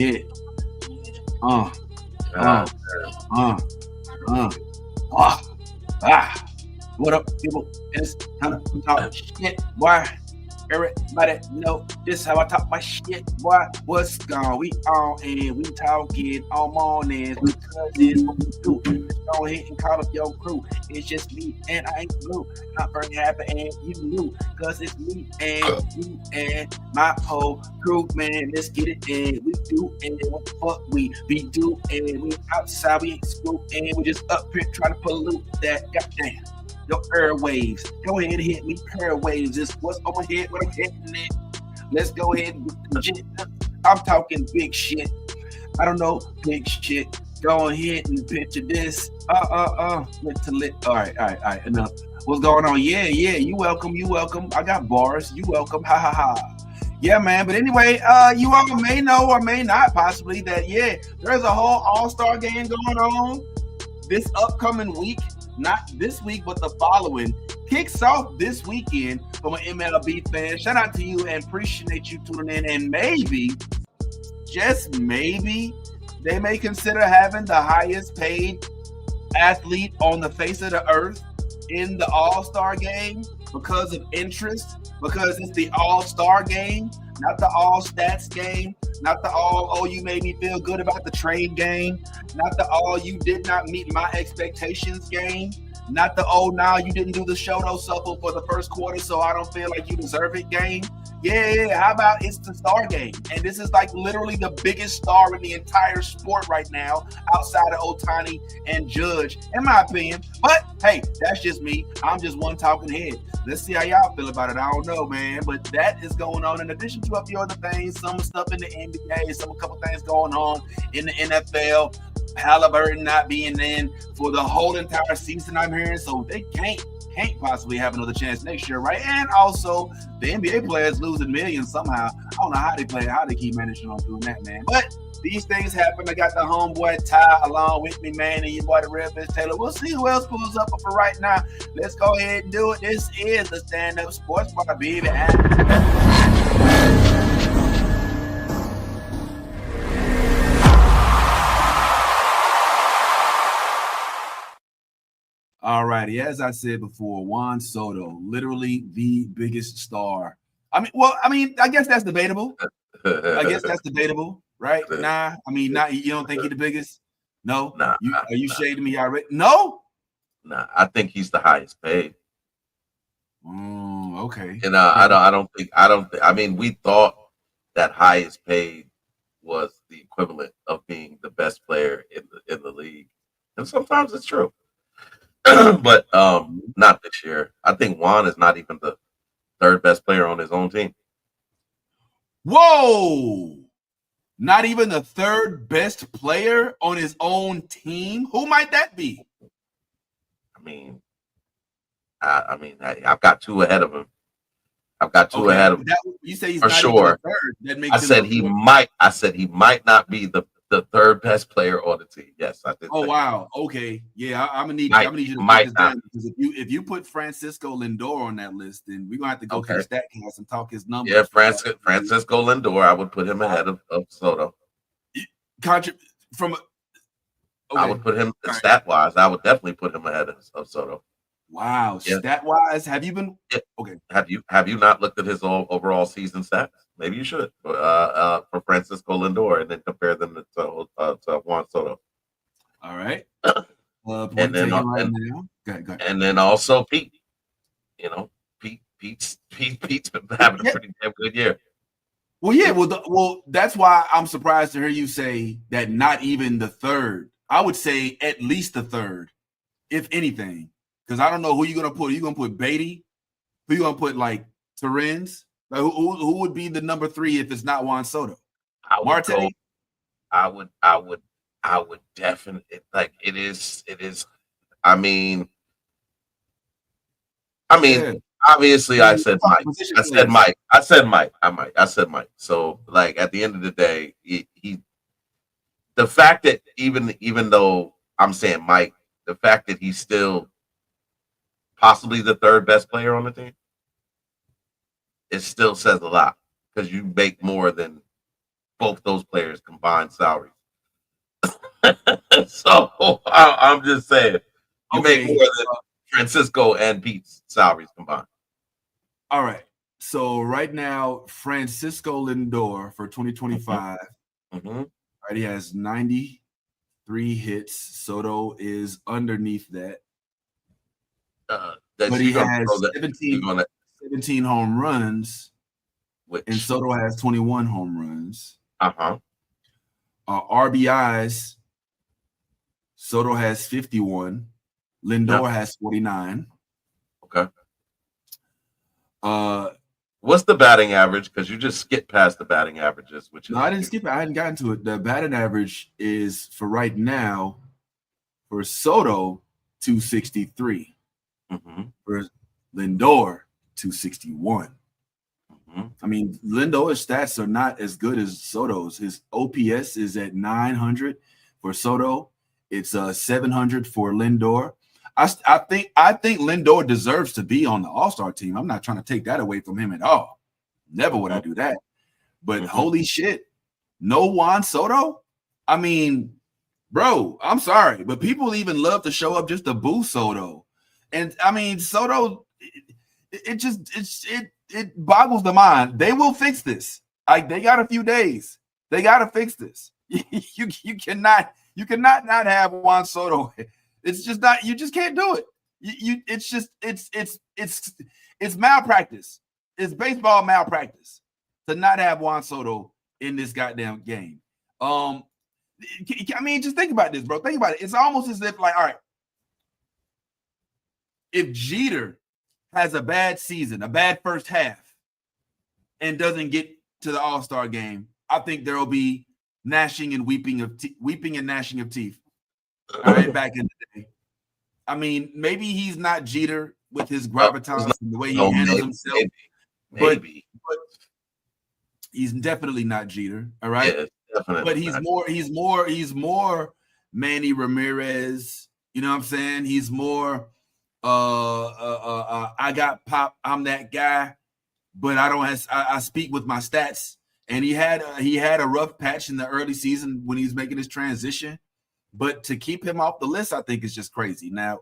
Yeah. Uh, uh, God, uh, uh, ah, ah. What up, people? It's time to talk shit, boy. Everybody know this how I talk my shit, boy. What's gone? We on and we talking all mornings because it's what we do. Let's go ahead and call up your crew. It's just me and I ain't blue. Not very happy and you knew because it's me and you and my whole crew, man. Let's get it in. We do and what the fuck we be do and we outside we ain't screw and we just up here trying to pollute that goddamn your airwaves. Go ahead and hit me. Airwaves is what's on my head, what I'm hitting it. Let's go ahead and get the shit. I'm talking big shit. I don't know, big shit. Go ahead and picture this. Lit to lit. All right, enough. What's going on? Yeah, you welcome, you welcome. I got bars, you welcome. Ha ha ha. Yeah, man. But anyway, you all may know or may not possibly that, yeah, there's a whole all-star game going on this upcoming week, not this week, but the following, kicks off this weekend from an MLB fan. Shout out to you and appreciate you tuning in. And maybe, just maybe, they may consider having the highest paid athlete on the face of the earth in the All-Star game because of interest, because it's the All-Star game, not the all stats game, not the all, oh, you made me feel good about the trade game, not the all, you did not meet my expectations game, not the oh, now you didn't do the Shoto shuffle for the first quarter, so I don't feel like you deserve it game. Yeah, how about it's the star game? And this is like literally the biggest star in the entire sport right now, outside of Otani and Judge, in my opinion. But hey, that's just me. I'm just one talking head. Let's see how y'all feel about it. I don't know, man. But that is going on in addition to a few other things, some stuff in the NBA, a couple things going on in the NFL. Haliburton not being in for the whole entire season, I'm hearing, so they can't possibly have another chance next year, right? And also, the NBA players losing millions somehow. I don't know how they play, how they keep managing on doing that, man. But these things happen. I got the homeboy Ty along with me, man, and your boy the Red Fish Taylor. We'll see who else pulls up. But for right now, let's go ahead and do it. This is the Stand Up Sports Bar, baby. All righty. As I said before, Juan Soto, literally the biggest star. I guess that's debatable. Right? Nah, not you don't think he's the biggest? No? nah, Are you nah, shading me already? No? nah. I think he's the highest paid. Okay. And I don't think. I mean, we thought that highest paid was the equivalent of being the best player in the league, and sometimes it's true. But not this year. I think Juan is not even the third best player on his own team. Whoa! Not even the third best player on his own team? Who might that be? I mean, I've got two ahead of him. I've got two ahead of him You say he's for not even the sure. third. That makes I him said the he fourth. might. I said he might not be the third best player on the team. Yes, I did. Oh say wow. Okay. Yeah, I'm gonna need might, you to put might this not. down because if you put Francisco Lindor on that list, then we're gonna have to go to Okay. the stat cast and talk his Yeah, numbers. Francisco Lindor. I would put him ahead of Soto. From I okay. would put him All right. stat wise. I would definitely put him ahead of Soto. Wow. Yeah. Stat wise, have you been Yeah. okay? Have you not looked at his overall season stats? Maybe you should for Francisco Lindor and then compare them to Juan Soto. All right. And Point then taken right now. Go ahead. and then also Pete. You know, Pete's been having a pretty damn good year. Well, yeah. Well, that's why I'm surprised to hear you say that not even the third. I would say at least the third, if anything, because I don't know who you're gonna put. Are you gonna put Beatty? Who you gonna put like Terrence? Like, who would be the number three if it's not Juan Soto? I would Marte? go. I would definitely like it is. Yeah. Obviously, I said Mike. Position I said players. Mike. I said Mike. I said Mike. So, like at the end of the day, the fact that even though I'm saying Mike, the fact that he's still possibly the third best player on the team, it still says a lot because you make more than both those players' combined salaries. So I'm just saying, you make more than Francisco and Pete's salaries combined. All right. So right now, Francisco Lindor for 2025, right, he has 93 hits. Soto is underneath that. But he has 17 home runs, and Soto has 21 home runs. RBIs, Soto has 51. Lindor has 49. Okay. What's the batting average? Because you just skipped past the batting averages, which is I didn't skip it. I hadn't gotten to it. The batting average is for right now for Soto 263. For Lindor 261. I mean, Lindor's stats are not as good as Soto's. His OPS is at 900 for Soto. It's 700 for Lindor. I think Lindor deserves to be on the All-Star team. I'm not trying to take that away from him at all. Never would I do that. But holy shit, no Juan Soto? I mean, bro, I'm sorry, but people even love to show up just to boo Soto. And I mean, Soto, it boggles the mind. They will fix this. Like, they got a few days. They got to fix this. You cannot not have Juan Soto. It's just not. You just can't do it. It's malpractice. It's baseball malpractice to not have Juan Soto in this goddamn game. I mean, just think about this, bro. Think about it. It's almost as if, like, all right, if Jeter has a bad season, a bad first half, and doesn't get to the All-Star game, I think there will be gnashing and weeping and gnashing of teeth. All right, back in the day. I mean, maybe he's not Jeter with his gravitas and the way he handles himself. Maybe. But he's definitely not Jeter. All right. Yeah, definitely. But he's more Manny Ramirez. You know what I'm saying? He's more I got pop, I'm that guy, but I speak with my stats. And he had a rough patch in the early season when he was making his transition. But to keep him off the list, I think is just crazy. Now,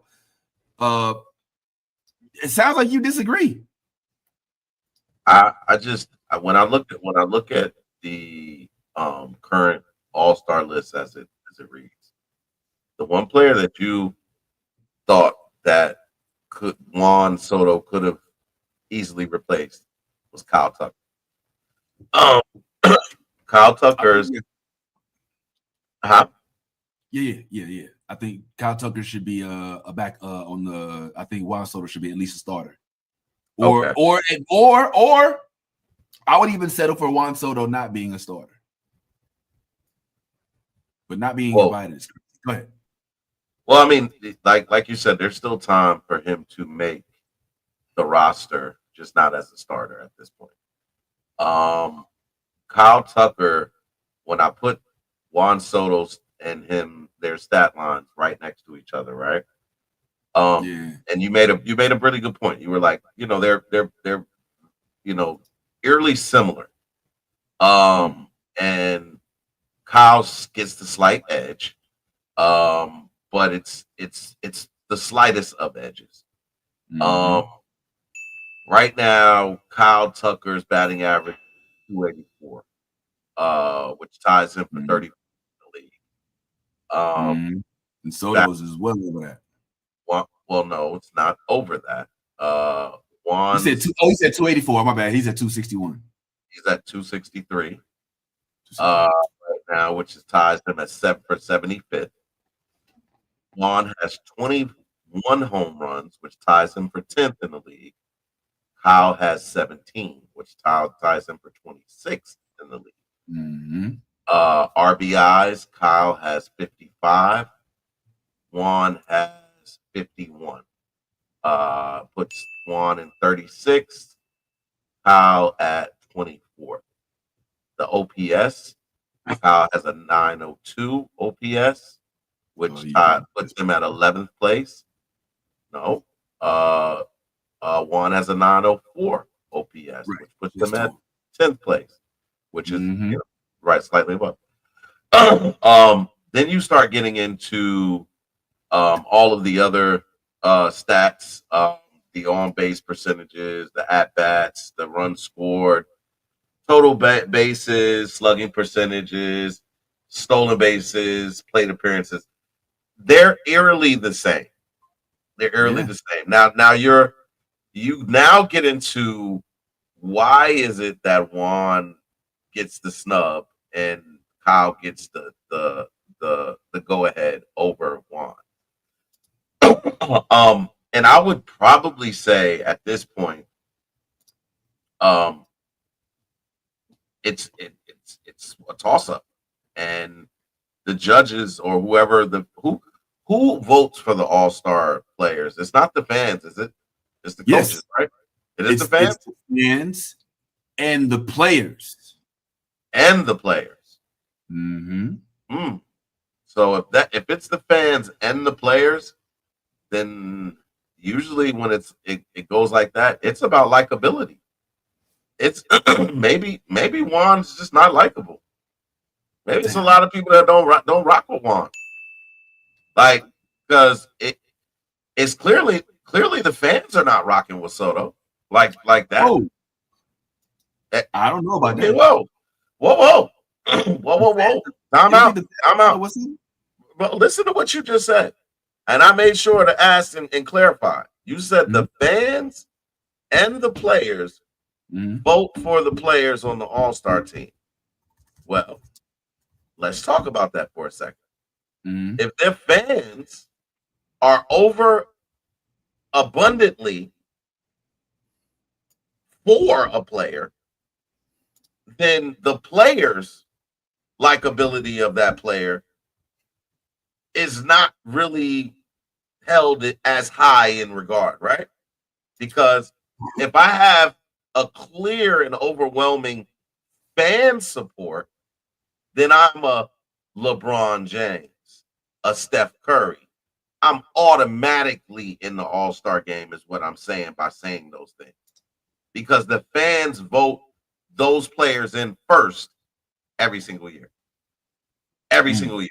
it sounds like you disagree. When I look at the current All-Star list as it reads, the one player that you thought that Juan Soto could have easily replaced was Kyle Tucker. Kyle Tucker's Yeah. I think Kyle Tucker should be a back on the. I think Juan Soto should be at least a starter, or I would even settle for Juan Soto not being a starter, but not being invited. Go ahead. Well, I mean, like you said, there's still time for him to make the roster, just not as a starter at this point. Kyle Tucker, when I put Juan Soto's and him, their stat lines right next to each other, right? And you made a really good point. You were like, they're eerily similar. And Kyle gets the slight edge, but it's the slightest of edges. Right now, Kyle Tucker's batting average is 284, which ties him for 30 in the league. And Soto's is well over that. Well, no, it's not over that. Juan. He said 284. My bad. He's at 261. He's at 263 right now, which ties him at 75th. Juan has 21 home runs, which ties him for 10th in the league. Kyle has 17, which ties him for 26th in the league. RBIs, Kyle has 55. Juan has 51. Puts Juan in 36th. Kyle at 24th. The OPS, Kyle has a 902 OPS, which puts him at 11th place. No. Juan has a 904 OPS, which puts him at 10th place, which is right, slightly above. Then you start getting into all of the other stats, the on base percentages, the at bats, the runs scored, total bases, slugging percentages, stolen bases, plate appearances. They're eerily the same. They're eerily the same. Now you now get into why is it that Juan gets the snub and Kyle gets the go ahead over Juan. And I would probably say at this point, it's a toss up, and the judges or who votes for the All Star players. It's not the fans, is it? It's the coaches, right? It's the fans, it's the fans and the players, Mm-hmm. So if it's the fans and the players, then usually when it goes like that, it's about likability. It's maybe Juan's just not likable. Maybe it's a lot of people that don't rock with Juan. Like, because it's clearly the fans are not rocking with Soto like that. Oh, I don't know about that. Whoa. Time out. But listen to what you just said. And I made sure to ask and clarify. You said the fans and the players vote for the players on the All-Star team. Well, let's talk about that for a second. If their fans are over abundantly for a player, then the player's likability of that player is not really held as high in regard, right? Because if I have a clear and overwhelming fan support, then I'm a LeBron James, a Steph Curry. I'm automatically in the All-Star game is what I'm saying by saying those things. Because the fans vote those players in first every single year. Every single year.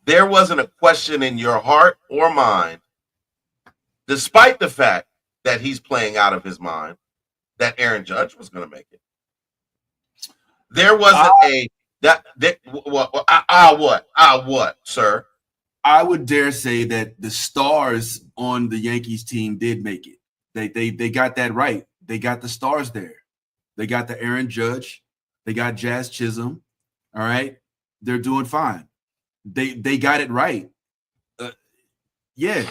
There wasn't a question in your heart or mind, despite the fact that he's playing out of his mind, that Aaron Judge was going to make it. There wasn't what, sir? I would dare say that the stars on the Yankees team did make it. They got that right. They got the stars there. They got the Aaron Judge. They got Jazz Chisholm. All right. They're doing fine. They got it right. Yeah.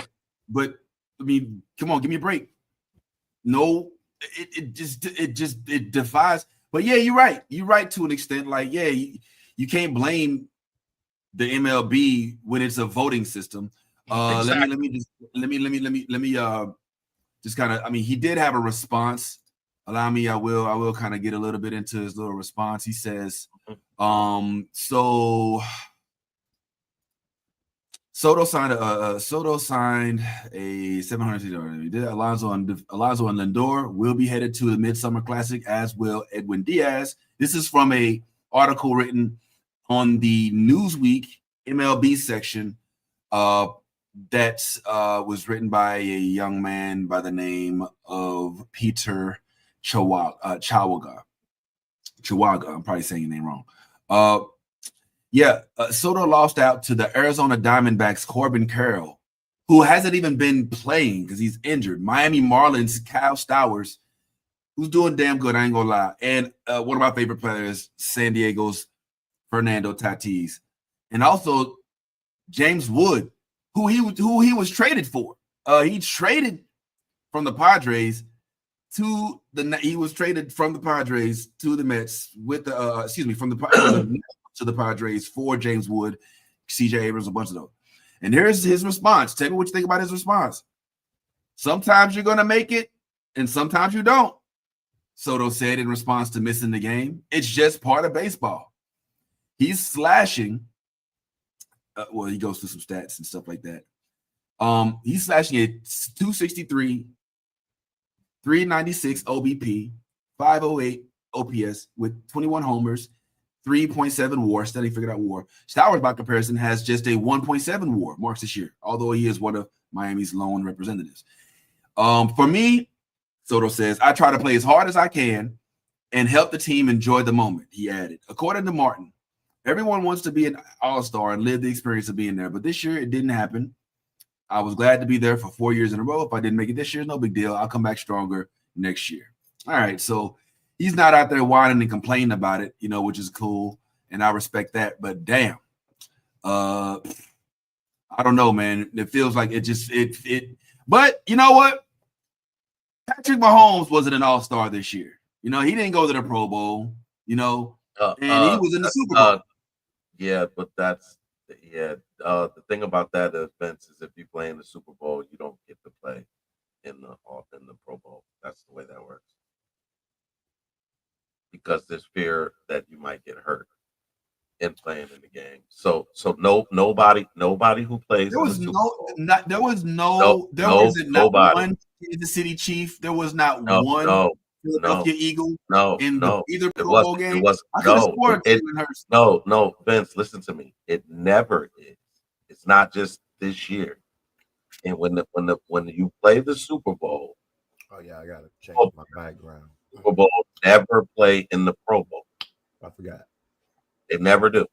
But I mean, come on, give me a break. No, it just defies. But yeah, you're right. You're right to an extent. Like, yeah, you can't blame the MLB when it's a voting system. Exactly. Let me just kind of, I mean, he did have a response. Allow me, I will kind of get a little bit into his little response. He says, Soto signed a $750. Alonso and Lindor will be headed to the Midsummer Classic, as will Edwin Diaz. This is from a article written on the Newsweek MLB section that was written by a young man by the name of Peter Chawaga. I'm probably saying your name wrong. Soto lost out to the Arizona Diamondbacks' Corbin Carroll, who hasn't even been playing because he's injured. Miami Marlins' Kyle Stowers, who's doing damn good, I ain't gonna lie. And one of my favorite players, San Diego's Fernando Tatis. And also James Wood, who he was traded for. He traded from the Padres to the Mets with the from the to the Padres for James Wood, CJ Abrams, a bunch of those. And here's his response. Tell me what you think about his response. Sometimes you're going to make it, and sometimes you don't, Soto said in response to missing the game. It's just part of baseball. He's slashing. He goes through some stats and stuff like that. He's slashing at 263, 396 OBP, 508 OPS with 21 homers 3.7 WAR, steady figured out WAR. Stowers, by comparison, has just a 1.7 WAR marks this year, although he is one of Miami's lone representatives. For me, Soto says, I try to play as hard as I can and help the team enjoy the moment, he added. According to Martin, everyone wants to be an all-star and live the experience of being there, but this year it didn't happen. I was glad to be there for 4 years in a row. If I didn't make it this year, no big deal. I'll come back stronger next year. All right, so he's not out there whining and complaining about it, which is cool, and I respect that. But damn, I don't know, man. It feels like it. But you know what? Patrick Mahomes wasn't an all-star this year. He didn't go to the Pro Bowl. And he was in the Super Bowl. Yeah, but that's the thing about that event is if you play in the Super Bowl, you don't get to play in the Pro Bowl. That's the way that works. Because there's fear that you might get hurt in playing in the game. So nobody who plays. There was not one Kansas City Chief. There was not one Philadelphia Eagle in either Pro Bowl game. No, Vince, listen to me. It never is. It's not just this year. And when you play the Super Bowl, oh yeah, I gotta change my background. Super Bowl never play in the Pro Bowl. I forgot. They never do.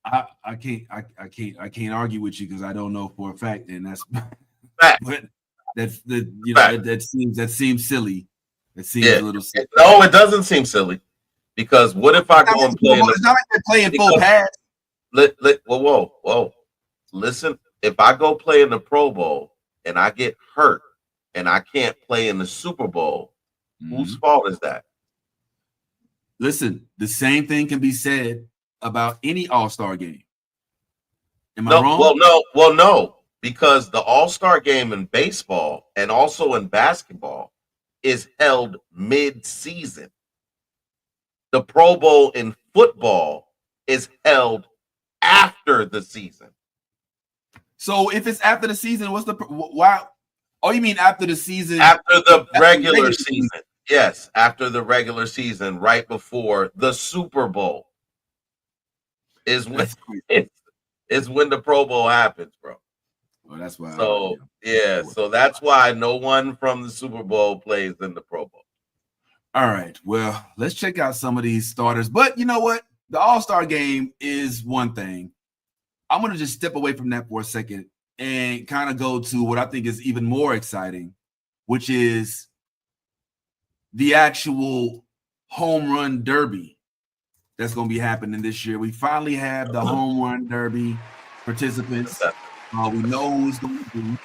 I can't argue with you because I don't know for a fact, and that's fact. But that's that seems silly. It seems a little silly. No, it doesn't seem silly. Because what if I go and play? It's not like they're playing full pass. Whoa. Listen, if I go play in the Pro Bowl and I get hurt and I can't play in the Super Bowl, whose fault is that? Listen, the same thing can be said about any All-Star game. Am I wrong? Well, no, because the All-Star game in baseball and also in basketball is held mid-season. The Pro Bowl in football is held after the season. So if it's after the season, what's the why? Oh, you mean after the season? After the regular season. Yes, after the regular season, right before the Super Bowl is when the Pro Bowl happens, bro. Well, that's why. So so that's why no one from the Super Bowl plays in the Pro Bowl. All right. Well, let's check out some of these starters. But you know what? The All-Star game is one thing. I'm going to just step away from that for a second and kind of go to what I think is even more exciting, which is the actual home run derby that's going to be happening this year. We finally have the home run derby participants. We know who's going to be.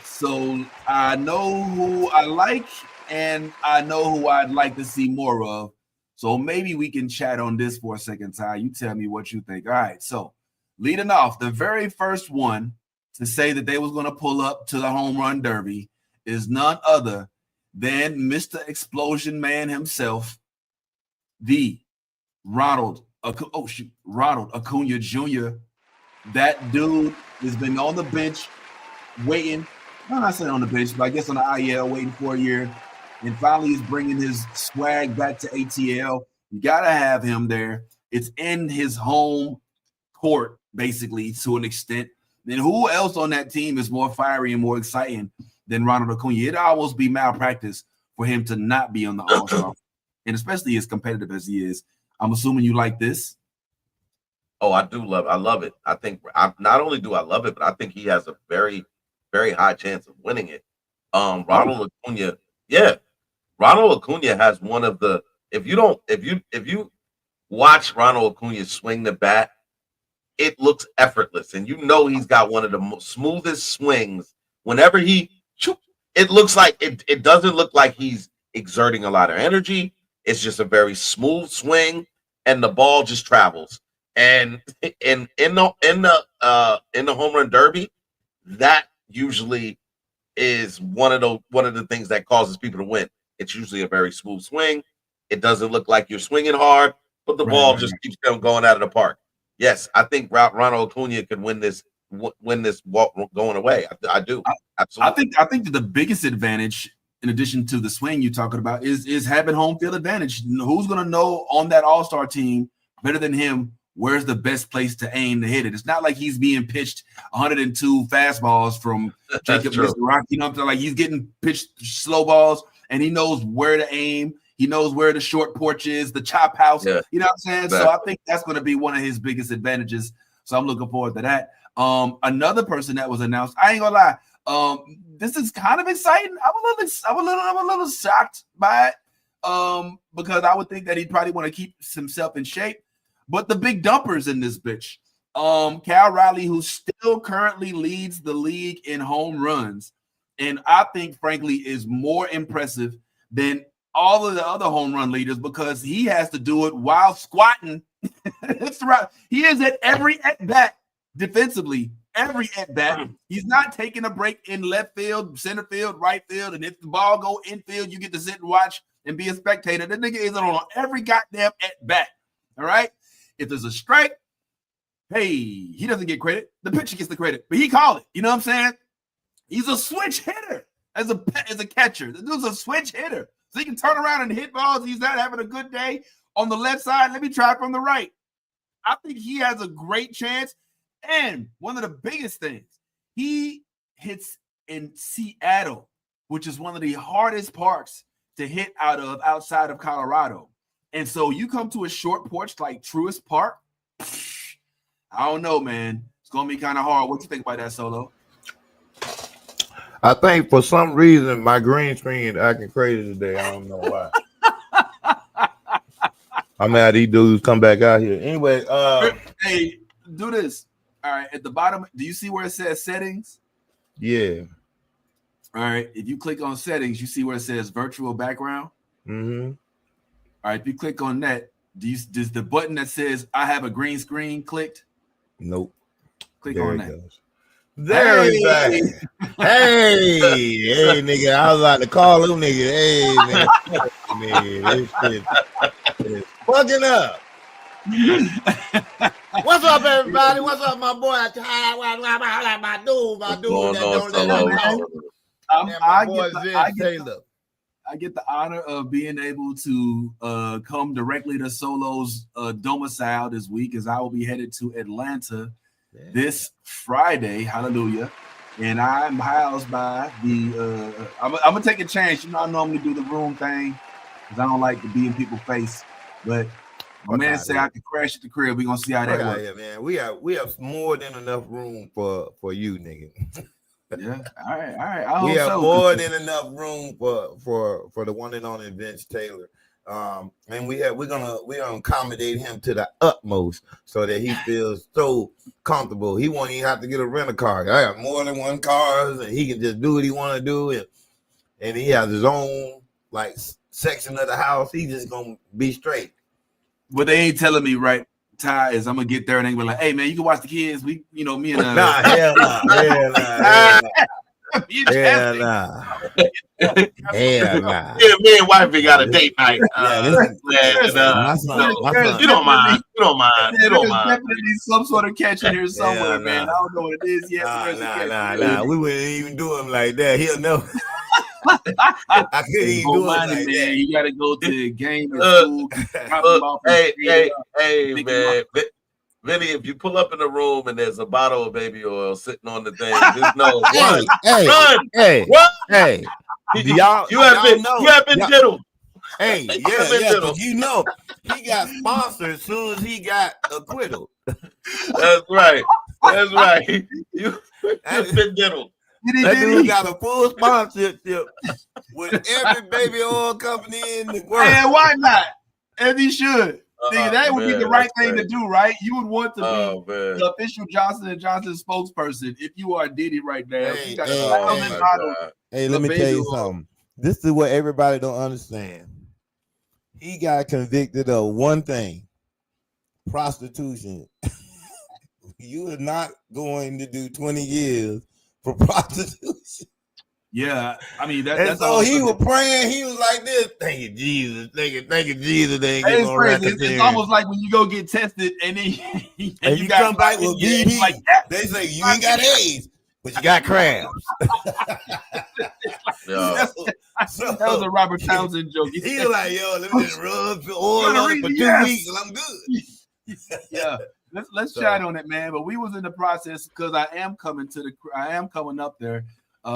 So I know who I like, and I know who I'd like to see more of. So maybe we can chat on this for a second, Ty. You tell me what you think. All right. So leading off, the very first one to say that they was going to pull up to the home run derby is none other than Mr. Explosion Man himself, the Ronald Acuna Jr. That dude has been on the bench waiting. I'm not saying on the bench, but I guess on the IL waiting for a year. And finally he's bringing his swag back to ATL. You got to have him there. It's in his home court, basically, to an extent. Then who else on that team is more fiery and more exciting than Ronald Acuna? It'd almost be malpractice for him to not be on the All-Star, and especially as competitive as he is. I'm assuming you like this. Oh, I do love it. I love it. I think not only do I love it, but I think he has a very, very high chance of winning it. Ronald Acuna, Ronald Acuna has one of the. If you watch Ronald Acuna swing the bat, it looks effortless, and he's got one of the smoothest swings. Whenever it looks like it doesn't look like he's exerting a lot of energy. It's just a very smooth swing, and the ball just travels. And in the home run derby, that usually is one of the things that causes people to win. It's usually a very smooth swing. It doesn't look like you're swinging hard, but the ball just keeps going out of the park. Yes, I think Ronald Acuna could win this walk going away. I do. Absolutely. I think that the biggest advantage in addition to the swing you're talking about, is having home field advantage. Who's going to know on that all-star team better than him where's the best place to aim to hit it? It's not like he's being pitched 102 fastballs from Jacob Mizrachi. You know what I'm saying? Like he's getting pitched slow balls, and he knows where to aim. He knows where the short porch is, the chop house. Yeah. You know what I'm saying? Exactly. So I think that's going to be one of his biggest advantages. So I'm looking forward to that. Another person that was announced, I ain't gonna lie. This is kind of exciting. I'm a little shocked by it. Because I would think that he'd probably want to keep himself in shape. But the big dumpers in this bitch, Cal Raleigh, who still currently leads the league in home runs, and I think, frankly, is more impressive than all of the other home run leaders because he has to do it while squatting. That's right. He is at every at bat defensively. Every at bat, he's not taking a break in left field, center field, right field, and if the ball go infield, you get to sit and watch and be a spectator. The nigga is on every goddamn at bat. All right. If there's a strike, hey, he doesn't get credit. The pitcher gets the credit, but he called it. You know what I'm saying? He's a switch hitter as a catcher. The dude's a switch hitter. So he can turn around and hit balls. He's not having a good day on the left side. Let me try from the right. I think he has a great chance. And one of the biggest things, he hits in Seattle, which is one of the hardest parks to hit outside of Colorado. And so you come to a short porch like Truist Park, I don't know, man. It's going to be kind of hard. What do you think about that, Solo? I think for some reason my green screen acting crazy today. I don't know why. I'm mad these dudes come back out here. Anyway, hey, do this. All right, at the bottom, do you see where it says settings? Yeah. All right, if you click on settings, you see where it says virtual background? Mm-hmm. All right, if you click on that, does the button that says I have a green screen clicked? Nope. Click on that. Goes. There he's back. Hey, nigga. I was about to call him, nigga. Hey, nigga. This shit is fucking up. What's up, everybody? What's up, my boy? My dude that don't let him know. I get the honor of being able to come directly to Solo's domicile this week as I will be headed to Atlanta this Friday. Hallelujah. And I'm housed by the I'm gonna take a chance. You know, I normally do the room thing because I don't like to be in people's face. But my man said I could crash at the crib. We're gonna see how that works. Yeah, man. We have more than enough room for you, nigga. Yeah, all right. We have more than enough room for the one and only Vince Taylor. And we're gonna accommodate him to the utmost so that he feels so comfortable. He won't even have to get a rental car. I got more than one car, and he can just do what he want to do, and he has his own like section of the house. He just gonna be straight. But they ain't telling me right. Ty is I'm gonna get there and they be like, hey man, you can watch the kids. We, me and hell nah. Hell nah. Yeah, me and wifey got a date night. My son. You don't mind. There's definitely some sort of catch in here somewhere, man. I don't know what it is yet. Nah. We wouldn't even do him like that. He'll know. I couldn't even do it like that. You gotta go to the game at school. Hey, man. Vinny, if you pull up in the room and there's a bottle of baby oil sitting on the thing, just know you have been diddled. Hey, yeah, you know he got sponsored as soon as he got acquittal. That's right. You've been diddled. That dude got a full sponsorship with every baby oil company in the world. And why not? As he should. That would be the right thing to do, right? You would want to be the official Johnson & Johnson spokesperson if you are Diddy right now. Hey, let me tell you something. This is what everybody don't understand. He got convicted of one thing: prostitution. You are not going to do 20 years for prostitution. Yeah, I mean that's so he was praying. He was like this. Thank you, Jesus. Thank you, Jesus. It's almost like when you go get tested and then and you come back with BB. Like, they say you ain't got AIDS, but you got crabs. That was a Robert Townsend joke. He was like, yo, let me just rub oil on it for 2 weeks and I'm good. Yeah. Let's chat on it, man. But we was in the process because I am coming up there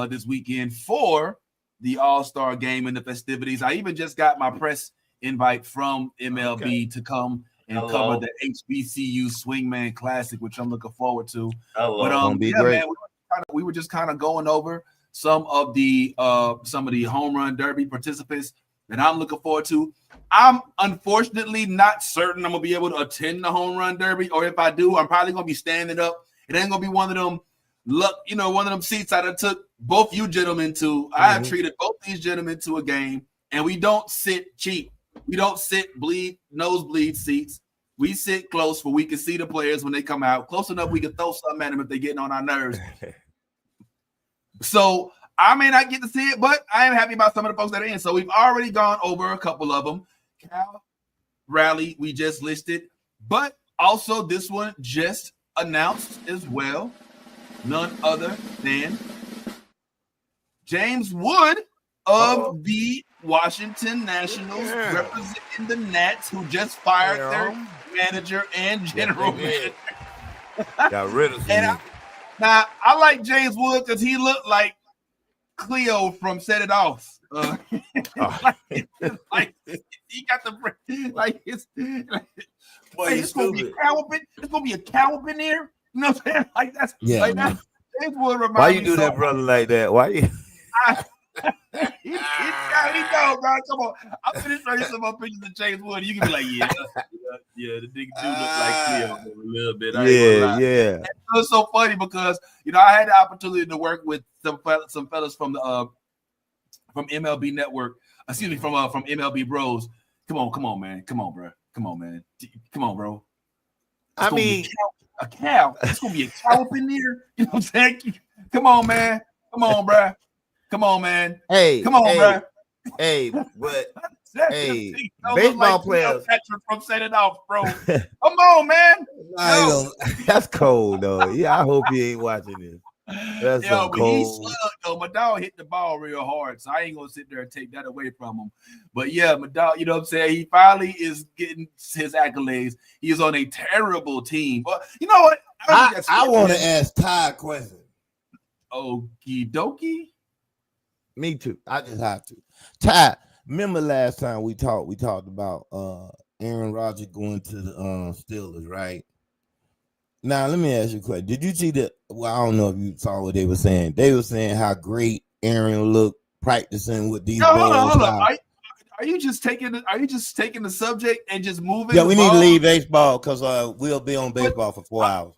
this weekend for the All-Star game and the festivities. I even just got my press invite from MLB to come and cover the HBCU Swingman Classic, which I'm looking forward to. But Gonna be great. man, we were just kind of going over some of the home run derby participants that I'm looking forward to. I'm unfortunately not certain I'm gonna be able to attend the home run derby, or if I do, I'm probably gonna be standing up. It ain't gonna be one of them one of them seats I took both you gentlemen to. I have treated both these gentlemen to a game, and we don't sit cheap. We don't sit nosebleed seats. We sit close where we can see the players when they come out. Close enough we can throw something at them if they're getting on our nerves. So I may not get to see it, but I am happy about some of the folks that are in. So we've already gone over a couple of them. Cal Raleigh, we just listed, but also this one just announced as well. None other than James Wood of the Washington Nationals, representing the Nats, who just fired their manager and general manager. Got rid of him. Now, I like James Wood because he looked like Cleo from Set It Off. Like he got the like it's gonna be a cow up in, it's gonna be a cow up in there. You know what I'm saying? Like that's that. James Wood reminds Why you me do so that, brother, like that? Why you? he knows, bro. Come on, I'm gonna show you some more pictures of James Wood. You can be like, yeah, the nigga do look like Cleo a little bit. Yeah. And it was so funny because I had the opportunity to work with some fellas from the from MLB Network. Excuse me, from MLB Bros. Come on, man. Come on, bro. Come on, man. Come on, bro. I mean, a cow. It's gonna be a cow up in there. You know what I'm saying? Come on, man. Come on, bro. Come on, man. Hey, come on, bro. Hey, but hey, those baseball like players from Set It Off, bro. Come on, man. That's cold though. Yeah, I hope he ain't watching this. That's so but cold. he slugged though. My dog hit the ball real hard, so I ain't gonna sit there and take that away from him. But yeah, my dog, you know what I'm saying? He finally is getting his accolades. He is on a terrible team. But you know what? I want to ask Ty a question. Okie dokie. Me too. I just have to. Ty, remember last time we talked about Aaron Rodgers going to the Steelers, right? Now let me ask you a question. Did you see I don't know if you saw what they were saying. They were saying how great Aaron looked practicing with these balls. Hold on. Are you just taking the subject and just moving? Yeah, we need to leave baseball because we'll be on baseball for 4 hours.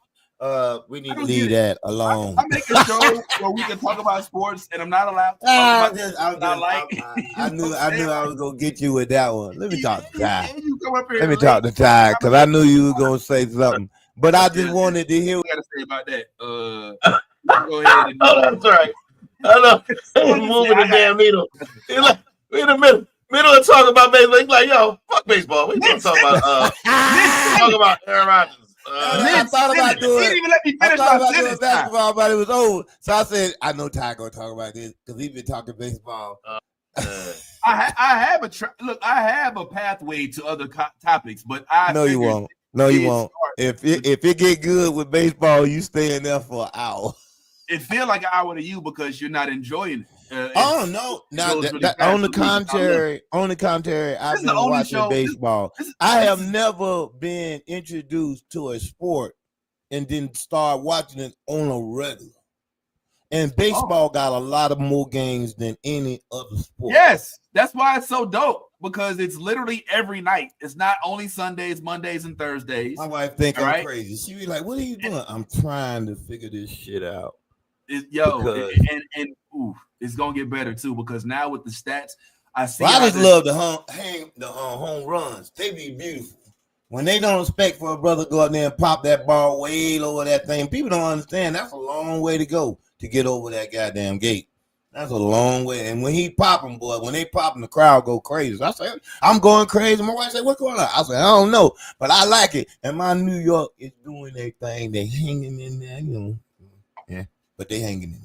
We need to leave that alone. I make a show where we can talk about sports, and I'm not allowed to talk about I knew I was gonna get you with that one. Let me talk to Ty. Let me talk to Ty because I knew you were gonna say something. But I just wanted to hear what you got to say about that. Go ahead. That's right. I know. He's moving the damn needle. He's like, in the middle of talking about baseball. He's like, yo, fuck baseball. We gonna talk about talk about Aaron Rodgers. I thought about doing. He didn't even let me finish my sentence. Basketball, but it was over. So I said, I know Ty gonna talk about this because he's been talking baseball. I have a pathway to other topics, but No, you won't. If it get good with baseball, you stay in there for an hour. It feel like an hour to you because you're not enjoying it. No. On the contrary, I've been watching baseball. I have never been introduced to a sport and then start watching it on a regular. And baseball got a lot of more games than any other sport. Yes, that's why it's so dope. Because it's literally every night. It's not only Sundays, Mondays, and Thursdays. My wife think I'm crazy. She be like, "What are you doing?" I'm trying to figure this shit out. And it's gonna get better too because now with the stats, I see. Well, I just love the home runs. They be beautiful when they don't expect for a brother to go out there and pop that ball way over that thing. People don't understand that's a long way to go to get over that goddamn gate. That's a long way. And when he pop them, boy, when they pop them, the crowd go crazy. I say, I'm going crazy. My wife said, what's going on? I said, I don't know, but I like it. And my New York is doing their thing. They hanging in there, Yeah, but they hanging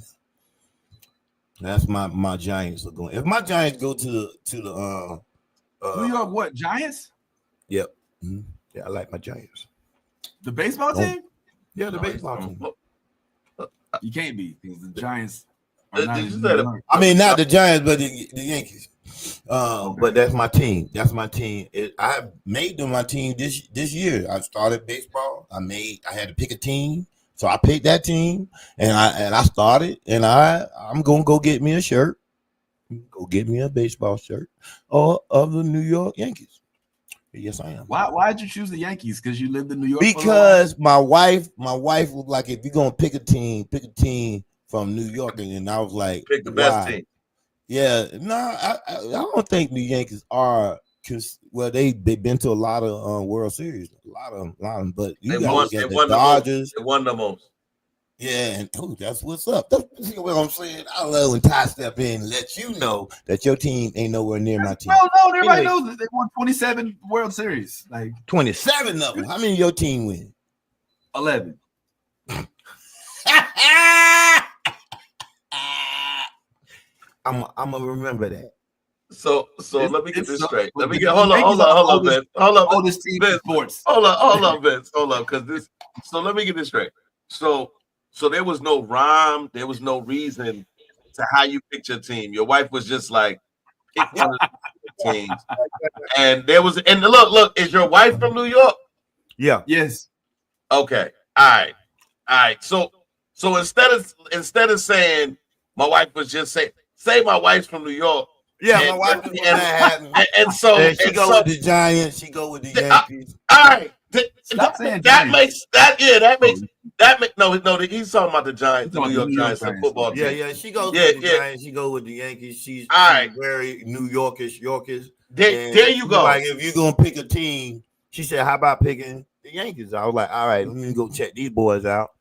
in That's my Giants are going. If my Giants go to the New York, what Giants? Yep. Mm-hmm. Yeah, I like my Giants. The baseball team? Yeah, the baseball team. You can't be because the Giants are not. I mean, not the Giants, but the Yankees. Okay. But that's my team. That's my team. I made them my team this year. I started baseball. I had to pick a team, so I picked that team, and I started, and I'm gonna go get me a shirt, go get me a baseball shirt, of the New York Yankees. Yes, I am. Why did you choose the Yankees? Because you lived in New York. Because my wife was like, if you're gonna pick a team from New York, and I was like, pick the best team. Yeah, no, I don't think the Yankees are, because they've been to a lot of World Series, a lot of them, but you got to get the Dodgers. They won the most. Yeah, and that's what's up. That's what I'm saying. I love when Ty step in and let you know that your team ain't nowhere near my team. No, everybody knows that they won 27 World Series. Like 27 of them. How many your team win? 11. I'm gonna remember that. So let me get this straight. Let me get hold on, Vince. Hold up, oldest team in sports. Hold on, Vince. Hold up, because this. So let me get this straight. So there was no rhyme. There was no reason to how you picked your team. Your wife was just like, pick one of the teams. And there was, and look, is your wife from New York? Yeah. Yes. Okay. All right. So instead of saying my wife was just say my wife's from New York. Yeah, my wife is from Manhattan. And so she go with the Giants. She go with the Yankees. All right. Stop saying that Giants. makes no. He's talking about the Giants, the New York Giants, the football team. Yeah. She goes with the Giants. She go with the Yankees. She's very New Yorkish. There you go. Like, if you're gonna pick a team, she said, "How about picking the Yankees?" I was like, "All right, let me go check these boys out."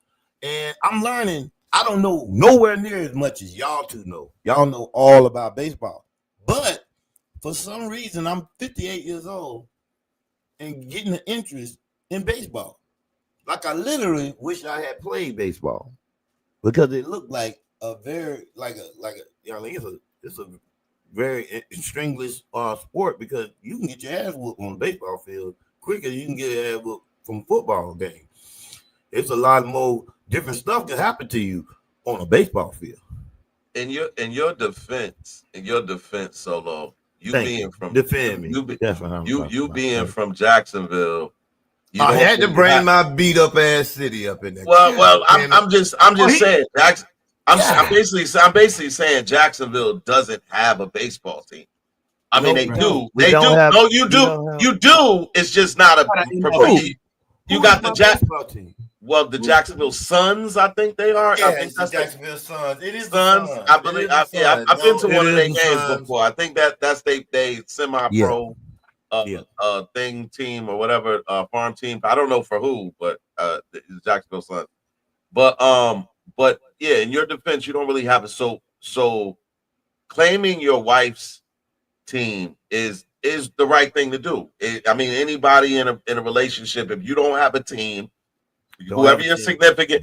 And I'm learning. I don't know nowhere near as much as y'all two know. Y'all know all about baseball. But for some reason, I'm 58 years old and getting an interest in baseball. Like, I literally wish I had played baseball, because it looked like a very it's a very stringless sport, because you can get your ass whooped on the baseball field quicker than you can get your ass whooped from a football game. It's a lot more different stuff can happen to you on a baseball field. In your defense, Solo, being from Jacksonville. I had to bring my beat up ass city up in there. Well, I'm just saying. I'm basically saying Jacksonville doesn't have a baseball team. I mean, they do. They do. No, you do. You do. It's just not a. You got the baseball team. Well, the Jacksonville Suns, I think they are. Yeah, I think that's the Jacksonville Suns. It is Suns. I believe. I've been to one of their games before. I think that's they semi-pro team or whatever farm team. I don't know for who, but the Jacksonville Suns. But yeah, in your defense, you don't really have it. So claiming your wife's team is the right thing to do. I mean, anybody in a relationship, if you don't have a team. Whoever your significant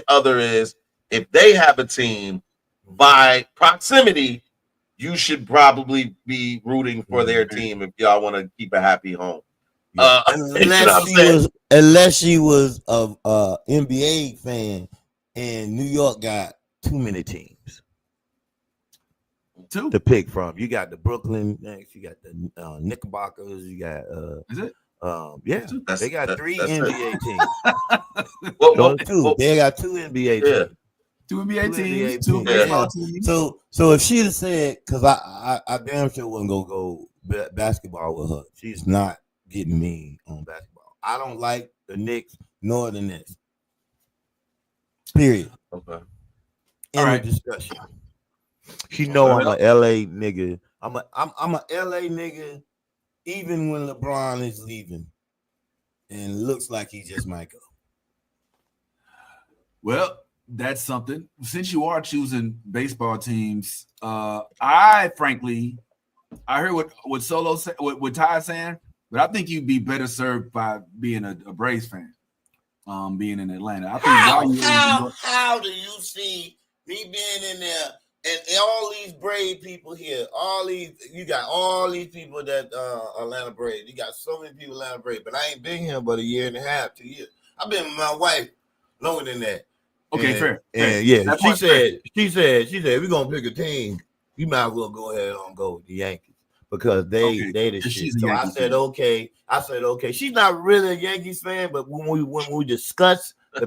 other is, if they have a team, by proximity, you should probably be rooting for their team if y'all want to keep a happy home. Yeah. Unless she was a NBA fan, and New York got too many teams to pick from. You got the Brooklyn Nets, you got the Knickerbockers, you got is it? Yeah, they got three NBA teams. They got two NBA teams. Two NBA teams, two baseball teams. So if she'd have said, because I damn sure wasn't gonna go basketball with her. She's not getting me on basketball. I don't like the Knicks nor the Nets. Period. Okay. End of discussion. She know I'm a LA nigga. I'm a LA nigga. Even when LeBron is leaving, and looks like he just might go. Well, that's something. Since you are choosing baseball teams, I heard what Solo said, what Ty saying, but I think you'd be better served by being a Braves fan, being in Atlanta. I think how do you see Me being in there, and all these Brave people here, you got all these people that Atlanta Brave. You got so many people Atlanta Brave, but I ain't been here but a year and a half, 2 years. I've been with my wife longer than that. Okay, fair. And yeah, she said, we're gonna pick a team. You might as well go ahead and go with the Yankees because they the shit. So I said, okay. She's not really a Yankees fan, but when we discuss the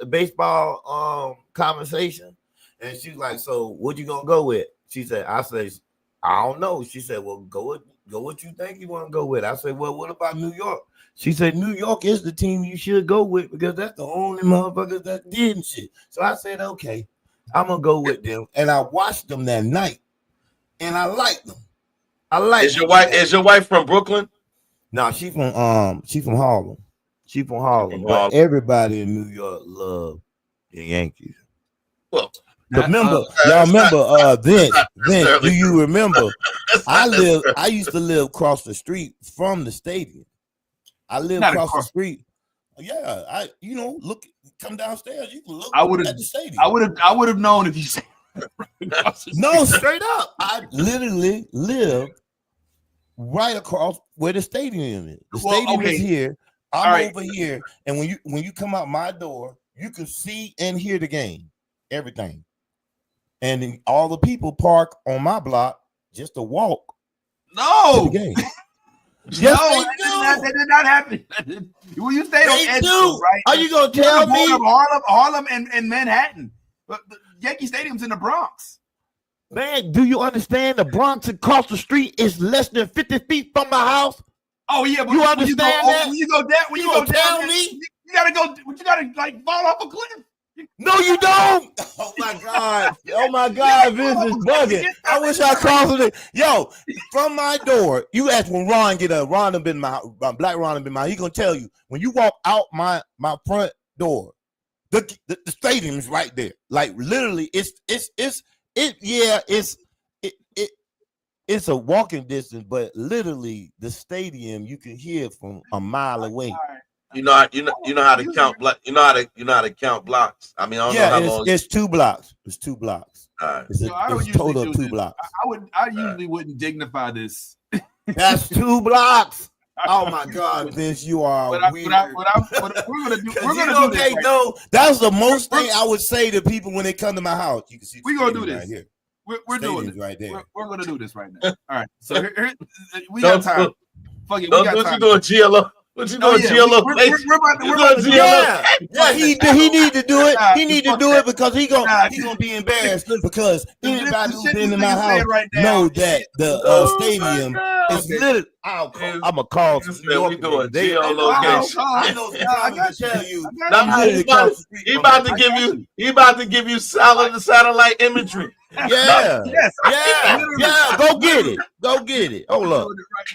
baseball conversation, and she's like, so what you gonna go with? She said, I don't know. She said, well, go what you think you want to go with. I said, well, what about New York? She said, New York is the team you should go with because that's the only motherfuckers that did shit. So I said, okay, I'm gonna go with them. And I watched them that night, and I liked them. Is your wife from Brooklyn? No, she from Harlem. She from Harlem. But everybody in New York love the Yankees. Well, remember, Vince, do you remember? I used to live across the street from the stadium. I live across the street. Yeah, come downstairs. You can look at the stadium. I would have known if you said no, straight up. I literally live right across where the stadium is. The stadium is here. I'm over here, and when you come out my door, you can see and hear the game, everything. And then all the people park on my block just to walk. No, to the game. Yes, that did not happen. Well, you stayed on Edgefield, right? Are you gonna tell me Harlem and Manhattan? But the Yankee Stadium's in the Bronx. Man, do you understand? The Bronx across the street is less than 50 feet from my house. Oh yeah, but you understand that? When you go down, you gotta go. You gotta like fall off a cliff. No, you don't. Oh my God. Vince is bugging. I wish I crossed it. Yo, from my door, you ask when Ron get up. Ron have been my Black Ron have been my. He gonna tell you when you walk out my front door, the stadium is right there. Like literally, it's a walking distance, but literally the stadium you can hear from a mile away. You know how to count blocks. I mean, I don't know how long. It's 2 blocks. It's 2 blocks. Right. It's total of 2 blocks. I usually wouldn't dignify this. That's 2 blocks. Oh my God, Vince, you are weird. We're gonna do this. That's the most thing I would say to people when they come to my house. You can see we're gonna do this right here. We're doing this right there. We're gonna do this right now. All right. So here, we got time. Fuck it. We got time. You doing, GLO? What you doing, GLO? We're about to yeah, he need to do it. He need to do it because he gonna be embarrassed because anybody who's been in my house know that the stadium is literally. I'm gonna call. We doing geolocation. I know. I can tell you. He about to give you satellite imagery. Yeah. Go get it. Hold up.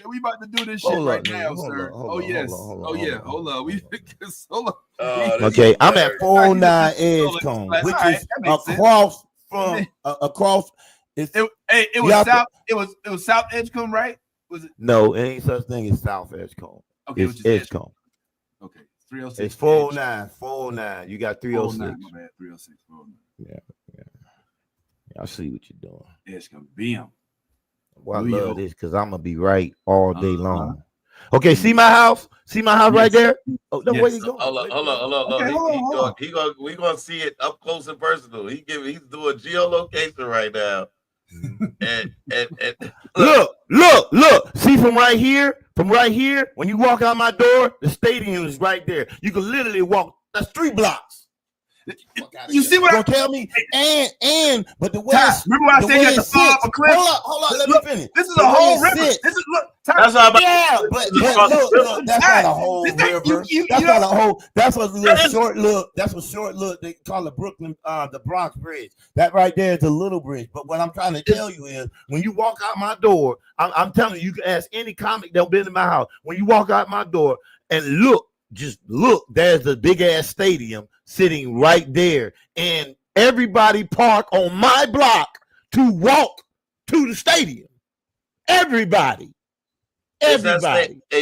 We about to do this shit right now, sir. Oh yes. Oh yeah. Hold up. Hold up. Okay, I'm at 409 Edgecombe, which is across from across. It was South Edgecombe, right? Was it? No, it ain't such thing as South Edgecombe. Okay, it's Edgecombe. Okay, 306. It's 409. You got 306. My bad, 306. 409. Yeah. I see what you're doing. Edgecombe, BM. Well, I love this because I'm gonna be right all day long. Okay, see my house? See my house right there? Oh, no, where you going? Hold on. We gonna see it up close and personal. He's doing geolocation right now. and look. See from right here, when you walk out my door, the stadium is right there. You can literally walk. That's 3 blocks. You see what I'm tell me? But the way remember when I said you had to fall off a cliff? Hold on, let me finish. This is a whole river. This is that's all about but look, that's not a whole river. That's a little short look. That's a short look. They call it Brooklyn, the Bronx Bridge. That right there is a little bridge. But what I'm trying to tell you is when you walk out my door, I'm telling you can ask any comic that'll been in my house. When you walk out my door and look, just look, there's a big ass stadium sitting right there, and everybody park on my block to walk to the stadium. Everybody. Hey,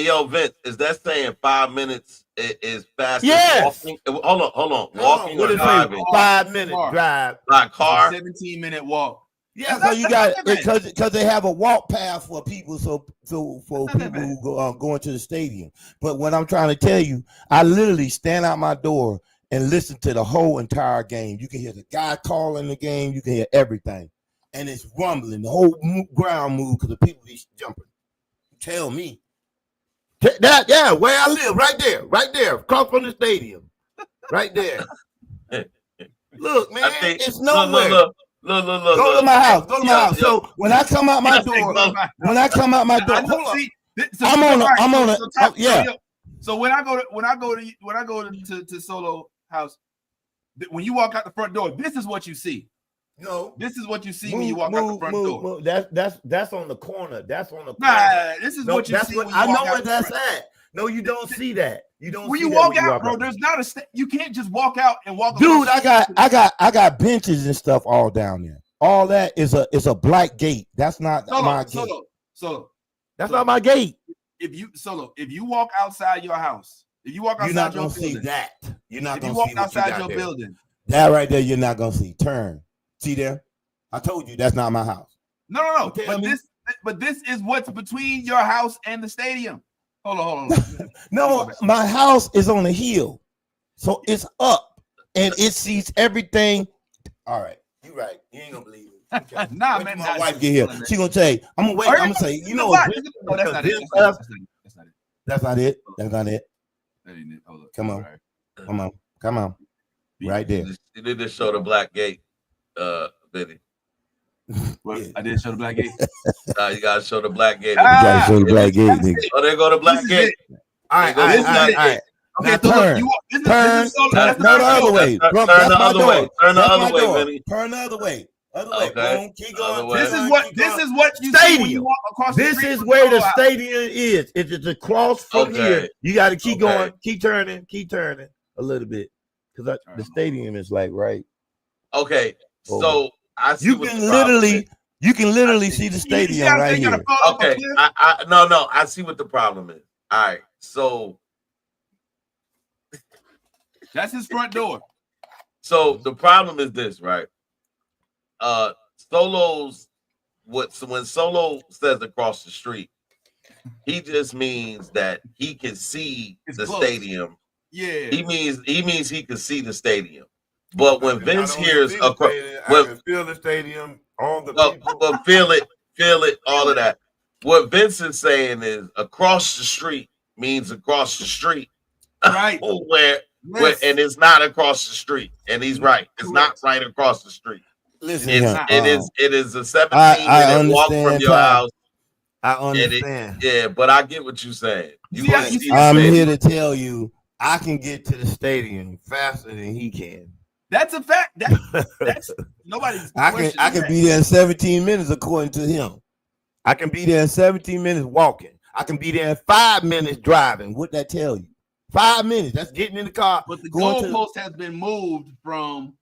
yo, Vince, is that saying 5 minutes is fast Yes. as walking. Hold on. Walking What or is it? driving 5-minute drive. by car. 17-minute walk. Yeah, That's so you not got that bad. because they have a walk path for people, so for That's not that people who go going to the stadium. But what I'm trying to tell you, I literally stand out my door and listen to the whole entire game. You can hear the guy calling the game. You can hear everything, and it's rumbling. The whole ground move because the people be jumping. Tell me that where I live, right there, across from the stadium, right there. Look, man, it's nowhere. Look. Go to my house. Go to my house. So when I come out my door, hold on. I'm on a. So when I go to Solo house, when you walk out the front door, this is what you see. No, this is what you see when you walk out the front door. That's on the corner. That's on the corner. Nah, this is what you see. I know where that's at. No, you don't see that. You don't. When see you that walk when you out, bro, there's not a. You can't just walk out and walk. Dude, I got benches and stuff all down there. All that is a black gate. That's not my gate. That's not my gate. If you walk outside your house, if you walk outside you're not your gonna building, see that. You're not if gonna you walk see what outside you got your there. building, that right there, you're not gonna see. Turn. See there? I told you that's not my house. No. But this is what's between your house and the stadium. Hold on. No, my house is on a hill, so it's up and it sees everything. All right, you right. You ain't gonna believe it. Okay. Nah, wait man. my wife get here. She gonna say, "I'm gonna wait." I'm gonna say, "You know what? No, that's not it. That's not it. That's not it. That ain't it. Hold up. Come on. Come on. Right there. You need to show the black gate, Benny. Yeah. I didn't show the black gate. Nah, you gotta show the black gate. You gotta show the black gate, nigga. Oh, there go the black gate. All right. Okay, turn. Turn the other way. Turn the other way. Turn the other way, Benny. Turn the other way. Okay. Boom. Keep going. This is what you see when you walk across the street. This is where the stadium is. It's across from here. You got to keep going. Keep turning a little bit because the stadium is like right. Okay, so I see you can literally see the stadium right here. Okay, no, I see what the problem is. All right, so that's his front door. So the problem is this, right? Solo's when Solo says across the street, he just means that he can see the stadium. Yeah, he means he can see the stadium. But when Vince hears I can feel the stadium, all the people, but feel it, all of that. What Vince is saying is across the street means across the street, right? where and it's not across the street, and he's right. It's not right across the street. Listen, it is a 17-minute walk from your house. I understand. But I get what you're saying. I'm here to tell you, I can get to the stadium faster than he can. That's a fact. That's nobody's. I can be there in 17 minutes according to him. I can be there in 17 minutes walking. I can be there in 5 minutes driving. What'd that tell you? 5 minutes. That's getting in the car. But the goalpost has been moved from.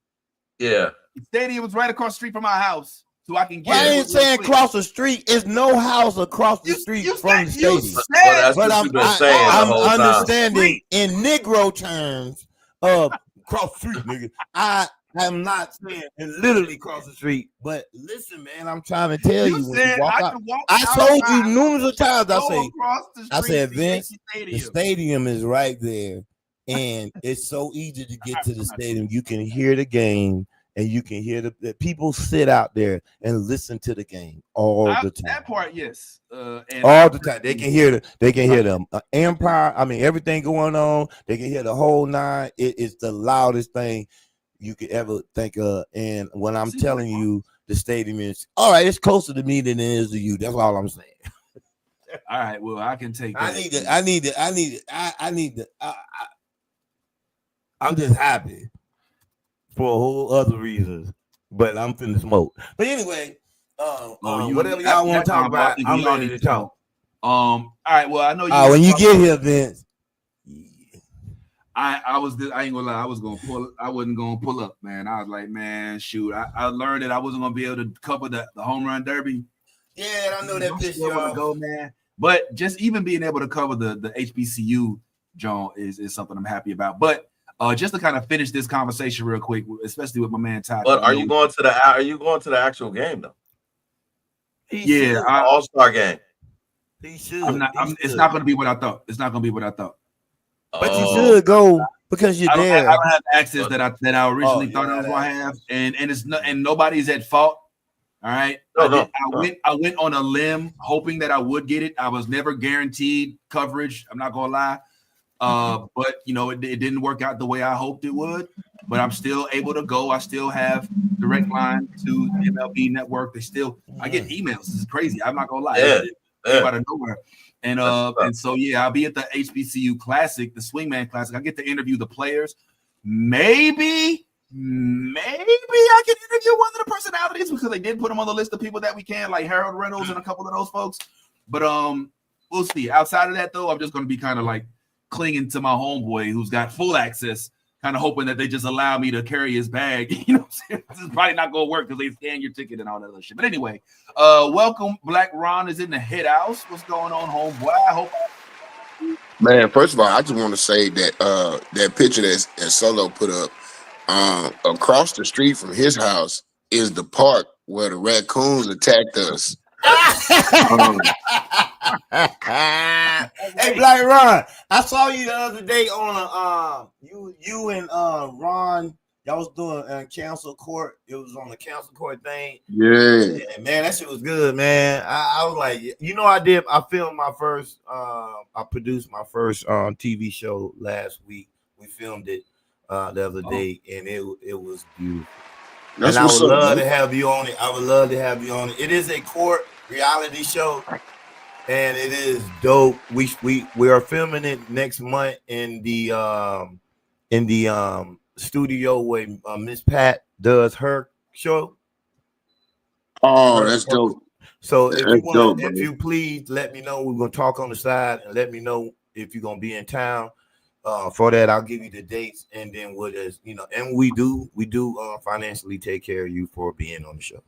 Yeah. The stadium was right across the street from my house, so I can get. I ain't saying across the street. There's no house across the street from the stadium. But I'm understanding in Negro terms of cross the street, nigga. I am not saying literally cross the street, but listen, man, I'm trying to tell you. When you walk out, I told you numerous of times. I said, Vince, the stadium is right there, and it's so easy to get to the stadium. You can hear the game, and you can hear the people sit out there and listen to the game all the time. That part, yes, all the time. They can hear them empire. I mean, everything going on. They can hear the whole nine. It is the loudest thing you could ever think of. And when I'm telling you, the stadium is all right. It's closer to me than it is to you. That's all I'm saying. All right. Well, I can take. I need it. I'm just happy for a whole other reasons, but I'm finna smoke. But anyway, whatever y'all want to talk about, I'm ready to talk. All right. Well, I know you. When you get here, Vince. I ain't gonna lie. I wasn't gonna pull up, man. I was like, man, shoot. I learned that I wasn't gonna be able to cover the home run derby. Yeah, I know that pissed you off. Go, man. But just even being able to cover the HBCU John is something I'm happy about. But just to kind of finish this conversation real quick, especially with my man Todd. But are you going to the actual game though? Yeah, All-Star game. He should. It's not going to be what I thought. It's not going to be what I thought. But you should go because you're there. I don't have access that I originally thought I was going to have, and it's not, and nobody's at fault. All right. I went on a limb hoping that I would get it. I was never guaranteed coverage. I'm not gonna lie. But it didn't work out the way I hoped it would. But I'm still able to go. I still have direct line to the MLB network. I get emails. This is crazy. I'm not gonna lie. Came out of nowhere. And so I'll be at the HBCU Classic, the Swingman Classic. I get to interview the players. Maybe I can interview one of the personalities because they did put them on the list of people that we can, like Harold Reynolds and a couple of those folks. But we'll see. Outside of that, though, I'm just going to be kind of like clinging to my homeboy who's got full access, kind of hoping that they just allow me to carry his bag. You know what I'm saying? This is probably not going to work because they scan your ticket and all that other shit. But anyway, welcome. Black Ron is in the head house. What's going on, homeboy? I hope. Man, first of all, I just want to say that that picture that Solo put up across the street from his house is the park where the raccoons attacked us. Hey, Black Ron, I saw you the other day on you and Ron. Y'all was doing council court. It was on the council court thing. Yeah, man, that shit was good, man. I was like, I filmed my first. I produced my first TV show last week. We filmed it the other day, and it was beautiful. That's and I would love man. to have you on it. I would love to have you on it. It is a court reality show, and it is dope. We are filming it next month in the studio where Miss Pat does her show. Oh, that's dope. So if you please let me know, we're gonna talk on the side and let me know if you're gonna be in town. For that, I'll give you the dates, and then we'll just, and we do financially take care of you for being on the show.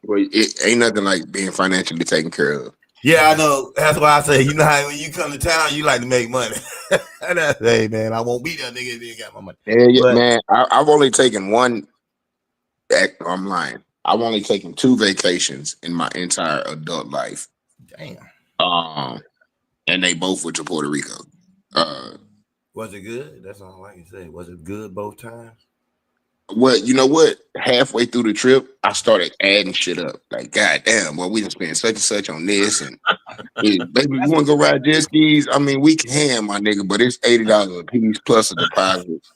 Well, it ain't nothing like being financially taken care of. Yeah, I know. That's why I say, how when you come to town, you like to make money. And I say, hey, man, I won't be there, nigga, if you ain't got my money. Yeah, man. I've only taken one. I'm lying. I've only taken 2 vacations in my entire adult life. Damn. And they both went to Puerto Rico. Was it good? That's all I can say. Was it good both times? Well, you know what? Halfway through the trip, I started adding shit up. Like, God damn, well, we done spent such and such on this, and hey, baby, we want to go ride jet skis. I mean, we can, my nigga, but it's $80 a piece plus a deposit.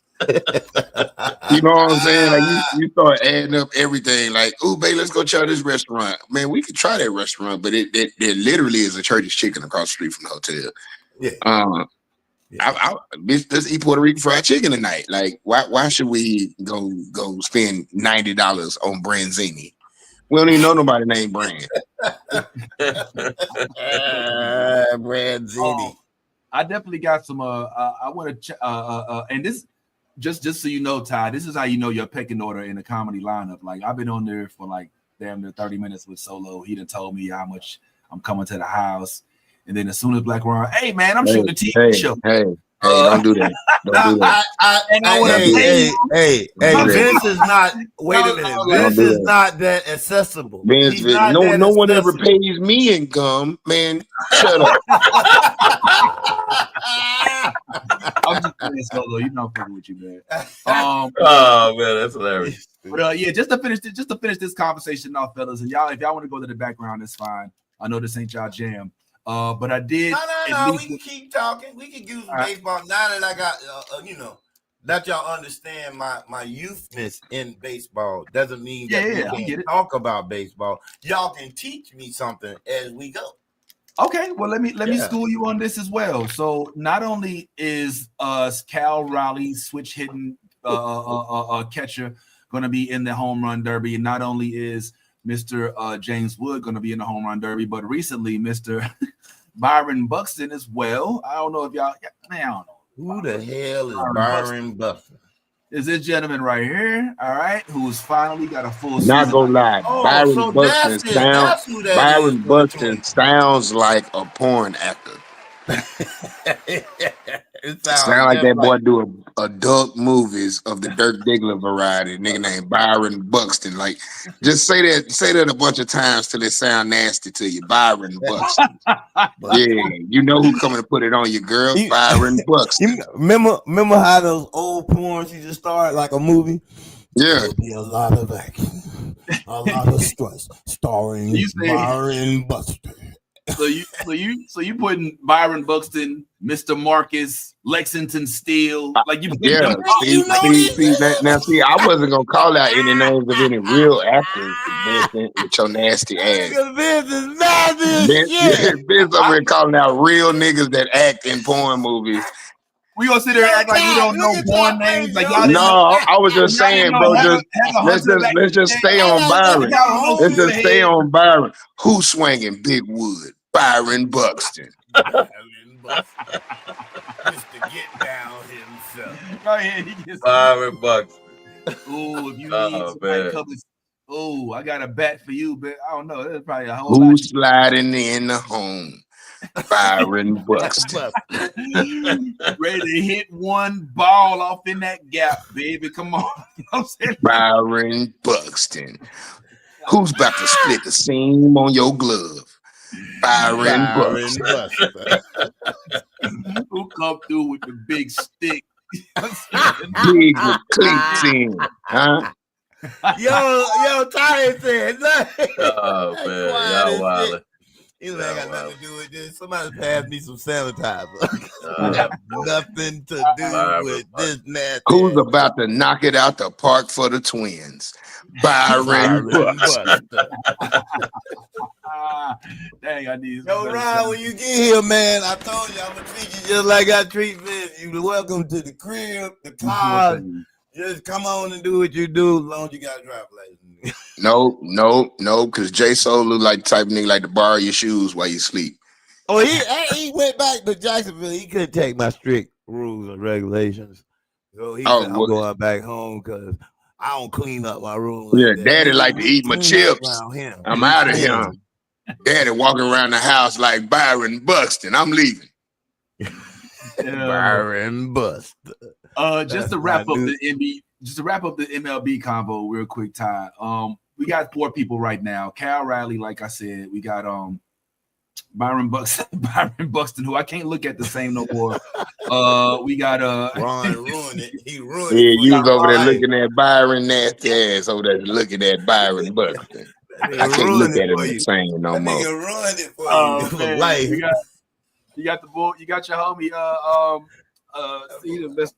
You know what I'm saying? Like, you start adding up everything. Like, ooh, babe, let's go try this restaurant. Man, we could try that restaurant, but it literally is a Church's Chicken across the street from the hotel. Yeah. Let's eat Puerto Rican fried chicken tonight. Like, why should we go spend $90 on Branzini? We don't even know nobody named Brand. Branzini. I definitely got some. I want to. And this, just so you know, Ty, this is how you know your pecking order in the comedy lineup. Like, I've been on there for like damn near 30 minutes with Solo. He done told me how much I'm coming to the house. And then as soon as Black Ron, hey man, I'm shooting a TV show. Hey, don't do that. Don't do that. Hey, Vince is not. Wait a minute, Vince is not that accessible. Vince, no one ever pays me in gum, man. Shut up. I'm just playing Solo. You know I'm fucking with you, man. Oh man, that's hilarious. But just to finish this conversation off, fellas, and y'all, if y'all want to go to the background, that's fine. I know this ain't y'all jam. But I did. No. We can keep talking. We can use baseball now that I got, that y'all understand my youthness in baseball. Doesn't mean that we can't talk about baseball. Y'all can teach me something as we go. Okay, well let me school you on this as well. So not only is Cal Raleigh switch hitting catcher going to be in the home run derby, and not only is Mr. James Wood going to be in the home run derby, but recently Mr. Byron Buxton as well. I don't know if y'all, man, I don't know. Who the hell is Byron Buxton? Is this gentleman right here, all right, who's finally got a full season. Not gonna lie, Byron Buxton sounds like a porn actor. It Sound like that just boy do adult movies of the Dirk Diggler variety. Nigga named Byron Buxton. Like, just say that a bunch of times till it sound nasty to you. Byron Buxton. Yeah, you know who coming to put it on you, girl. Byron Buxton. remember how those old porns you just start like a movie? Yeah. There'll be a lot of action, a lot of stress, starring Byron Buxton. So you putting Byron Buxton, Mr. Marcus, Lexington Steele, like you. Yeah, see, I wasn't gonna call out any names of any real actors, Vincent, with your nasty ass. Vince is mad as shit. Vince over here calling out real niggas that act in porn movies. We gonna sit there and act like we don't know porn names. Like y'all didn't No, I was just saying, bro. Let's just stay on Byron. Let's just stay on Byron. Who's swinging Big Wood? Byron Buxton. Byron Buxton. Just to get down himself. Go ahead, he gets Byron Buxton. Ooh, if you need somebody cover. Oh, I got a bat for you, but I don't know. There's probably a whole lot. Who's sliding in the home? Byron Buxton. Ready to hit one ball off in that gap, baby. Come on. You know what I'm saying? Byron Buxton. Who's about to split the seam on your glove? Byron Buxton. Who come through with the big stick? Big with cleats in, huh? Yo, Ty said nothing. Oh man, y'all wild. You know, I got nothing to do with this. Somebody pass me some sanitizer. I have nothing to do with this nasty. Who's about to knock it out the park for the Twins? Byron Buxton. Dang, I need. Yo, Ron, when you get here, man, I told you I'm gonna treat you just like I treat Vince. You're welcome to the crib, the car. Just come on and do what you do, as long as you got a driver's license. No, because J Soul look like the type of nigga like to borrow your shoes while you sleep. Oh, he went back to Jacksonville. He couldn't take my strict rules and regulations. So he said, I'm going back home because I don't clean up my room. Like Daddy like to eat my chips. I'm out of here. Daddy walking around the house like Byron Buxton. I'm leaving. Byron Buxton. Just to wrap up the MLB combo real quick, Ty. We got 4 people right now. Cal Riley, like I said, we got Byron Buxton, who I can't look at the same no more. We got Ron ruined it. He ruined it. Yeah, you was over there looking at Byron nasty ass over there looking at Byron Buxton. I can't look at him the same no more. Nigga ruined it for you. Life. You got the boy. You got your homie. See the best.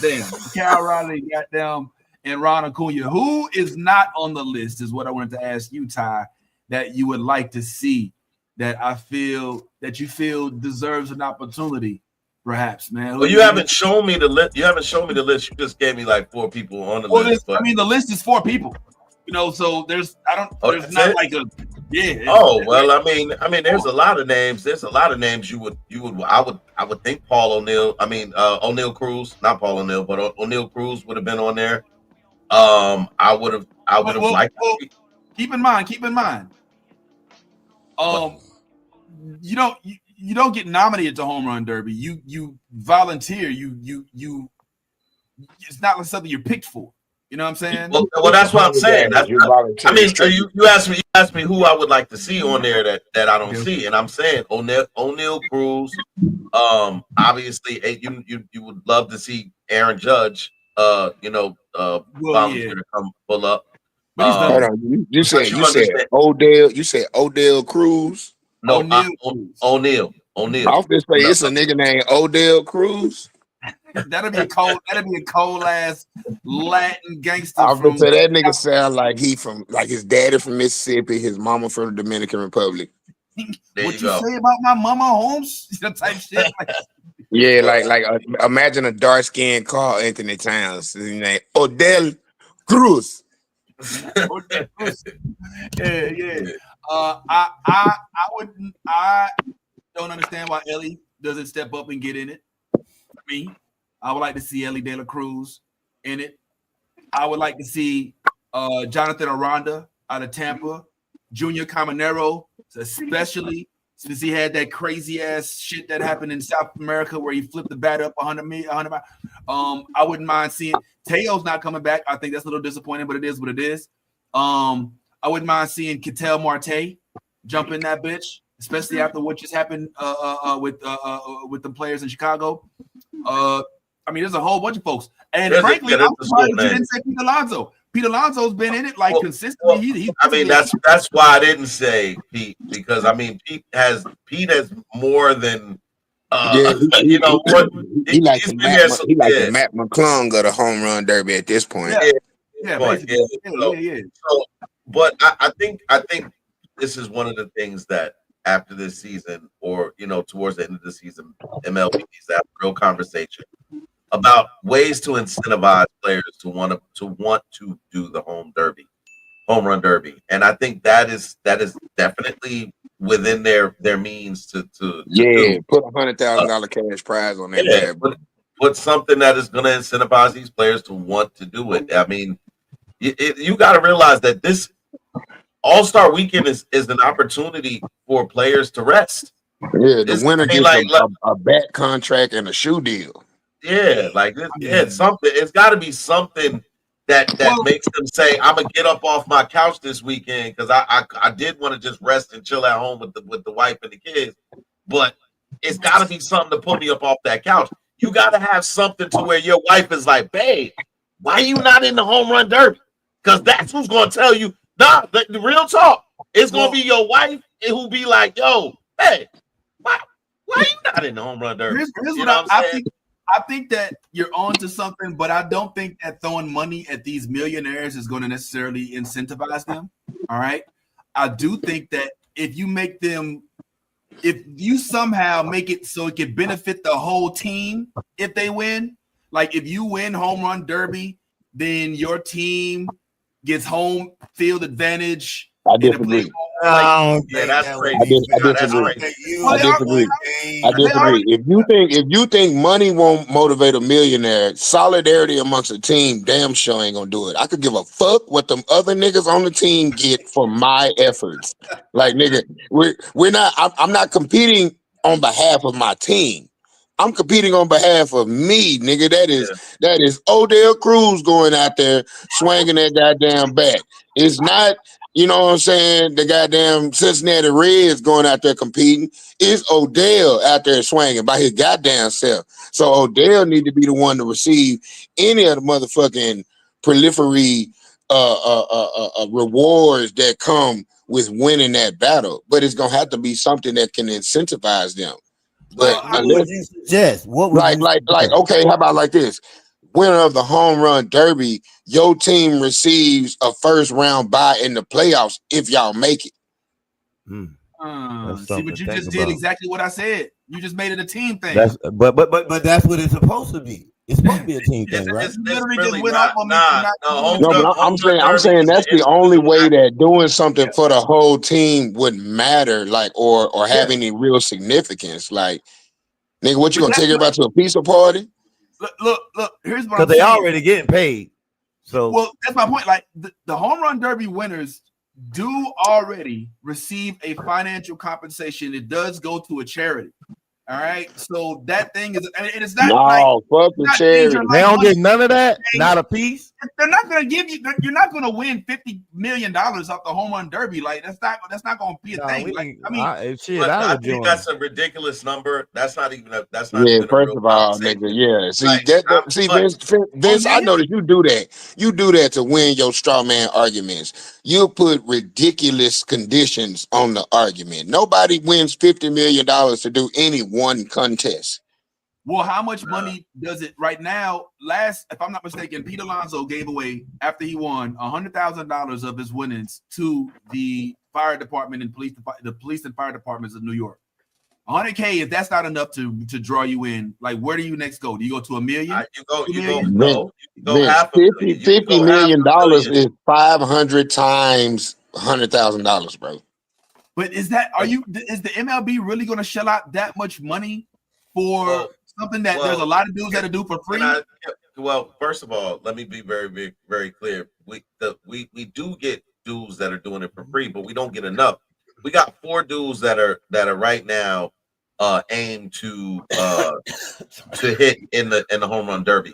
Damn, Cal Riley, goddamn, and Ron Acuna. Who is not on the list is what I wanted to ask you, Ty. That you would like to see. That you feel deserves an opportunity, perhaps, man. Well, you haven't shown me the list. You just gave me like 4 people on the list. I mean, the list is 4 people. You know, so there's there's not it? Like a Oh well, I mean, there's a lot of names. There's a lot of names I would think Paul O'Neill. I mean, O'Neill Cruz, not Paul O'Neill, but O'Neill Cruz would have been on there. I would have liked. Well, keep in mind. You don't get nominated to Home Run Derby. You volunteer. You. It's not like something you're picked for. You know what I'm saying? Well, that's what I'm saying. You asked me who I would like to see on there that I don't see, and I'm saying O'Neill Cruz. Obviously, you would love to see Aaron Judge. Volunteer to come pull up. Hold on, you said Odell. You said Odell Cruz. No, O'Neill. I was just say it's a nigga named Odell Cruz. That'd be a cold ass Latin gangster. I was gonna say that nigga sound like his daddy from Mississippi, his mama from the Dominican Republic. What you say about my mama Holmes? Type shit. Yeah, like imagine a dark skinned Carl Anthony Towns. His name Odell Cruz. Yeah. I don't understand why Ellie doesn't step up and get in it. I would like to see Ellie De La Cruz in it. I would like to see Jonathan Aranda out of Tampa, Junior Caminero, especially since he had that crazy ass shit that happened in South America where he flipped the bat up 100 miles. I wouldn't mind seeing Teo's not coming back. I think that's a little disappointing, but it is what it is. I wouldn't mind seeing Ketel Marte jump in that bitch, especially after what just happened with the players in Chicago. I mean, there's a whole bunch of folks, and frankly, I'm surprised you didn't say Pete Alonso. Pete Alonso's been in it consistently. I mean, that's why I didn't say Pete, because I mean Pete has more than he like the Matt McClung of the home run derby at this point. Yeah. So, but I think this is one of the things that after this season, or towards the end of the season, MLB needs to have a real conversation about ways to incentivize players to want to do the home run derby, and I think that is definitely within their means to put $100,000 cash prize on that. Yeah, put something that is going to incentivize these players to want to do it. I mean, you got to realize that this All-Star Weekend is an opportunity for players to rest. Yeah, the winner gets a bat contract and a shoe deal. Yeah, something. It's got to be something that makes them say, "I'm gonna get up off my couch this weekend because I did want to just rest and chill at home with the wife and the kids, but it's got to be something to put me up off that couch." You got to have something to where your wife is like, "Babe, why are you not in the home run derby?" Because that's who's gonna tell you. Nah, the real talk. It's gonna be your wife who be like, "Yo, hey, why are you not in the home run derby?" Here's what I'm saying. I think that you're on to something, but I don't think that throwing money at these millionaires is going to necessarily incentivize them. All right. I do think that if you somehow make it so it can benefit the whole team if they win, like if you win home run derby, then your team gets home field advantage. I disagree. That's crazy. I disagree. If you think money won't motivate a millionaire, solidarity amongst a team damn sure ain't gonna do it. I could give a fuck what them other niggas on the team get for my efforts. Like, nigga, we're not. I'm not competing on behalf of my team. I'm competing on behalf of me, nigga. That is Odell Cruz going out there swinging that goddamn bat. It's not. You know what I'm saying? The goddamn Cincinnati Reds going out there competing. It's Odell out there swinging by his goddamn self. So Odell need to be the one to receive any of the motherfucking proliferary rewards that come with winning that battle. But it's gonna have to be something that can incentivize them. But what would you suggest? Okay, how about like this? Winner of the home run derby, your team receives a first round bye in the playoffs if y'all make it. See, but you just did exactly what I said. You just made it a team thing. But that's what it's supposed to be. It's supposed to be a team thing, right? It's literally just went off on me. But I'm saying that's the only way that doing something for the whole team would matter, like, or have any real significance. Like, nigga, what you gonna take everybody to a pizza party? Look. Here's what I'm saying. Because they already getting paid. So, well, that's my point. Like the home run derby winners do already receive a financial compensation. It does go to a charity. All right. So that thing is, and it's not fuck the charity. They don't get none of that. Not a piece. They're not going to give you. You're not going to win $50 million off the home run derby. Like that's not going to be a thing. I think that's a ridiculous number. That's not even a. That's not. Yeah. First of all, nigga. Yeah. See, Vince. I know that you do that. You do that to win your straw man arguments. You put ridiculous conditions on the argument. Nobody wins $50 million to do any one contest. Well, how much money does it right now? If I'm not mistaken, Pete Alonso gave away after he won $100,000 of his winnings to the fire department and the police and fire departments of New York. $100K, if that's not enough to draw you in, like where do you next go? Do you go to $1 million? You go half $50 million is 500 times $100,000, bro. But is the MLB really going to shell out that much money for something that there's a lot of dudes that do for free? First of all, let me be very, very clear. We do get dudes that are doing it for free, but we don't get enough. four dudes that are right now aimed to hit in the home run derby.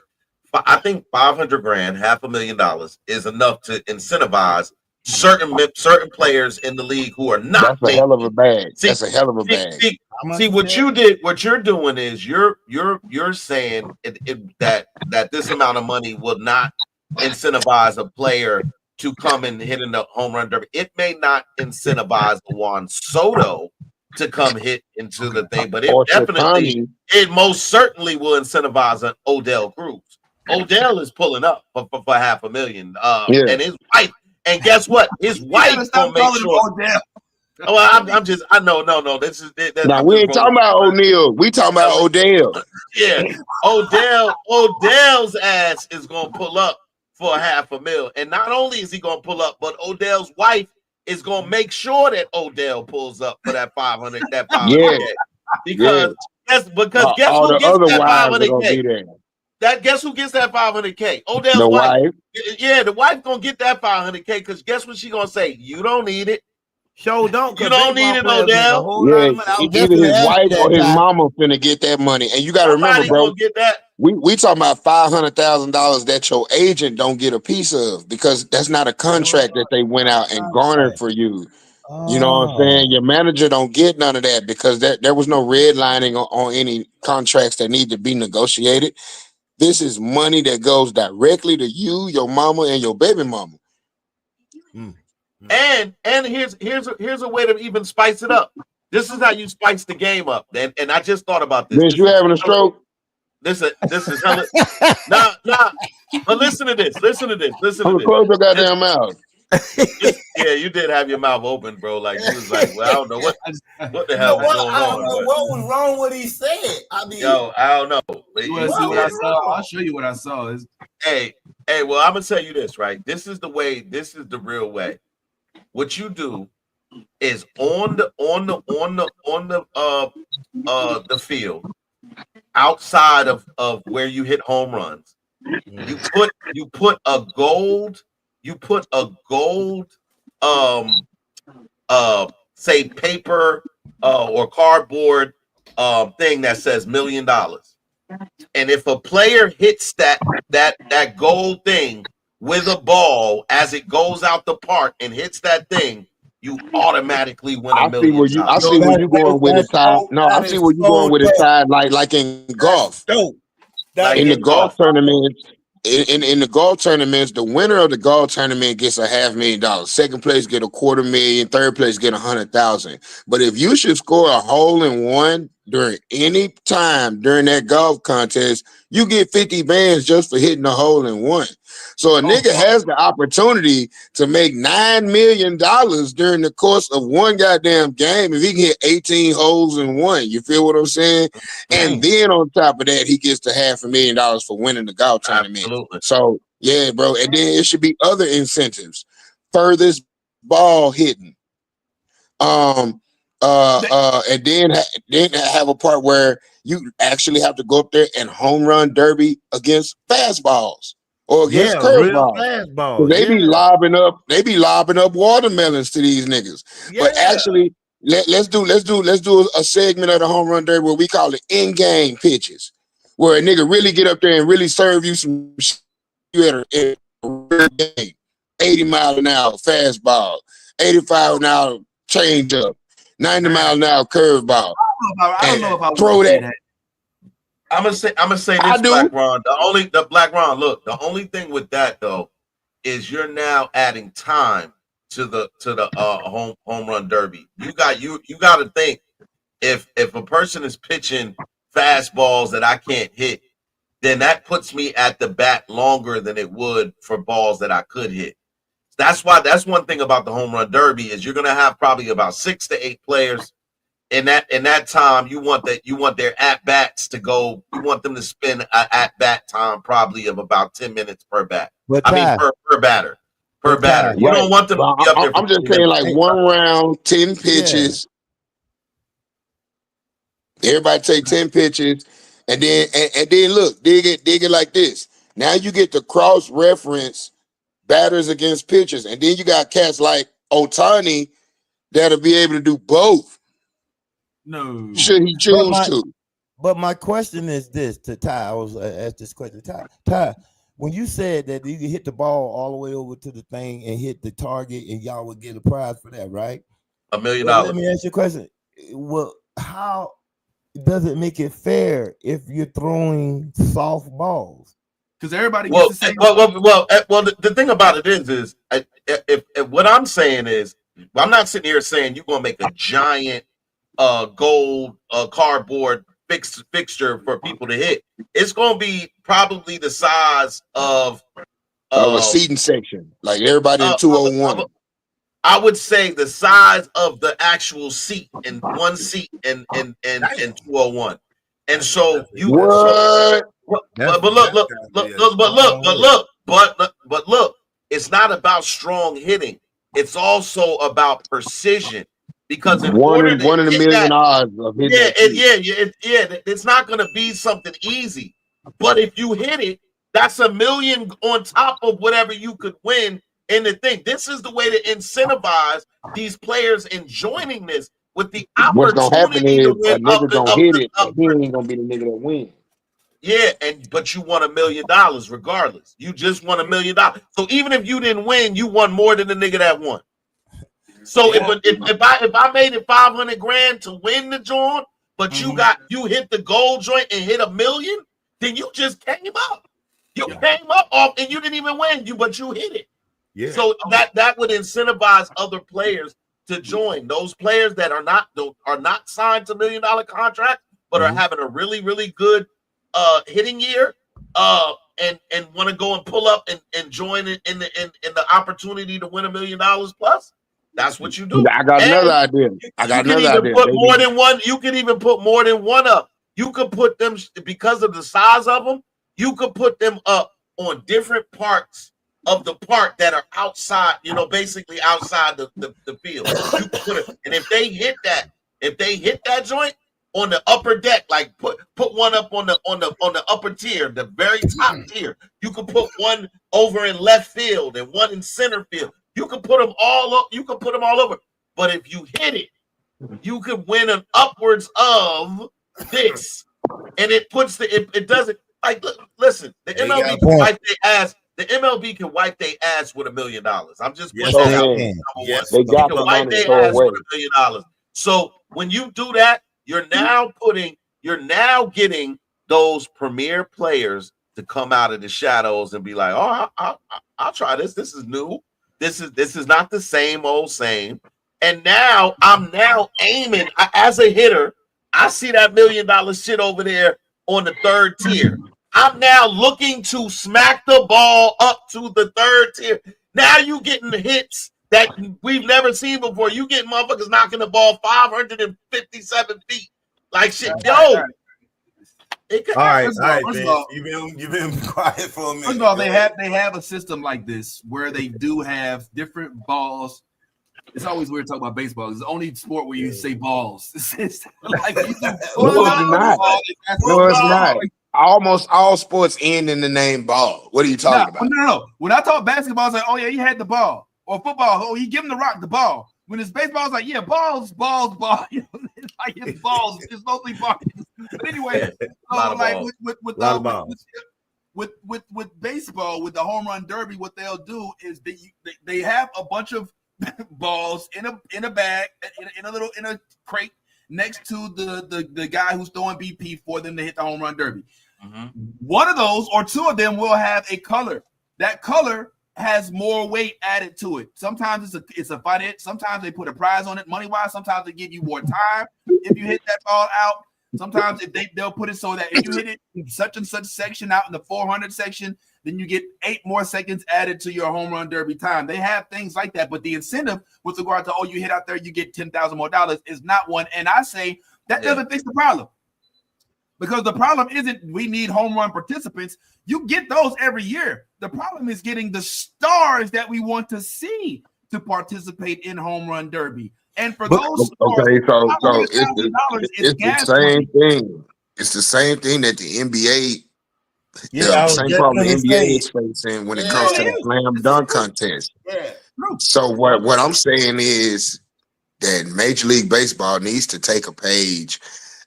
I think 500 grand, $500,000 is enough to incentivize certain players in the league who are not That's a hell of a bag. See, That's a hell of a bag. See what you're doing is you're saying that this amount of money will not incentivize a player to come and hit in the home run derby. It may not incentivize Juan Soto to come hit into the thing, but it most certainly will incentivize an Odell Cruz. Odell is pulling up for $500,000. And his wife, and guess what? His wife gonna make sure. Well, no. This is now we ain't talking about O'Neal. We talking about Odell. Yeah, Odell's ass is gonna pull up for $500,000, and not only is he gonna pull up, but Odell's wife is gonna make sure that Odell pulls up for that 500. That 500K. Because guess who gets that 500K? Guess who gets that 500K? Odell's wife. Yeah, the wife gonna get that 500K because guess what she gonna say? You don't need it. You don't need it, Odell. Either his wife or his mama finna get that money, and you gotta remember, bro. Get that. We talking about $500,000 that your agent don't get a piece of because that's not a contract that they went out and garnered for you. You know what I'm saying? Your manager don't get none of that because there was no redlining on any contracts that need to be negotiated. This is money that goes directly to you, your mama, and your baby mama. And here's a way to even spice it up. This is how you spice the game up. And I just thought about this. You having a stroke? This is hella. Nah. But listen to this. Close your goddamn mouth. Yeah, you did have your mouth open, bro. Like you was like, well, I don't know what the hell was going on. I don't know what was wrong with what he said. I mean, I don't know. You want to see what I saw? I'll show you what I saw. Hey, well, I'm gonna tell you this, right? This is the way. This is the real way. What you do is on the field, outside of where you hit home runs, you put a gold say paper or cardboard thing that says $1 million. And if a player hits that gold thing with a ball as it goes out the park and hits that thing, you automatically win $1 million. I see where you're going with it, Ty. No, I see where you're going with it, Ty. Like in golf. In the golf tournaments, in the golf tournaments, the winner of the golf tournament gets $500,000. Second place get $250,000. Third place get $100,000. But if you should score a hole in one during any time during that golf contest, you get 50 bands just for hitting a hole in one. So a nigga has the opportunity to make $9 million during the course of one goddamn game if he can hit 18 holes in one. You feel what I'm saying? And then on top of that, he gets the $500,000 for winning the golf tournament. Absolutely. So yeah, bro. And then it should be other incentives. Furthest ball hitting. And then have a part where you actually have to go up there and home run derby against fastballs. Or against curveballs. They be lobbing up watermelons to these niggas. Yeah. But actually, let's do a segment of the home run derby where we call it in-game pitches, where a nigga really get up there and really serve you some shit at a real game. 80 mile an hour fastball, 85 an hour change up, 90 mile an hour curveball. I don't know if I throw that. I'm gonna say this, Black Ron. The only thing with that though is you're now adding time to the home run derby. You got to think if a person is pitching fastballs that I can't hit, then that puts me at the bat longer than it would for balls that I could hit. That's one thing about the home run derby is you're gonna have probably about 6 to 8 players. In that time, you want their at bats to go. You want them to spend an at bat time probably of about 10 minutes per bat. Per batter. You don't want them to be up there. I'm just saying, like 1 round, 10 pitches. Yeah. Everybody take 10 pitches, and then look, dig it like this. Now you get to cross reference batters against pitchers, and then you got cats like Ohtani that'll be able to do both. No. Should he choose to? But my question is this to Ty. I was asked this question. Ty, when you said that you could hit the ball all the way over to the thing and hit the target and y'all would get a prize for that, right? $1 million. Let me ask you a question. Well, how does it make it fair if you're throwing soft balls? Because everybody gets the same. Well, the thing about it is if what I'm saying is, I'm not sitting here saying you're gonna make a giant gold cardboard fixture for people to hit. It's gonna be probably the size of a seating section, like everybody in 201. I would say the size of the actual seat in one seat in 201. And so you what? But look, it's not about strong hitting. It's also about precision. Because in one order in a million odds of hitting it's not going to be something easy. But if you hit it, that's $1 million on top of whatever you could win in the thing. This is the way to incentivize these players in joining this with the opportunity. What's gonna happen is to win a nigga gonna hit it, and he ain't gonna be the nigga that wins. Yeah, but you won $1 million regardless. You just won $1 million. So even if you didn't win, you won more than the nigga that won. So if I made it $500,000 to win the joint, but you hit the gold joint and hit $1 million, then you just came up. You came up off and you didn't even win. But you hit it. Yeah. So that would incentivize other players to join. Those players that are not signed to $1 million contracts, but are having a really, really good hitting year, and want to go and pull up and join in the opportunity to win $1 million plus. That's what you do. I got another idea. Put more than one. You can even put more than one up. You could put them, because of the size of them, you could put them up on different parts of the park that are outside, basically outside the field. You can put it, and if they hit that joint on the upper deck, like put one up on the upper tier, the very top tier. You can put one over in left field and one in center field. You can put them all up. You can put them all over. But if you hit it, you could win an upwards of this, and it puts it doesn't like. Listen, the MLB can wipe their ass. The MLB can wipe their ass with $1 million. I'm just putting that out there. Yes, they can wipe their ass with $1 million. So when you do that, you're now getting those premier players to come out of the shadows and be like, oh, I'll try this. This is new. This is not the same old same. And now I'm aiming as a hitter. I see that $1 million shit over there on the third tier. I'm now looking to smack the ball up to the third tier. Now you getting hits that we've never seen before. You getting motherfuckers knocking the ball 557 feet. Like shit, yo. All right, Ben. You've been quiet for a minute. First of all, they have a system like this where they do have different balls. It's always weird talking about baseball. It's the only sport where you say balls. It's like it's not. Almost all sports end in the name ball. What are you talking about? No. When I talk basketball, it's like, oh yeah, he had the ball. Or football, oh, he give him the rock, the ball. When it's baseball, it's like, yeah, balls. It's like it's balls. It's mostly balls. But anyway, like with baseball, with the home run derby, what they'll do is they have a bunch of balls in a bag, in a crate next to the guy who's throwing BP for them to hit the home run derby. Mm-hmm. One of those or two of them will have a color. That color has more weight added to it. Sometimes it's a fight. Sometimes they put a prize on it money wise. Sometimes they give you more time if you hit that ball out. Sometimes if they'll put it so that if you hit it in such and such section out in the 400 section, then you get 8 more seconds added to your home run derby time. They have things like that, but the incentive with regard to you hit out there, you get $10,000 more is not one. And I say that doesn't fix the problem, because the problem isn't we need home run participants. You get those every year. The problem is getting the stars that we want to see to participate in home run derby. And for those stars, it's the same thing. It's the same thing that the NBA. Yeah, same problem the NBA is facing when it comes to the slam dunk contest. Yeah. So what I'm saying is, that Major League Baseball needs to take a page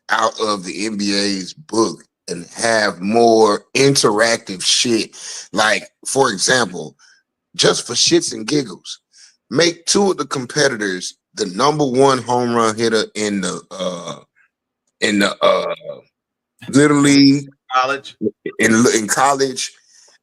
out of the NBA's book and have more interactive shit. Like, for example, just for shits and giggles, make two of the competitors the number one home run hitter in the Little League College. in college,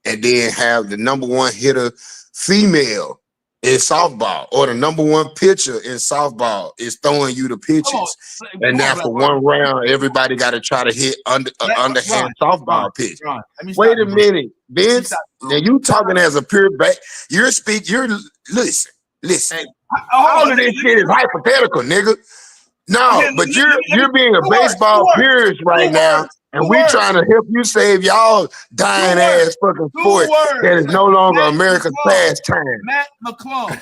and then have the number one hitter female in softball, or the number one pitcher in softball is throwing you the pitches. And now for one round, everybody got to try to hit underhand softball pitch. Ron, Wait a minute, Vince. Now you talking as a pure back. You're listen. All of this shit is hypothetical, nigga. No, but you're being a baseball purist right now, and we trying to help you save y'all dying ass fucking sport that is no longer America's pastime. Matt McClung.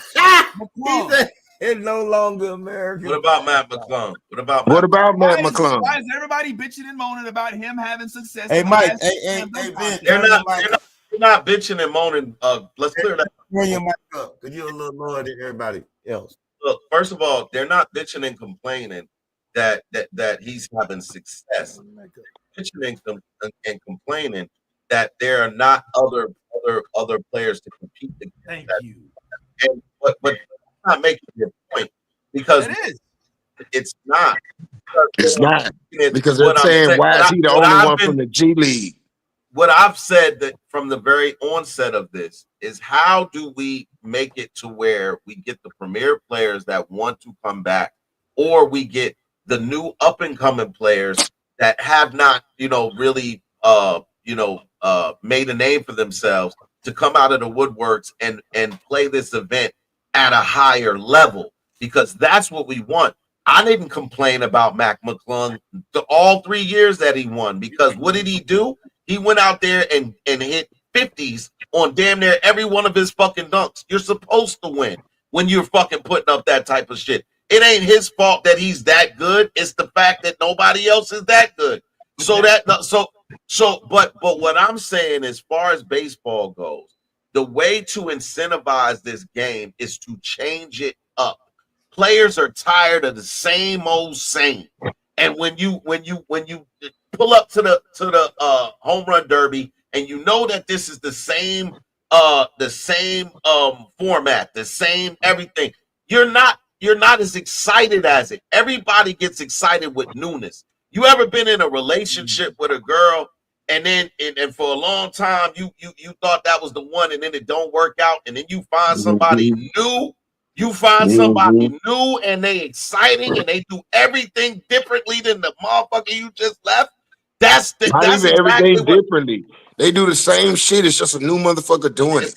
He said it's no longer American. What about Matt McClung? What about Matt McClung? Why is everybody bitching and moaning about him having success? Hey, Mike. Hey, Vince. They're not bitching and moaning. Let's clear that. Turn your mic up, because you're a little lower than everybody else. Look, first of all, they're not bitching and complaining that he's having success. They're bitching and complaining that there are not other players to compete against. Thank you. And but not making your point, because It is. it's not. It's not, because they're saying, why is he the only one from the G League? What I've said that from the very onset of this is, how do we make it to where we get the premier players that want to come back, or we get the new up and coming players that have not, really, made a name for themselves to come out of the woodworks and play this event at a higher level, because that's what we want. I didn't complain about Mac McClung all 3 years that he won, because what did he do? He went out there and hit 50s on damn near every one of his fucking dunks. You're supposed to win when you're fucking putting up that type of shit. It ain't his fault that he's that good. It's the fact that nobody else is that good. But what I'm saying, as far as baseball goes, the way to incentivize this game is to change it up. Players are tired of the same old same. And when you pull up to the home run derby, and you know that this is the same format, the same everything, you're not as excited as it. Everybody gets excited with newness. You ever been in a relationship with a girl, and then and for a long time you thought that was the one, and then it don't work out, and then you find somebody new? You find somebody new, and they exciting, and they do everything differently than the motherfucker you just left. That's everything differently. They do the same shit. It's just a new motherfucker doing it.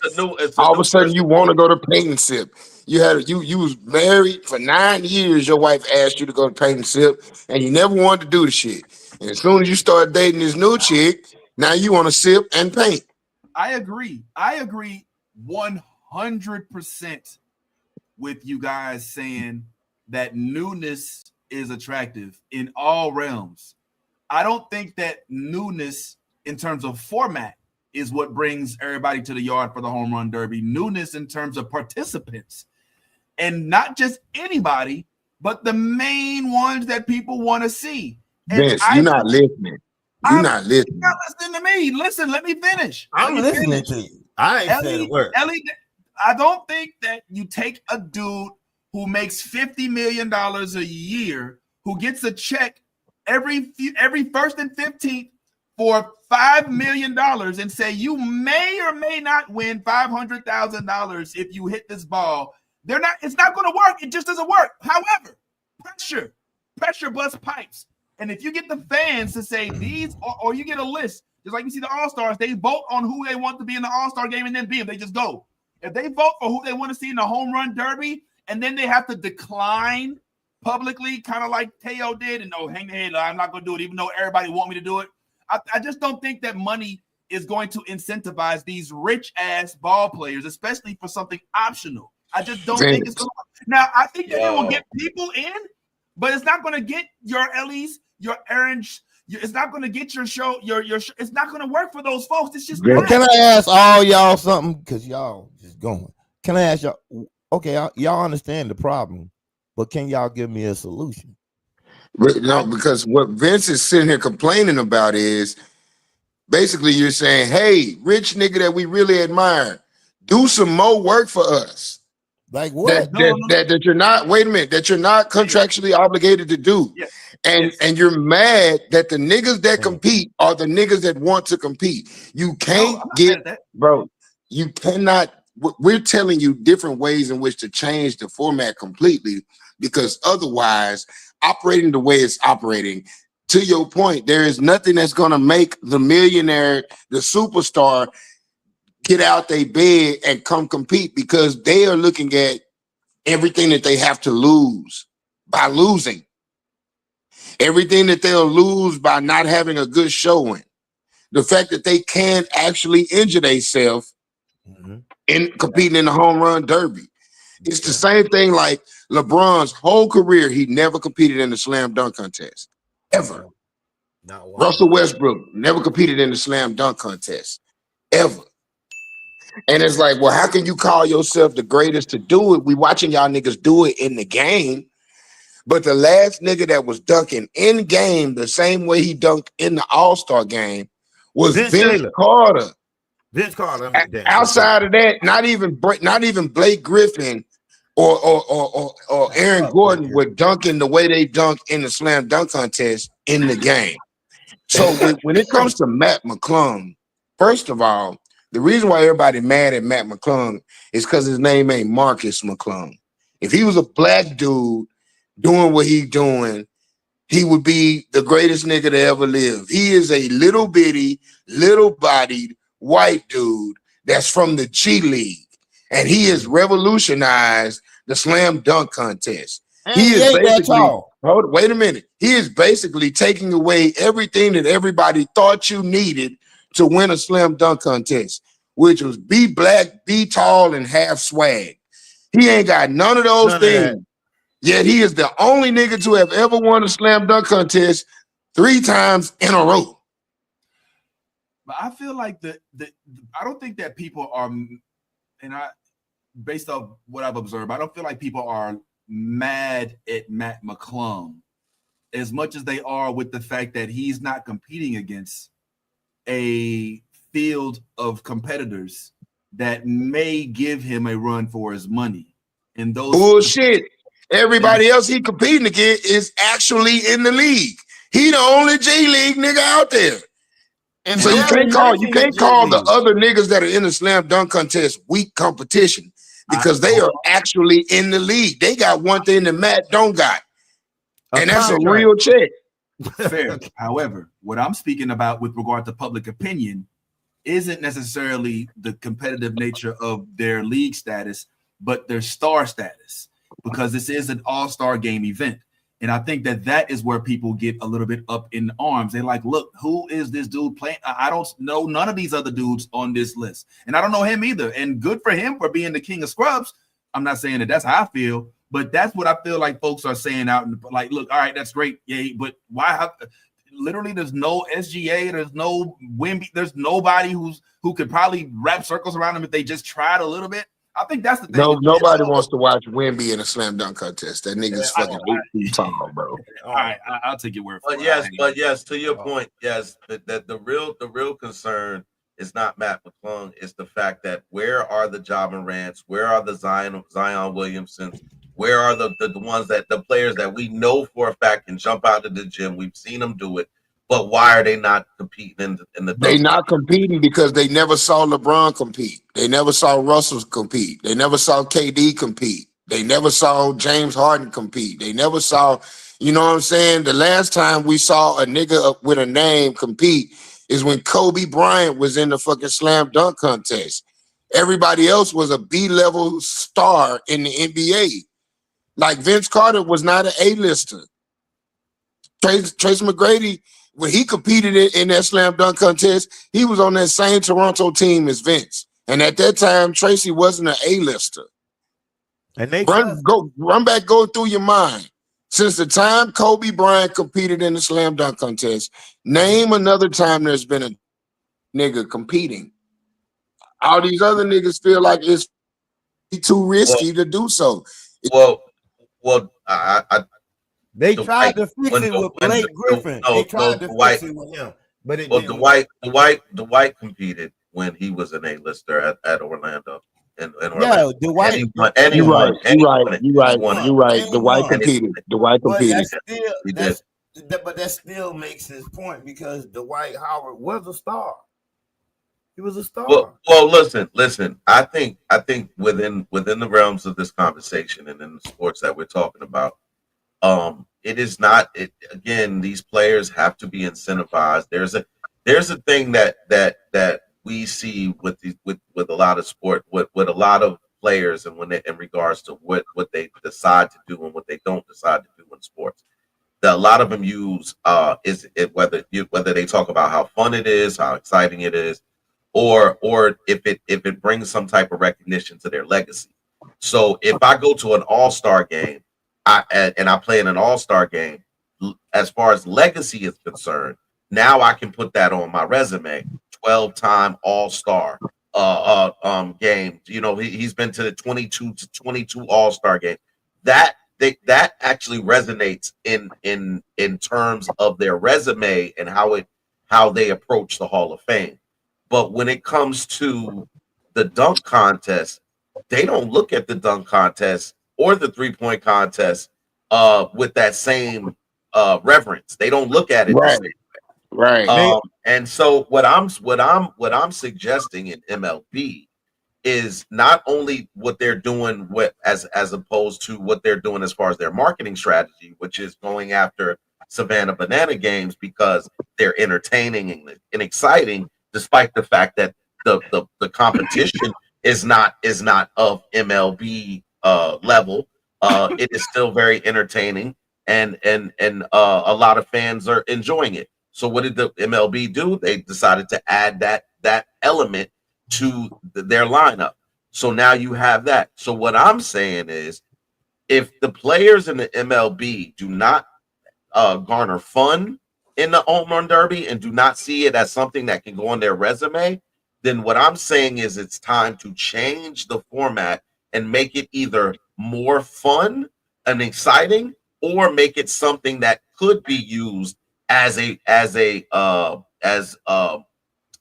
All of a sudden, you want to go to paint and sip. You was married for 9 years. Your wife asked you to go to paint and sip, and you never wanted to do the shit. And as soon as you start dating this new chick, now you want to sip and paint. I agree 100% with you guys saying that newness is attractive in all realms. I don't think that newness in terms of format is what brings everybody to the yard for the home run derby. Newness in terms of participants, and not just anybody, but the main ones that people want to see. Vince, you're not listening. You're not listening. You're not listening to me. Listen, let me finish. I'm listening to you. I ain't saying a word. Ellie, I don't think that you take a dude who makes $50 million a year, who gets a check every 1st and 15th for $5 million, and say you may or may not win $500,000 if you hit this ball. It's not going to work. It just doesn't work. However, pressure busts pipes. And if you get the fans to say these, or you get a list, just like you see the All-Stars, they vote on who they want to be in the All-Star game, and then they just go. If they vote for who they want to see in the home run derby, and then they have to decline publicly, kind of like Teo did, and hang the head, I'm not going to do it, even though everybody want me to do it. I just don't think that money is going to incentivize these rich-ass ball players, especially for something optional. I just don't think it's going to. Now, I think that it will get people in, but it's not going to get your Ellies, your Aaron's. It's not going to get your show. Your it's not going to work for those folks. It's just. Can I ask all y'all something? Because y'all just going. Can I ask y'all? Okay, y'all understand the problem, but can y'all give me a solution? No, because what Vince is sitting here complaining about is basically you're saying, hey, rich nigga that we really admire, do some more work for us. Like what? That you're not, wait a minute, that you're not contractually obligated to do. Yes. And you're mad that the niggas that compete are the niggas that want to compete. You can't bro, you cannot, we're telling you different ways in which to change the format completely, because otherwise, operating the way it's operating, to your point, there is nothing that's going to make the millionaire, the superstar, get out their bed and come compete, because they are looking at everything that they have to lose by losing. Everything that they'll lose by not having a good showing. The fact that they can actually injure themselves in competing in the home run derby. It's the same thing like LeBron's whole career, he never competed in the slam dunk contest. Ever. Not one. Russell Westbrook never competed in the slam dunk contest. Ever. And it's like, well, how can you call yourself the greatest to do it? We watching y'all niggas do it in the game. But the last nigga that was dunking in game the same way he dunked in the All-Star game was Vince Carter. Vince Carter. Outside of that, not even Blake Griffin or Aaron Gordon were dunking the way they dunk in the slam dunk contest in the game. So when it comes to Matt McClung, first of all, the reason why everybody mad at Matt McClung is because his name ain't Marcus McClung. If he was a black dude doing what he's doing, he would be the greatest nigga to ever live. He is a little bitty, little bodied white dude that's from the G League, and he has revolutionized the slam dunk contest. He is basically, wait a minute. He is basically taking away everything that everybody thought you needed to win a slam dunk contest, which was be black, be tall, and have swag. He ain't got none of those things. Yet he is the only nigga to have ever won a slam dunk contest 3 times in a row. But I feel like I don't think that people are, based off what I've observed, I don't feel like people are mad at Matt McClung as much as they are with the fact that he's not competing against a field of competitors that may give him a run for his money. And those bullshit. Everybody else he competing against is actually in the league. He the only G League nigga out there. And so you can't call the other niggas that are in the slam dunk contest weak competition, because they are actually in the league. They got one thing that Matt don't got. And that's a real check. Fair. However, what I'm speaking about with regard to public opinion isn't necessarily the competitive nature of their league status, but their star status, because this is an all-star game event. And I think that is where people get a little bit up in arms. They're like, look, who is this dude playing? I don't know none of these other dudes on this list. And I don't know him either. And good for him for being the king of scrubs. I'm not saying that that's how I feel, but that's what I feel like folks are saying out. And like, look, all right, that's great. Yeah, but why? Literally, there's no SGA. There's no Wemby. There's nobody who could probably wrap circles around him if they just tried a little bit. I think that's the thing. No, nobody wants to watch Wemby in a slam dunk contest. That nigga's fucking 8 feet tall, bro. All right, I'll take your word for it. But yes, to your point, yes, that the real concern is not Matt McClung. It's the fact that where are the Ja Morants? Where are the Zion Williamsons? Where are the ones the players that we know for a fact can jump out of the gym? We've seen them do it. But why are they not competing in the? They not competing because they never saw LeBron compete. They never saw Russell compete. They never saw KD compete. They never saw James Harden compete. They never saw, you know what I'm saying? The last time we saw a nigga with a name compete is when Kobe Bryant was in the fucking slam dunk contest. Everybody else was a B-level star in the NBA. Like Vince Carter was not an A-lister. Tracy McGrady, when he competed in that slam dunk contest, he was on that same Toronto team as Vince. And at that time, Tracy wasn't an A-lister. And they run back, go through your mind. Since the time Kobe Bryant competed in the slam dunk contest, name another time there's been a nigga competing. All these other niggas feel like it's too risky to do so. Well, They The tried Dwight- to fix when it the- with when Blake the- Griffin. no, They tried no, to Dwight- fix it with him, but it Well, didn't work. Dwight competed when he was an A-lister at Orlando. In Yeah, Orlando. Dwight. You're right. You're right. And The he white won. competed. The white But competed. that still makes his point because Dwight Howard was a star. He was a star. Well, listen. I think within the realms of this conversation and in the sports that we're talking about, it is not. Again, these players have to be incentivized. There's a thing that we see with a lot of sport, with a lot of players, and when they, in regards to what they decide to do and what they don't decide to do in sports. That a lot of them use whether they talk about how fun it is, how exciting it is, or if it brings some type of recognition to their legacy. So if I go to an all-star game, and I play in an all-star game, as far as legacy is concerned, now I can put that on my resume. 12-time all-star game. You know, he's been to the 22 all-star game. That actually resonates in terms of their resume and how they approach the Hall of Fame. But when it comes to the dunk contest, they don't look at the dunk contest or the 3-point contest with that same reverence. They don't look at it the same way. Right. And so what I'm suggesting in MLB is not only what they're doing as opposed to what they're doing as far as their marketing strategy, which is going after Savannah Banana games because they're entertaining and exciting, despite the fact that the competition is not of MLB level. It is still very entertaining, and a lot of fans are enjoying it. So what did the MLB do? They decided to add that element to their lineup. So now you have that. So what I'm saying is, if the players in the MLB do not garner fun in the home run derby and do not see it as something that can go on their resume, then what I'm saying is it's time to change the format and make it either more fun and exciting, or make it something that could be used as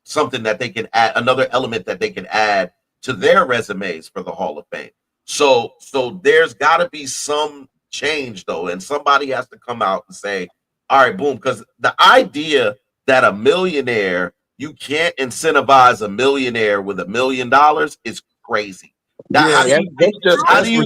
something that they can add, another element that they can add to their resumes for the Hall of Fame. So there's got to be some change though, and somebody has to come out and say, all right, boom, because the idea that a millionaire, you can't incentivize a millionaire with $1 million is crazy. Now, how do you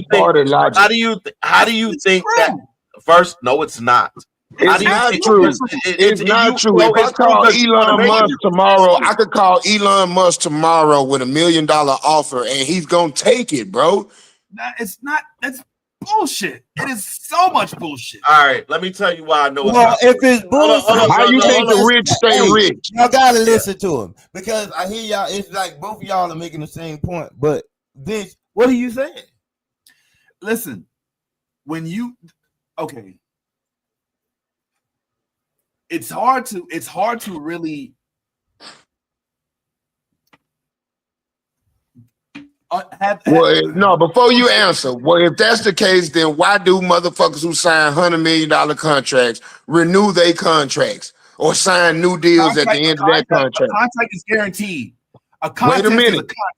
think that? First, no, it's not. It's not true. It's not true. If I call Elon Musk tomorrow, I could call Elon Musk tomorrow with $1 million offer, and he's gonna take it, bro. It's not. That's bullshit. It is so much bullshit. All right, let me tell you why I know. Well, if it's bullshit, how you think the rich stay rich? Y'all gotta listen to him because I hear y'all. It's like both of y'all are making the same point. But Vince, what are you saying? Listen, when you it's hard to really no, before you answer, well, if that's the case, then why do motherfuckers who sign $100 million contracts renew their contracts or sign new deals at the end of that contract? A contract is guaranteed.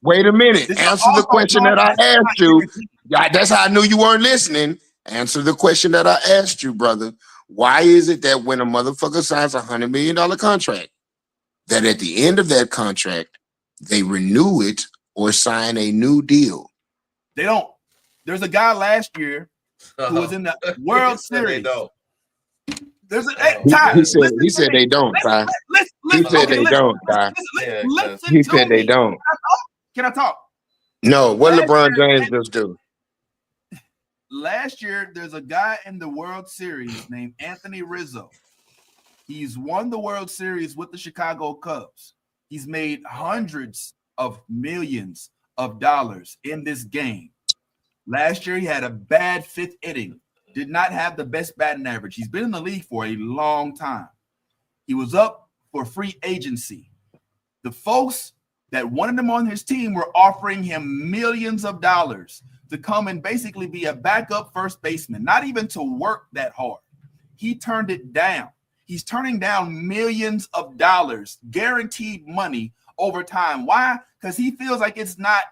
Wait a minute. Answer the question that I asked you. That's how I knew you weren't listening. Answer the question that I asked you, brother. Why is it that when a motherfucker signs a $100 million contract, that at the end of that contract, they renew it or sign a new deal? They don't. There's a guy last year who was in the World Series. There's He said they don't, Ty. He said they don't, Ty. He said they don't. Can I talk? No, what LeBron James just do? Last year, there's a guy in the World Series named Anthony Rizzo. He's won the World Series with the Chicago Cubs. He's made hundreds of millions of dollars in this game. Last year, he had a bad fifth inning. Did not have the best batting average. He's been in the league for a long time. He was up for free agency. The folks that wanted him on his team were offering him millions of dollars to come and basically be a backup first baseman, not even to work that hard. He turned it down. He's turning down millions of dollars, guaranteed money over time. Why? Because he feels like it's not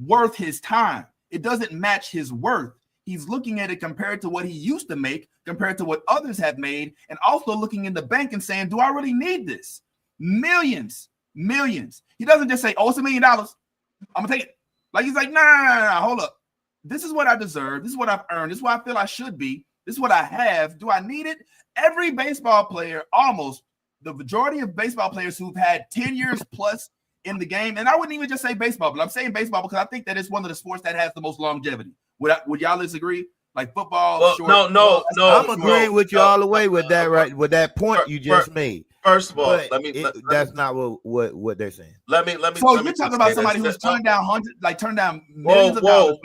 worth his time. It doesn't match his worth. He's looking at it compared to what he used to make, compared to what others have made, and also looking in the bank and saying, do I really need this? Millions. He doesn't just say, oh, it's $1 million. I'm going to take it. Like, he's like, nah, hold up. This is what I deserve. This is what I've earned. This is what I feel I should be. This is what I have. Do I need it? Every baseball player, almost the majority of baseball players who've had 10 years plus in the game, and I wouldn't even just say baseball, but I'm saying baseball because I think that it's one of the sports that has the most longevity. Would y'all disagree? Like football? Well, no. I'm agreeing with you all the way with that, right? With that point you just made. First of all, that's not what they're saying. Let me. So you're talking about somebody who's turned down millions of dollars,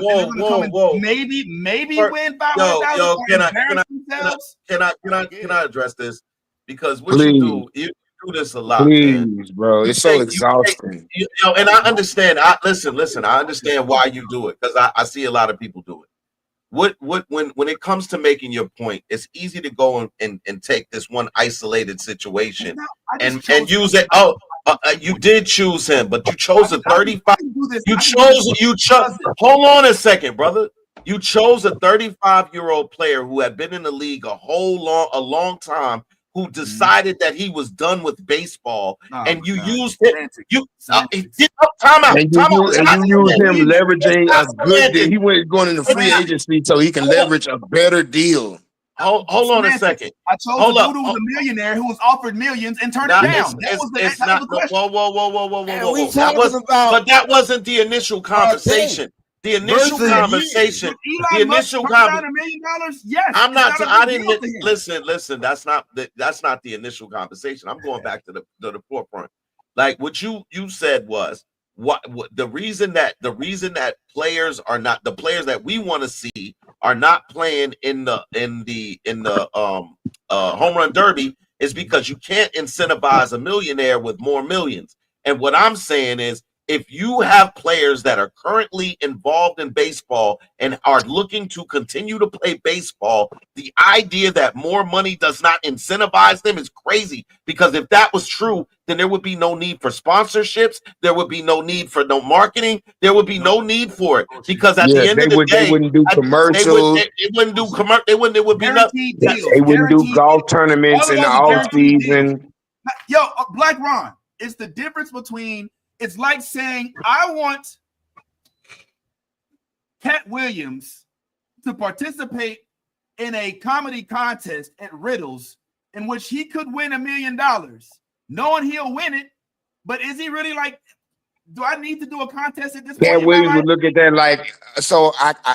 maybe win $500,000. Can I address this? Because what you do this a lot. Please, man. Bro, it's so exhausting. And I understand. Listen. I understand why you do it because I see a lot of people do it. When it comes to making your point, it's easy to go and take this one isolated situation and use it. You did choose him, but you chose a 35. You chose. Hold on a second, brother. You chose a 35-year-old player who had been in the league a long time, who decided that he was done with baseball, and you used it. Time out. And you use him leveraging a good deal. He went going into free agency so he can leverage a better deal. Hold on a second. I chose a dude who was a millionaire who was offered millions and turned it down. That was Whoa. But that wasn't the initial conversation. The initial conversation. The initial conversation. $1 million? Yes. I'm not. I didn't listen. That's not the initial conversation. I'm going back to the forefront. Like what you said was what the reason that players are not the players that we want to see are not playing in the home run derby is because you can't incentivize a millionaire with more millions. And what I'm saying is, if you have players that are currently involved in baseball and are looking to continue to play baseball, the idea that more money does not incentivize them is crazy. Because if that was true, then there would be no need for sponsorships. There would be no need for no marketing. There would be no need for it. Because at the end of the day, they wouldn't do commercials. They wouldn't do commercials. It would be nothing. They wouldn't do golf tournaments in the off season. Yo, Black Ron, it's the difference between. It's like saying, I want Cat Williams to participate in a comedy contest at Riddles in which he could win $1 million, knowing he'll win it. But is he really like, do I need to do a contest at this point? Cat Williams would look at that like, so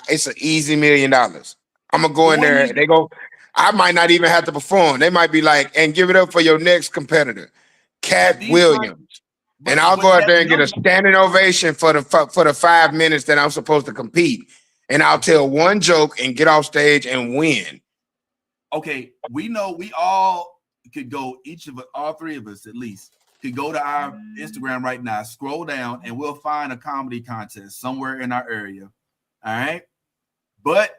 it's an easy $1 million. I'm going to go in there. They go, I might not even have to perform. They might be like, and give it up for your next competitor, Cat Williams. And I'll go out there and get a standing ovation for the 5 minutes that I'm supposed to compete. And I'll tell one joke and get off stage and win. Okay, we know we all could go, all three of us at least, could go to our Instagram right now, scroll down, and we'll find a comedy contest somewhere in our area. All right? But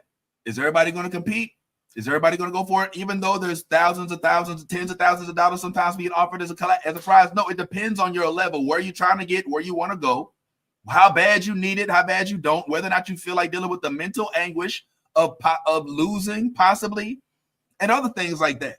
is everybody going to compete? Is everybody going to go for it? Even though there's thousands, tens of thousands of dollars sometimes being offered as a prize. No, it depends on your level, where you're trying to get, where you want to go, how bad you need it, how bad you don't, whether or not you feel like dealing with the mental anguish of losing possibly, and other things like that.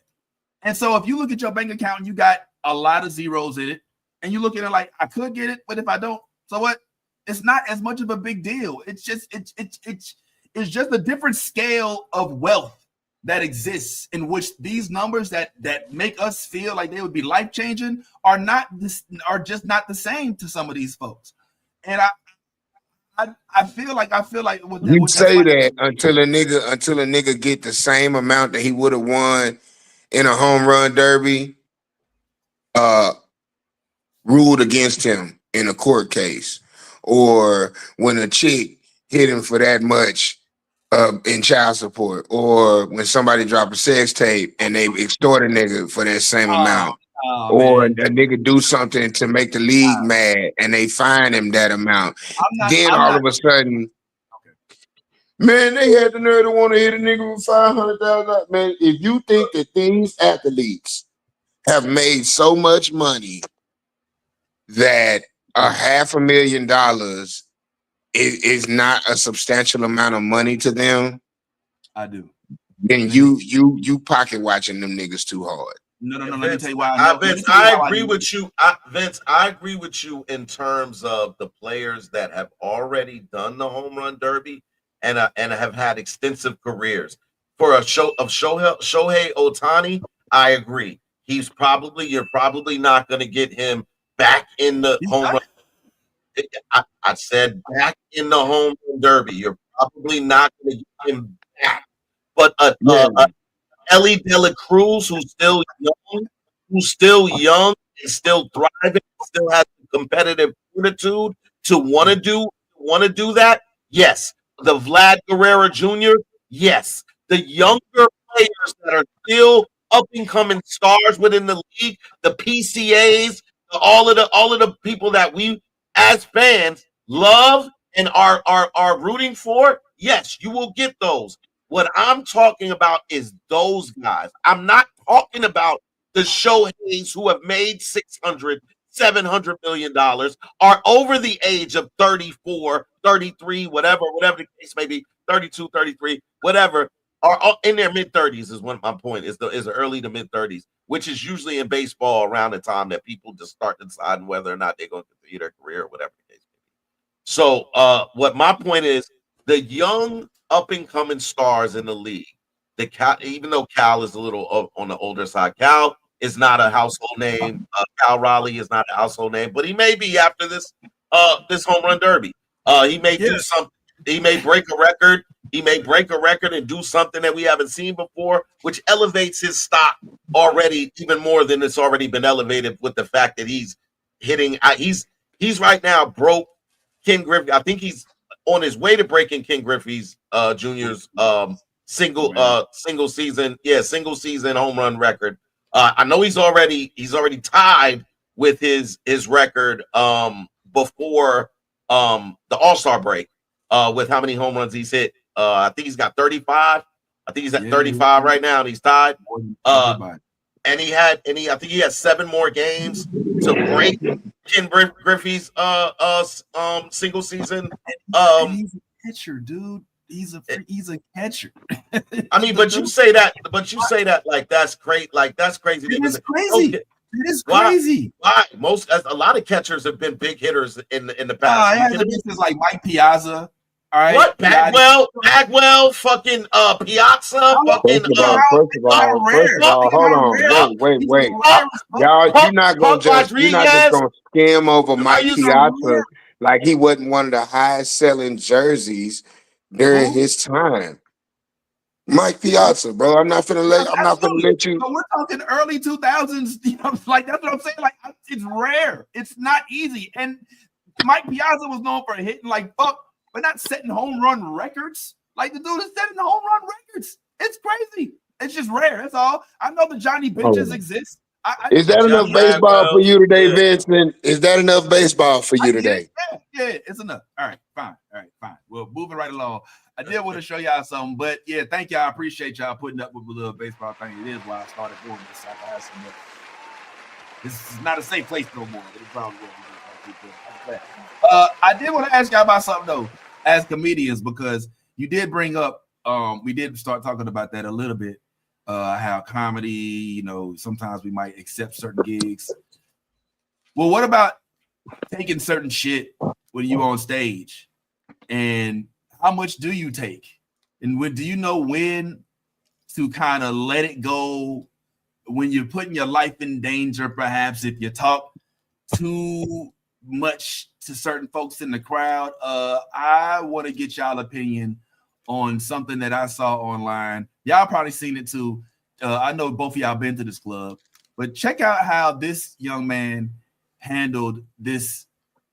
And so if you look at your bank account and you got a lot of zeros in it, and you look at it like, I could get it, but if I don't, so what? It's not as much of a big deal. It's just a different scale of wealth that exists in which these numbers that make us feel like they would be life-changing are just not the same to some of these folks. And I feel like you say that until a nigga get the same amount that he would have won in a home run derby ruled against him in a court case, or when a chick hit him for that much in child support, or when somebody drop a sex tape and they extort a nigga for that same amount, or a nigga do something to make the league mad and they fine him that amount. Then all of a sudden, Man, they had the nerve to want to hit a nigga with $500,000. Man, if you think that these athletes have made so much money that $500,000 is not a substantial amount of money to them, I do. then you pocket watching them niggas too hard. No. Vince, Let me tell you why. I know. Vince, I agree with you. Vince, I agree with you in terms of the players that have already done the home run derby and have had extensive careers. For a show of Shohei Ohtani, I agree. You're probably not going to get him back in the home run. I said back in the home run derby. You're probably not going to get him back. But Ellie De La Cruz, who's still young and still thriving, still has the competitive fortitude to want to do that. Yes, the Vlad Guerrero Jr. Yes, the younger players that are still up and coming stars within the league, the PCAs, all of the people that we as fans love and are rooting for. Yes, you will get those. What I'm talking about is those guys. I'm not talking about the Shoheis who have made $600, $700 million, are over the age of 34, 33, whatever the case may be, 32, 33, whatever, are in their mid-30s is what my point is. Is the early to mid-30s, which is usually in baseball around the time that people just start deciding whether or not they're going to continue their career or whatever the case may be. So what my point is, the young up-and-coming stars in the league, even though Cal is a little on the older side, Cal is not a household name. Cal Raleigh is not a household name, but he may be after this home run derby. He may do something. He may break a record. He may break a record and do something that we haven't seen before, which elevates his stock already even more than it's already been elevated with the fact that he's hitting. He's right now broke Ken Griffey. I think he's on his way to breaking Ken Griffey's Jr.'s single season home run record. I know he's already tied with his record before the All-Star break with how many home runs he's hit. I think he's got 35. I think he's at 35 right now, and he's tied. I think he has 7 more games to break Ken Griffey's single season. He's a catcher, dude. He's a catcher. I mean, but you say that like that's crazy. Like that's crazy. It is crazy. It is crazy. Why? A lot of catchers have been big hitters in the past. It hasn't been since like Mike Piazza. All right. What? Bagwell, fucking Piazza, fucking. First of all, hold on, wait. Y'all, you're not just gonna skim over Mike Piazza like he wasn't one of the highest selling jerseys during his time. Mike Piazza, bro. I'm not gonna let you. So we're talking early 2000s. You know, like that's what I'm saying. Like it's rare. It's not easy. And Mike Piazza was known for hitting like fuck, but not setting home run records. Like the dude is setting home run records. It's crazy. It's just rare. That's all. I know the Johnny Benches exist. Is that enough baseball for you today, Vincent? Is that enough baseball for you today? Yeah, it's enough. All right, fine. Well, moving right along. I did want to show y'all something, but yeah, thank y'all. I appreciate y'all putting up with a little baseball thing. It is why I started doing this. I have some. This is not a safe place no more. It's probably I did want to ask y'all about something though, as comedians, because you did bring up. We did start talking about that a little bit. How comedy, you know, sometimes we might accept certain gigs. Well, what about taking certain shit when you on stage? And how much do you take? And when do you know when to kind of let it go? When you're putting your life in danger, perhaps if you talk too much to certain folks in the crowd. I want to get y'all opinion on something that I saw online. Y'all probably seen it too. I know both of y'all been to this club, but check out how this young man handled this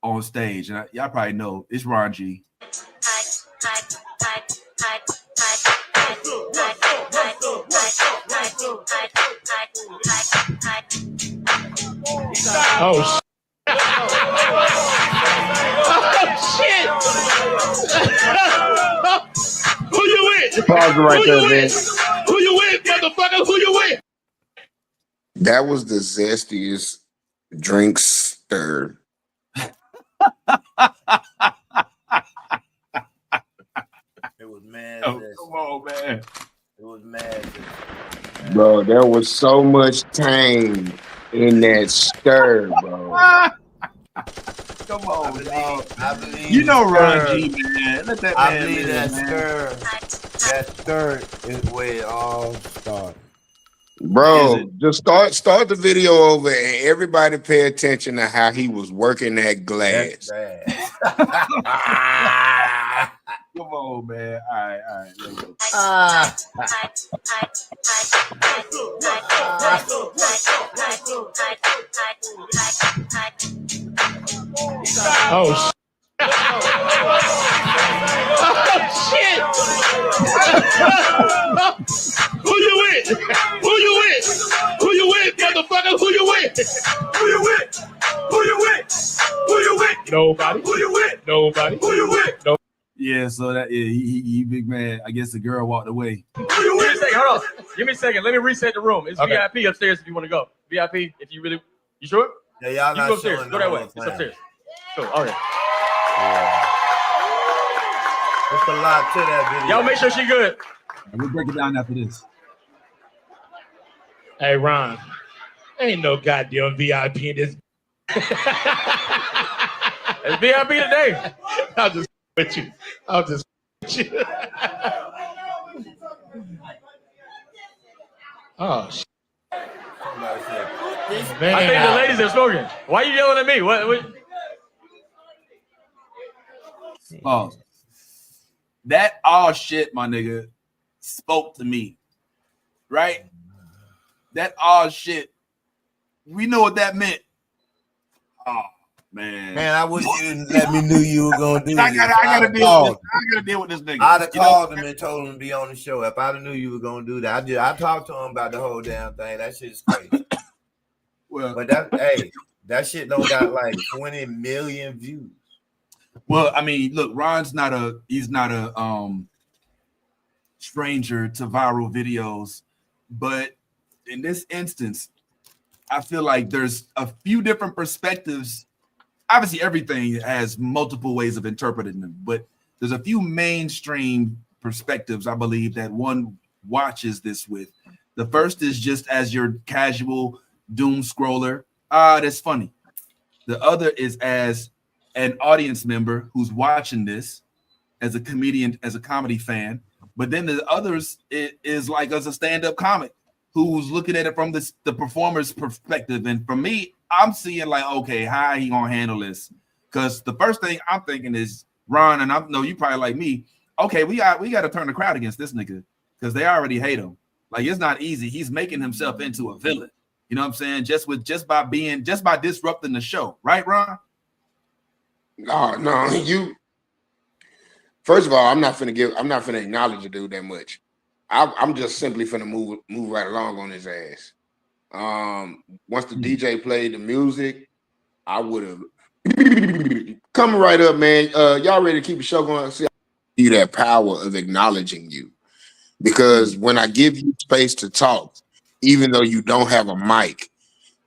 on stage. And y'all probably know it's Ron G. Oh, shit. with? Pause it right Who there, you man. with? Who you with, motherfucker? Who you with? That was the zestiest drink stir. It was mad. Oh, come on, man. It was mad. Bro, there was so much tang in that stir, bro. Come on, dog. I believe You know Ron stir. G, man. Let that I man believe live, that man. stir is where it all started. Bro, just start the video over and everybody pay attention to how he was working that glass. That's bad. Come on, man. All right. Let's go. Oh, shit. Who you with? Who you with? Who you with, motherfucker? Who you with? Who you with? Who you with? Who you with? Nobody. Who you with? Nobody. Who you with? No. Yeah, so that he big man. I guess the girl walked away. Who you with? Give me a second. Hold on. Give me a second. Let me reset the room. It's okay. VIP upstairs if you want to go. VIP, if you really, you sure? Yeah, y'all you not go upstairs. showing Go that way. It's upstairs. Go. All right. Yeah. There's a lot to that video. Y'all make sure she good. And we'll break it down after this. Hey, Ron. Ain't no goddamn VIP in this. It's VIP today. I'll just with you. I'll just with you. Oh, shit. Man, I think the ladies are smoking. Why are you yelling at me? What? Pause. That all shit, my nigga, spoke to me. Right? That all shit. We know what that meant. Oh, man. Man, I wish you didn't let me knew you were gonna do I this. gotta deal with this nigga. I'd have called him and told him to be on the show if I'd have knew you were gonna do that. I talked to him about the whole damn thing. That shit's crazy. Well, but that shit don't got like 20 million views. Well, I mean, look, Ron's not a stranger to viral videos, but in this instance, I feel like there's a few different perspectives. Obviously, everything has multiple ways of interpreting them, but there's a few mainstream perspectives I believe that one watches this with. The first is just as your casual doom scroller. That's funny. The other is as an audience member who's watching this as a comedian, as a comedy fan. But then the others is like as a stand-up comic who's looking at it from the performer's perspective. And for me, I'm seeing like, okay, how he gonna handle this? Because the first thing I'm thinking is Ron, and I know you probably like me. Okay, we got to turn the crowd against this nigga because they already hate him. Like it's not easy. He's making himself into a villain. You know what I'm saying? Just by disrupting the show, right, Ron? No, you. First of all, I'm not finna acknowledge the dude that much. I'm just simply finna move right along on his ass. Once the DJ played the music, I would have coming right up, man. Y'all ready to keep the show going? See, you that power of acknowledging you, because when I give you space to talk, even though you don't have a mic,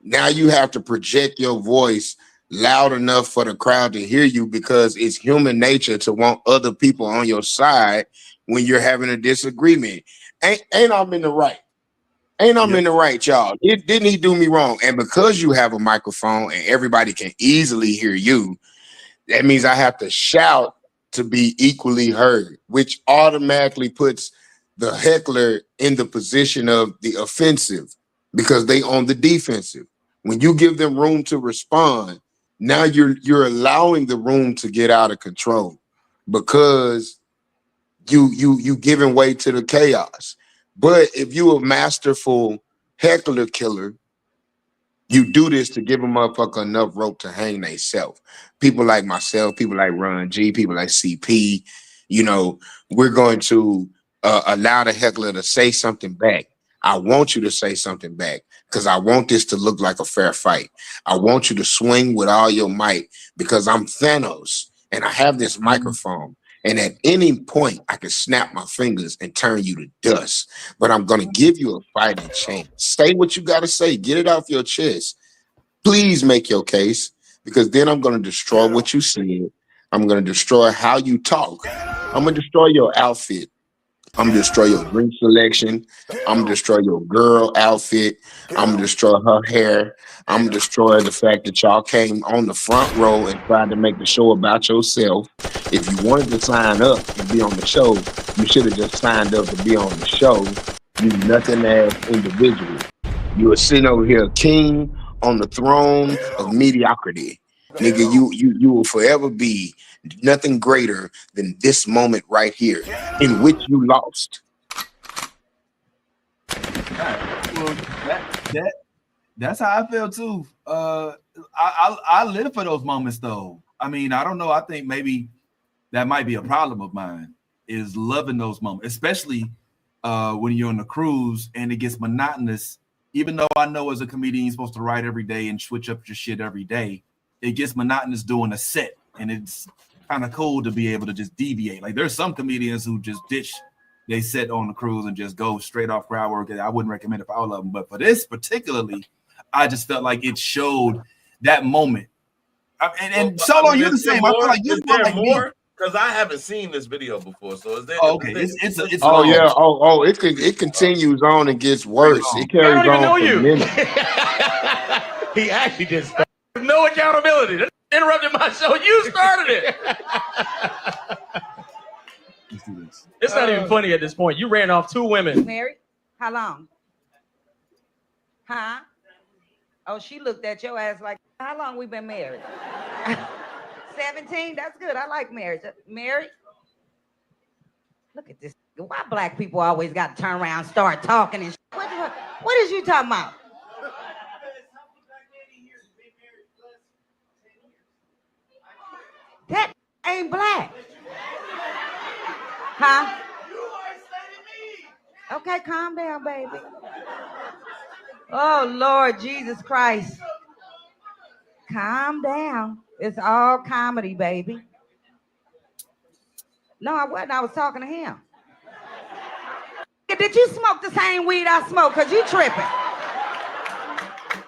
now you have to project your voice loud enough for the crowd to hear you, because it's human nature to want other people on your side when you're having a disagreement. Ain't I'm in the right? Ain't I'm in the right, y'all? Didn't he do me wrong? And because you have a microphone and everybody can easily hear you, that means I have to shout to be equally heard, which automatically puts the heckler in the position of the offensive because they on the defensive. When you give them room to respond, now you're allowing the room to get out of control because you giving way to the chaos. But if you a masterful heckler killer, you do this to give a motherfucker enough rope to hang themselves. People like myself, people like Ron G, people like CP, we're going to allow the heckler to say something back. I want you to say something back because I want this to look like a fair fight. I want you to swing with all your might because I'm Thanos and I have this microphone And at any point, I can snap my fingers and turn you to dust. But I'm going to give you a fighting chance. Say what you got to say. Get it off your chest. Please make your case, because then I'm going to destroy what you said. I'm going to destroy how you talk. I'm going to destroy your outfit. I'm going to destroy your drink selection. I'm going to destroy your girl outfit. I'm going to destroy her hair. I'm going to destroy the fact that y'all came on the front row and tried to make the show about yourself. If you wanted to sign up and be on the show, you should have just signed up to be on the show. You nothing ass individual. You were sitting over here, king on the throne of mediocrity. Nigga, you will forever be nothing greater than this moment right here, in which you lost. Well, that's how I feel too. I live for those moments though. I mean, I don't know. I think maybe that might be a problem of mine, is loving those moments, especially when you're on the cruise and it gets monotonous. Even though I know as a comedian you're supposed to write every day and switch up your shit every day, it gets monotonous doing a set, and it's kind of cool to be able to just deviate. Like there's some comedians who just ditch they set on the cruise and just go straight off crowd work. I wouldn't recommend it for all of them, but for this particularly, I just felt like it showed that moment. And Solo, you're the same. I feel like you're like more. Because I haven't seen this video before, so is there? Okay, it's it continues on and gets worse. It carries I don't even on know for you. minutes. He actually did. No accountability. That interrupted my show. You started it. Let's do this. It's not even funny at this point. You ran off 2 women. Married? How long? Huh? Oh, she looked at your ass like, how long we been married? 17? That's good. I like marriage. Married? Look at this. Why black people always got to turn around and start talking and what is you talking about? That ain't black. Huh? Okay, calm down, baby. Oh, Lord Jesus Christ. Calm down. It's all comedy, baby. No, I wasn't. I was talking to him. Did you smoke the same weed I smoke? Because you tripping.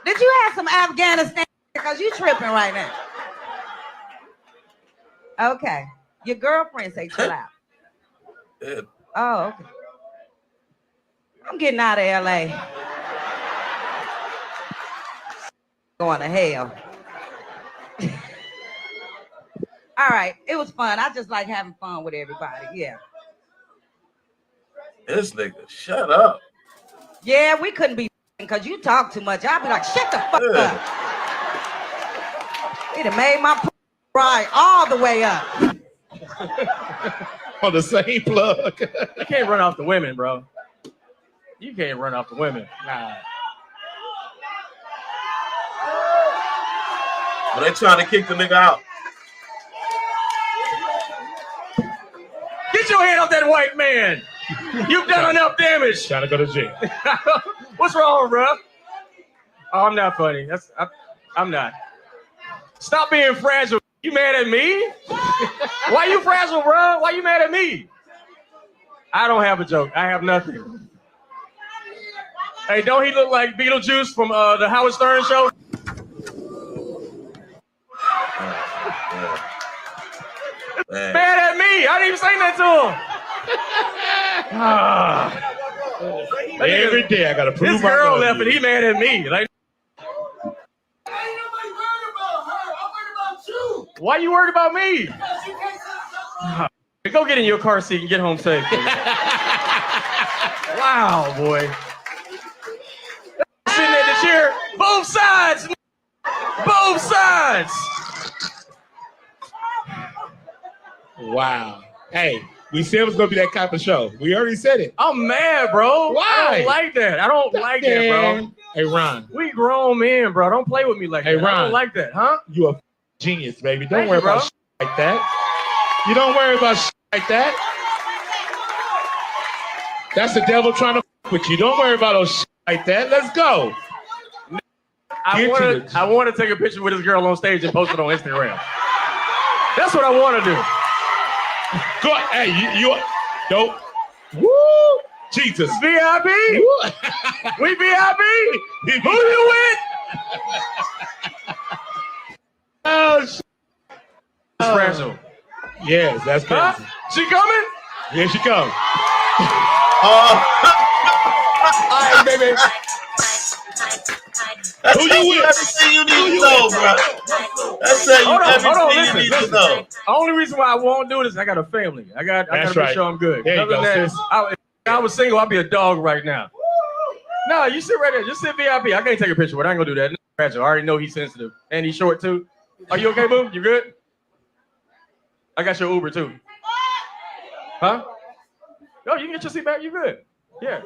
Did you have some Afghanistan? Because you tripping right now. Okay. Your girlfriend say chill out. Yeah. Oh, okay. I'm getting out of LA. Going to hell. All right. It was fun. I just like having fun with everybody. Yeah. This nigga, shut up. Yeah, we couldn't be because you talk too much. I'd be like, shut the fuck up. It have made my ride all the way up. On the same plug. You can't run off the women, bro. You can't run off the women. Nah. But they trying to kick the nigga out. Get your hand off that white man. You've done enough damage. Trying to go to jail. What's wrong, bro? Oh, I'm not funny. I'm not. Stop being fragile. You mad at me? Why you fragile, bro? Why you mad at me? I don't have a joke. I have nothing. Hey, don't he look like Beetlejuice from the Howard Stern show? Man. Mad at me. I didn't even say that to him. Every day I gotta prove This my girl love left to and you. he mad at me. Like, why you worried about me? Go get in your car seat and get home safe. Wow, boy. Sitting at the chair, both sides. Both sides. Wow. Hey, we said it was gonna be that kind of show. We already said it. I'm mad, bro. Why? I don't like that. I don't like that, bro. Hey, Ron. We grown men, bro. Don't play with me like Hey, that. I Ron. don't like that, huh? You a genius, baby. Don't Thank worry you, bro. about shit like that. You don't worry about shit like that. That's the devil trying to with you. Don't worry about those shit like that. Let's go. I want to take a picture with this girl on stage and post it on Instagram. That's what I want to do. Go. Hey, you dope. Woo! Jesus. VIP. We VIP. Who you with? Oh, shit. Fragile. Yes, that's crazy. Huh? She coming? Here she comes. All right, baby. That's Who you with? everything you need to know, bro. That's everything you need to know. The only reason why I won't do this is I got a family. I gotta make sure I'm good. There you Other go, than that, sis. if I was single, I'd be a dog right now. No, you sit right there. Just sit VIP. I can't take a picture with it. I ain't gonna do that. I already know he's sensitive. And he's short too. Are you okay, boo? You good? I got your Uber too. Huh? No, you can get your seat back. You good? Yeah.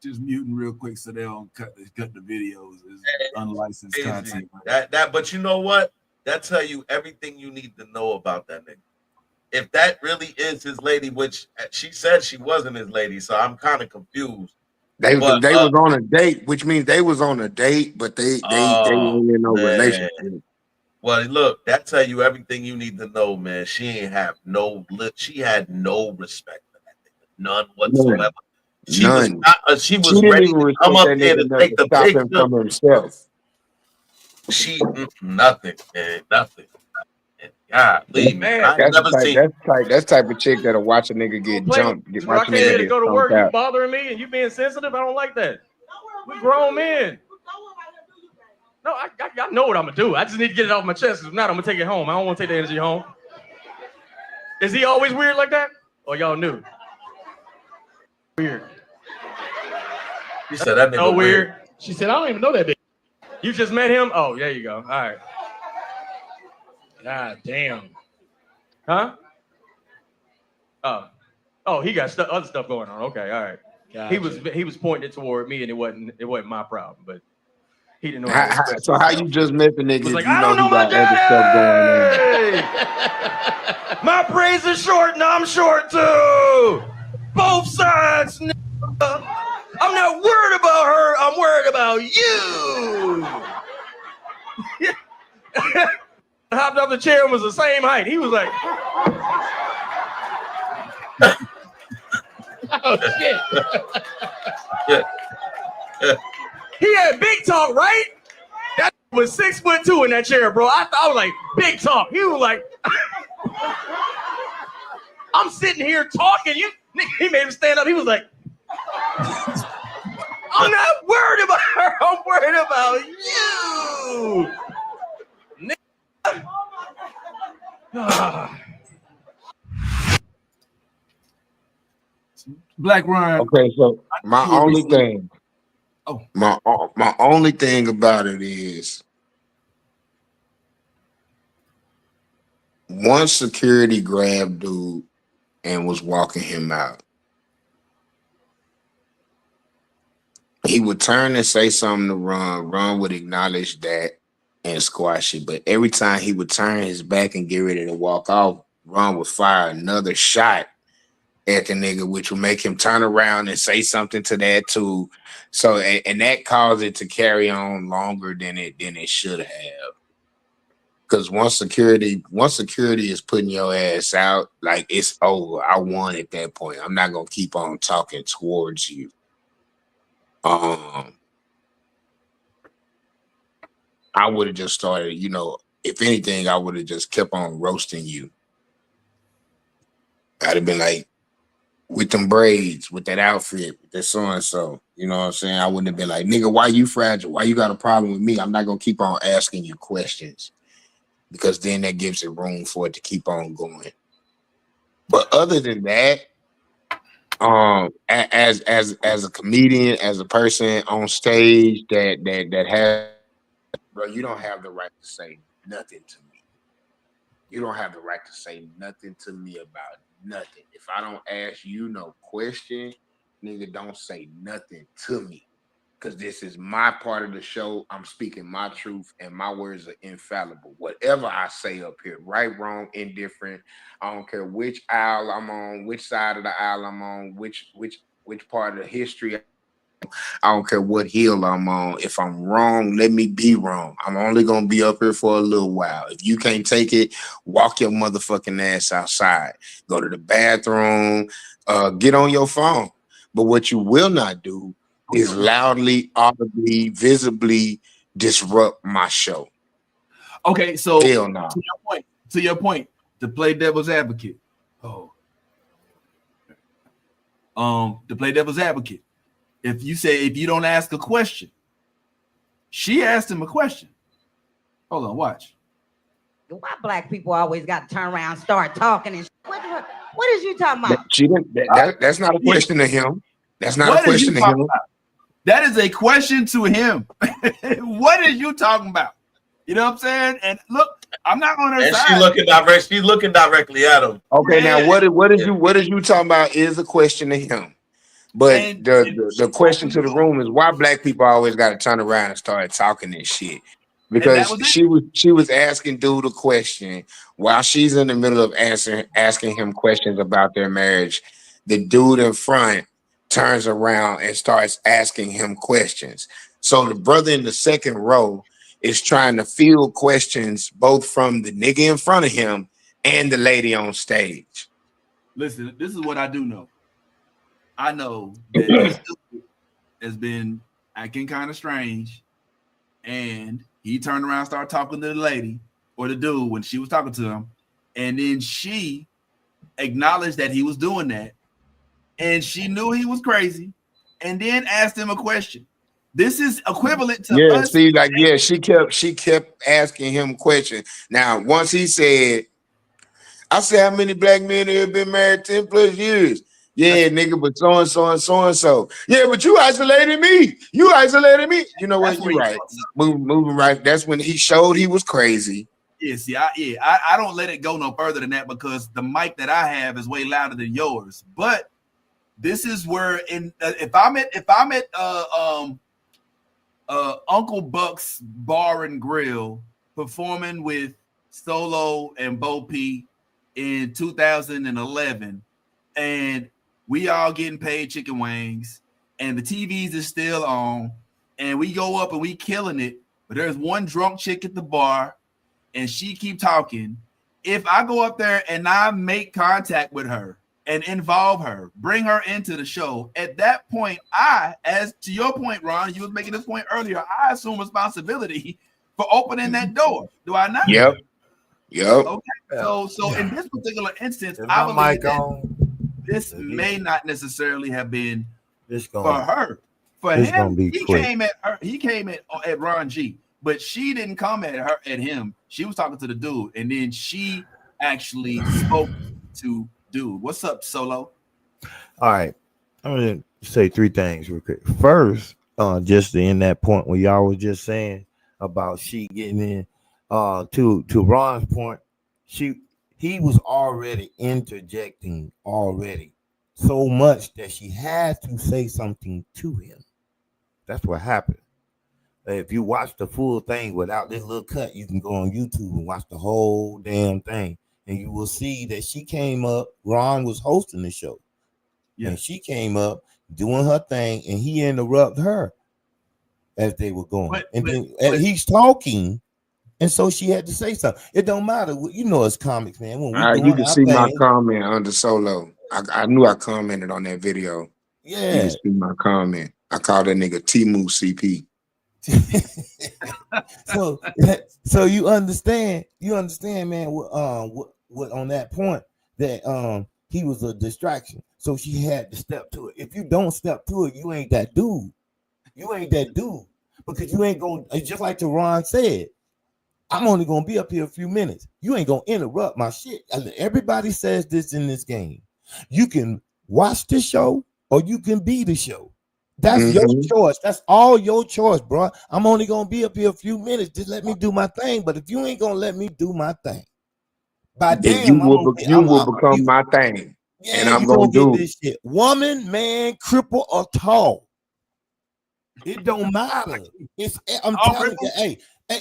Just muting real quick so they don't cut the videos. It's unlicensed content. But you know what? That tell you everything you need to know about that nigga. If that really is his lady, which she said she wasn't his lady, so I'm kind of confused. They was on a date, which means they was on a date, but they ain't in no relationship. Well, look, that tell you everything you need to know, man. She had no respect for that nigga, none whatsoever. She was ready to come up there to take the picture from himself. Nothing, man, nothing. Golly, man, that's type of chick that'll watch a nigga get jumped. I can't get to go to work. You bothering me and you being sensitive. I don't like that. We grown men. No, I know what I'm gonna do. I just need to get it off my chest. If not, I'm gonna take it home. I don't want to take the energy home. Is he always weird like that? Or y'all knew? Weird. You said that nigga weird. She said, I don't even know that bitch. You just met him? Oh, there you go. All right. God damn. Huh? Oh, he got other stuff going on. Okay, all right. Gotcha. He was pointing it toward me, and it wasn't my problem, but he didn't know. So how you just met the nigga? Was like, you I know don't know he my got other stuff going on. My praise is short, and I'm short too. Both sides. I'm not worried about her. I'm worried about you. Hopped off the chair and was the same height. He was like, oh shit. He had big talk, right? That was 6'2" in that chair, bro. I was like, big talk. He was like, I'm sitting here talking. He made him stand up. He was like, I'm not worried about her. I'm worried about you. Black Ryan. Okay, so my only thing about it is one security grabbed dude and was walking him out. He would turn and say something to Ron. Ron would acknowledge that and squash it. But every time he would turn his back and get ready to walk off, Ron would fire another shot at the nigga, which would make him turn around and say something to that too. So, and that caused it to carry on longer than it should have. Because once security is putting your ass out, like it's over. I won at that point. I'm not gonna keep on talking towards you. I would have just started, if anything, I would have just kept on roasting you. I'd have been like, with them braids, with that outfit, with that so-and-so, you know what I'm saying? I wouldn't have been like, nigga, why you fragile? Why you got a problem with me? I'm not going to keep on asking you questions because then that gives it room for it to keep on going. But other than that, as a comedian, as a person on stage that has, bro, you don't have the right to say nothing to me. You don't have the right to say nothing to me about nothing. If I don't ask you no question, nigga, don't say nothing to me. Because this is my part of the show. I'm speaking my truth and my words are infallible. Whatever I say up here, right, wrong, indifferent, I don't care which aisle I'm on, which side of the aisle I'm on, which part of the history I'm I don't care what hill I'm on. If I'm wrong, let me be wrong. I'm only gonna be up here for a little while. If you can't take it, walk your motherfucking ass outside. Go to the bathroom, get on your phone. But what you will not do is loudly, audibly, visibly disrupt my show. Okay, so hell no. To your point, to play devil's advocate. To play devil's advocate. If you don't ask a question, she asked him a question. Hold on, watch. Why black people always got to turn around and start talking and what is you talking about? She didn't. That's not a question to him. That's not a question to him. About? That is a question to him. What is you talking about? You know what I'm saying? And look, I'm not on her side. She's looking directly at him. Okay, now what is you talking about is a question to him. But the question to the room is why black people always got to turn around and start talking this shit. Because she was asking dude a question while she's in the middle of asking him questions about their marriage. The dude in front turns around and starts asking him questions. So the brother in the second row is trying to field questions both from the nigga in front of him and the lady on stage. Listen, this is what I do know. I know that this dude has been acting kind of strange, and he turned around and started talking to the lady or the dude when she was talking to him, and then she acknowledged that he was doing that, and she knew he was crazy, and then asked him a question. This is equivalent to us. She kept asking him questions. Now, once he said, I said, how many black men have been married 10 plus years? Yeah, nigga, but so and so and so and so. Yeah, but you isolated me. You isolated me. You know what? You're right. Moving right. That's when he showed he was crazy. Yeah, see, I don't let it go no further than that because the mic that I have is way louder than yours. But this is where if I'm at Uncle Buck's Bar and Grill performing with Solo and Bo P in 2011, and we all getting paid chicken wings, and the TVs is still on, and we go up and we killing it, but there's one drunk chick at the bar, and she keep talking. If I go up there and I make contact with her and involve her, bring her into the show, at that point, as to your point, Ron, you was making this point earlier, I assume responsibility for opening that door. Do I not? Yep. Okay. So in this particular instance, I believe that this may not necessarily have been for her. For him, he came at Ron G, but she didn't come at him. She was talking to the dude, and then she actually spoke to dude. What's up, Solo? All right, I'm gonna say three things real quick. First, just in that point where y'all was just saying about she getting in, to Ron's point, he was already interjecting already so much that she had to say something to him. That's what happened. If you watch the full thing without this little cut, you can go on YouTube and watch the whole damn thing, and you will see that she came up. Ron was hosting the show, and she came up doing her thing, and he interrupted her as they were going, and he's talking. And so she had to say something. It don't matter. You know, it's comics, man. When you can see my comment under Solo. I knew I commented on that video. Yeah. You can see my comment. I called that nigga Timu CP. so you understand, man, what on that point that he was a distraction. So she had to step to it. If you don't step to it, you ain't that dude. Because you ain't going, just like Teron said, I'm only going to be up here a few minutes. You ain't going to interrupt my shit. Everybody says this in this game. You can watch the show or you can be the show. That's your choice. That's all your choice, bro. I'm only going to be up here a few minutes. Just let me do my thing. But if you ain't going to let me do my thing, you will become my thing. Yeah, and I'm going to do this shit. Woman, man, cripple, or tall. It don't matter. I'm telling you,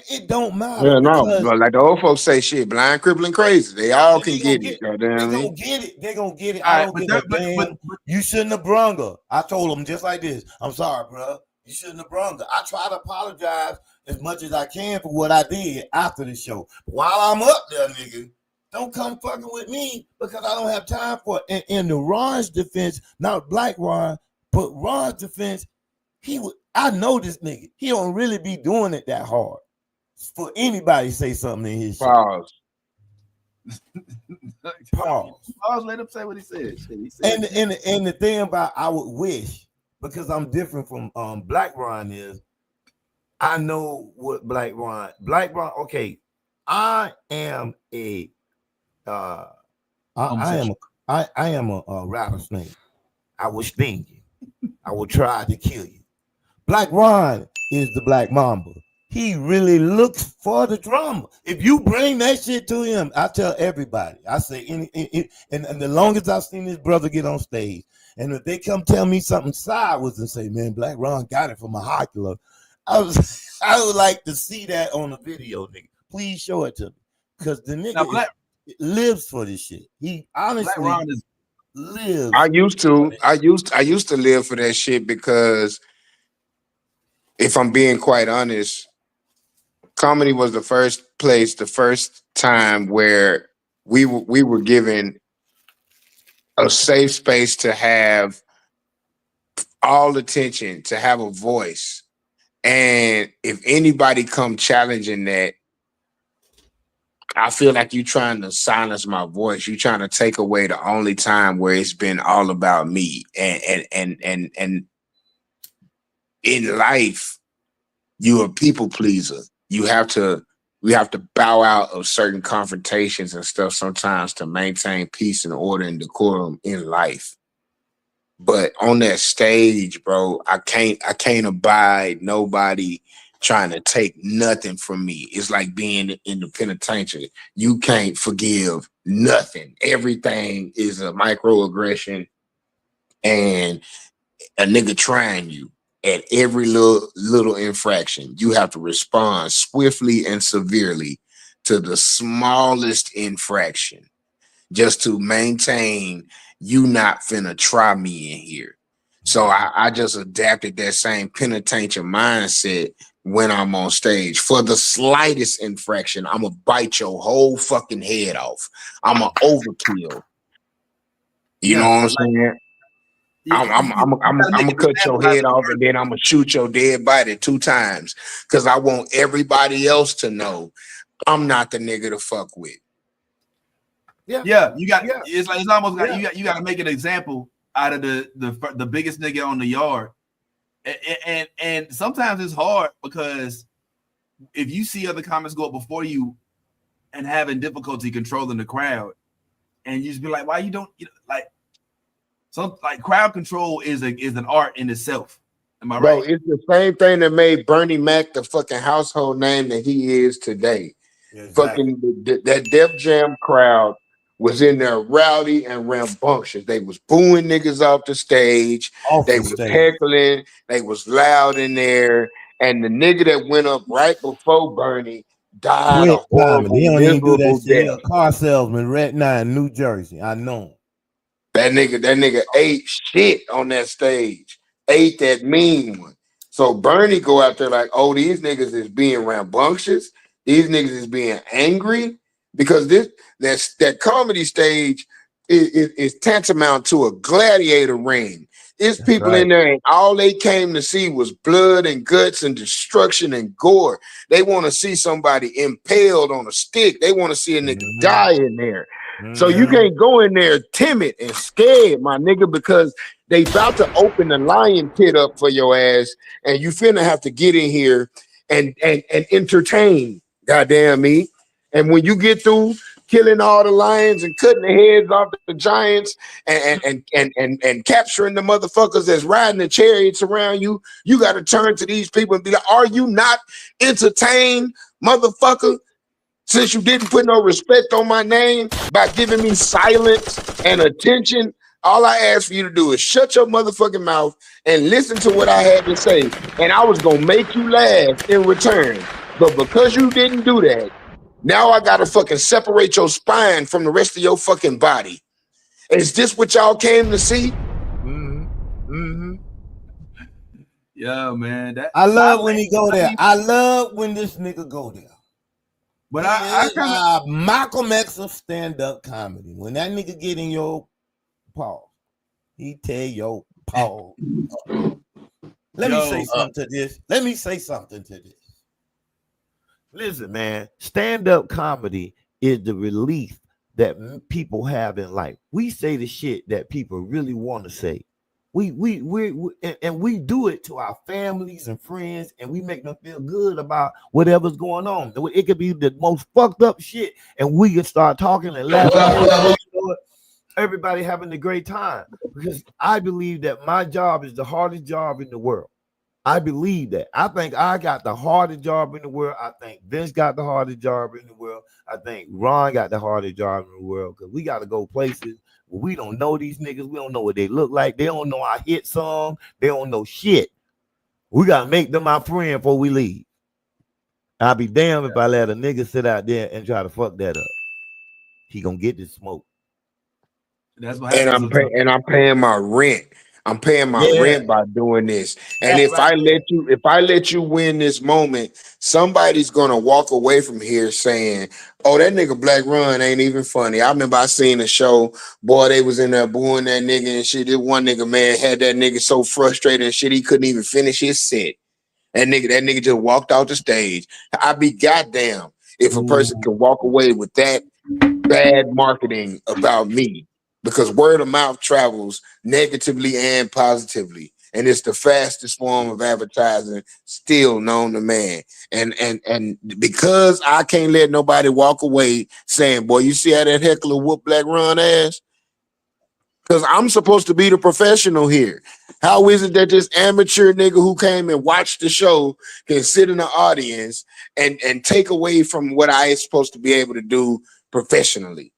It don't matter Yeah, no, because but like the old folks say, shit, blind, crippling, crazy. They all they can gonna get it. get, You know they what I gonna mean? get it. They gonna get it. All I right, don't but give a damn. You shouldn't have brung her. I told them just like this. I'm sorry, bro. You shouldn't have brung her. I try to apologize as much as I can for what I did after the show. While I'm up there, nigga, don't come fucking with me because I don't have time for it. In the Ron's defense, not Black Ron, but Ron's defense, I know this nigga. He don't really be doing it that hard. For anybody to say something in his show. Pause. Pause. Pause. Let him say what he said. Shit, he said And the thing about I would wish, because I'm different from Black Ron is, I know what Black Ron. Okay, I am a I am a rattlesnake. I was stinging. I will try to kill you. Black Ron is the Black Mamba. He really looks for the drama. If you bring that shit to him, I tell everybody. I say, and the longest I've seen this brother get on stage, and if they come tell me something sideways and say, "Man, Black Ron got it from a hockey club," I would like to see that on a video, nigga. Please show it to me, because the nigga lives for this shit. He honestly Black Ron lives. I used to live for that shit because, if I'm being quite honest, comedy was the first time where we were given a safe space to have all attention, to have a voice. And if anybody come challenging that, I feel like you trying to silence my voice. You trying to take away the only time where it's been all about me. And in life, you're a people pleaser. We have to bow out of certain confrontations and stuff sometimes to maintain peace and order and decorum in life. But on that stage, bro, I can't abide nobody trying to take nothing from me. It's like being in the penitentiary. You can't forgive nothing. Everything is a microaggression and a nigga trying you. At every little infraction, you have to respond swiftly and severely to the smallest infraction just to maintain you not finna try me in here. So I just adapted that same penitentiary mindset when I'm on stage. For the slightest infraction, I'm gonna bite your whole fucking head off. I'm gonna overkill. You know what I'm saying? I'm gonna cut your head off and then I'm gonna shoot your dead body 2 times because I want everybody else to know I'm not the nigga to fuck with. Yeah, you got. It's like it's almost like you got to make an example out of the biggest nigga on the yard, and sometimes it's hard because if you see other comics go up before you and having difficulty controlling the crowd, and you just be like, why you don't like. So like crowd control is an art in itself. Am I right? Bro, it's the same thing that made Bernie Mac the fucking household name that he is today. Exactly. Fucking that Def Jam crowd was in there rowdy and rambunctious. They was booing niggas off the stage. They was heckling. They was loud in there. And the nigga that went up right before Bernie died a horrible, miserable death. Car salesman, Red 9, New Jersey. I know him. That nigga ate shit on that stage. Ate that mean one. So Bernie go out there like, oh, these niggas is being rambunctious. These niggas is being angry because that comedy stage is tantamount to a gladiator ring. There's people in there and all they came to see was blood and guts and destruction and gore. They want to see somebody impaled on a stick. They want to see a nigga die in there. So you can't go in there timid and scared, my nigga, because they about to open the lion pit up for your ass, and you finna have to get in here and entertain, goddamn me. And when you get through killing all the lions and cutting the heads off the giants and capturing the motherfuckers that's riding the chariots around you, you got to turn to these people and be like, are you not entertained, motherfucker? Since you didn't put no respect on my name by giving me silence and attention, all I asked for you to do is shut your motherfucking mouth and listen to what I had to say. And I was going to make you laugh in return. But because you didn't do that, now I gotta fucking separate your spine from the rest of your fucking body. Is this what y'all came to see? Yeah, man. That I love when he go there. I love when this nigga go there. But I kind of Malcolm X of stand-up comedy. When that nigga get in your paw, he tell your paw. Let me say something to this. Let me say something to this. Listen, man, stand-up comedy is the relief that people have in life. We say the shit that people really want to say. We do it to our families and friends, and we make them feel good about whatever's going on. It could be the most fucked up shit, and we can start talking and laughing. Everybody having a great time, because I believe that my job is the hardest job in the world. I believe that. I think I got the hardest job in the world. I think Vince got the hardest job in the world. I think Ron got the hardest job in the world, because we got to go places where we don't know these niggas. We don't know what they look like. They don't know our hit song. They don't know shit. We got to make them our friend before we leave. I'll be damned if I let a nigga sit out there and try to fuck that up. He gonna get this smoke. that's what happens. And I'm paying my rent. I'm paying my rent by doing this. And if I let you win this moment, somebody's gonna walk away from here saying, "Oh, that nigga Black Run ain't even funny." I remember I seen a show, boy, they was in there booing that nigga and shit. This one nigga, man, had that nigga so frustrated and shit, he couldn't even finish his set. That nigga just walked out the stage. I'd be goddamn if a person can walk away with that bad marketing about me. Because word of mouth travels negatively and positively, and it's the fastest form of advertising still known to man. And because I can't let nobody walk away saying, "Boy, you see how that heckler whoop Black Run ass?" Because I'm supposed to be the professional here. How is it that this amateur nigga who came and watched the show can sit in the audience and take away from what I is supposed to be able to do professionally?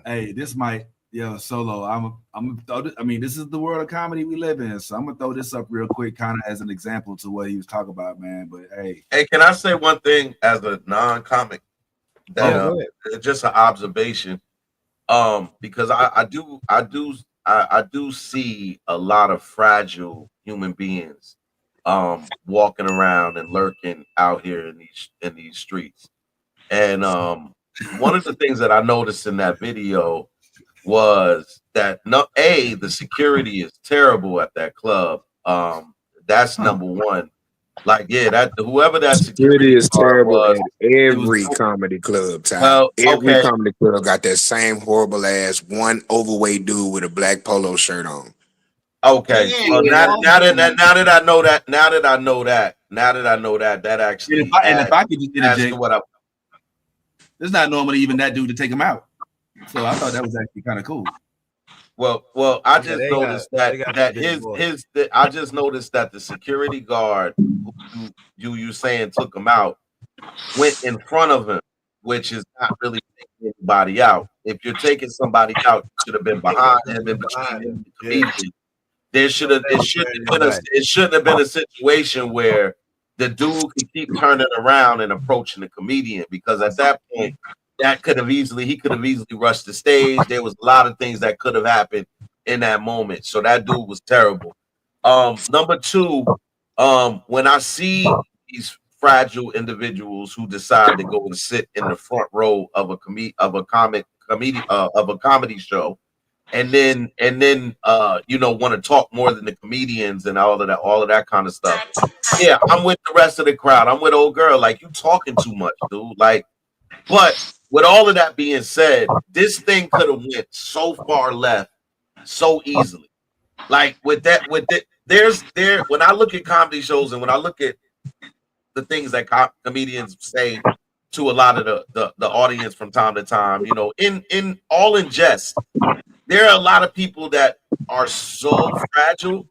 Hey, this might. Yo, Solo, I'm gonna throw this, I mean, this is the world of comedy we live in, so I'm gonna throw this up real quick, kind of as an example to what he was talking about, man. But hey, can I say one thing as a non-comic? That just an observation. Because I do see a lot of fragile human beings walking around and lurking out here in these streets. And one of the things that I noticed in that video was that the security is terrible at that club. That's number one. Like, that whoever that security is terrible was, at every comedy club. Every comedy club got that same horrible ass one overweight dude with a black polo shirt on. Okay, well, now that I know that, that actually. If I could just interject, there's not normally even that dude to take him out. So I thought that was actually kind of cool. Well, I just noticed I just noticed that the security guard who you saying took him out went in front of him, which is not really taking anybody out. If you're taking somebody out, you should have been behind him and between him and the comedian. It shouldn't have been a situation where the dude could keep turning around and approaching the comedian, because at that point, he could have easily rushed the stage. There was a lot of things that could have happened in that moment. So that dude was terrible. Number two, when I see these fragile individuals who decide to go and sit in the front row of a comedy show, and then want to talk more than the comedians and all of that kind of stuff. Yeah, I'm with the rest of the crowd. I'm with old girl. Like, you talking too much, dude. Like, but with all of that being said, this thing could have went so far left so easily. Like, when I look at comedy shows and when I look at the things that comedians say to a lot of the audience from time to time, in jest, there are a lot of people that are so fragile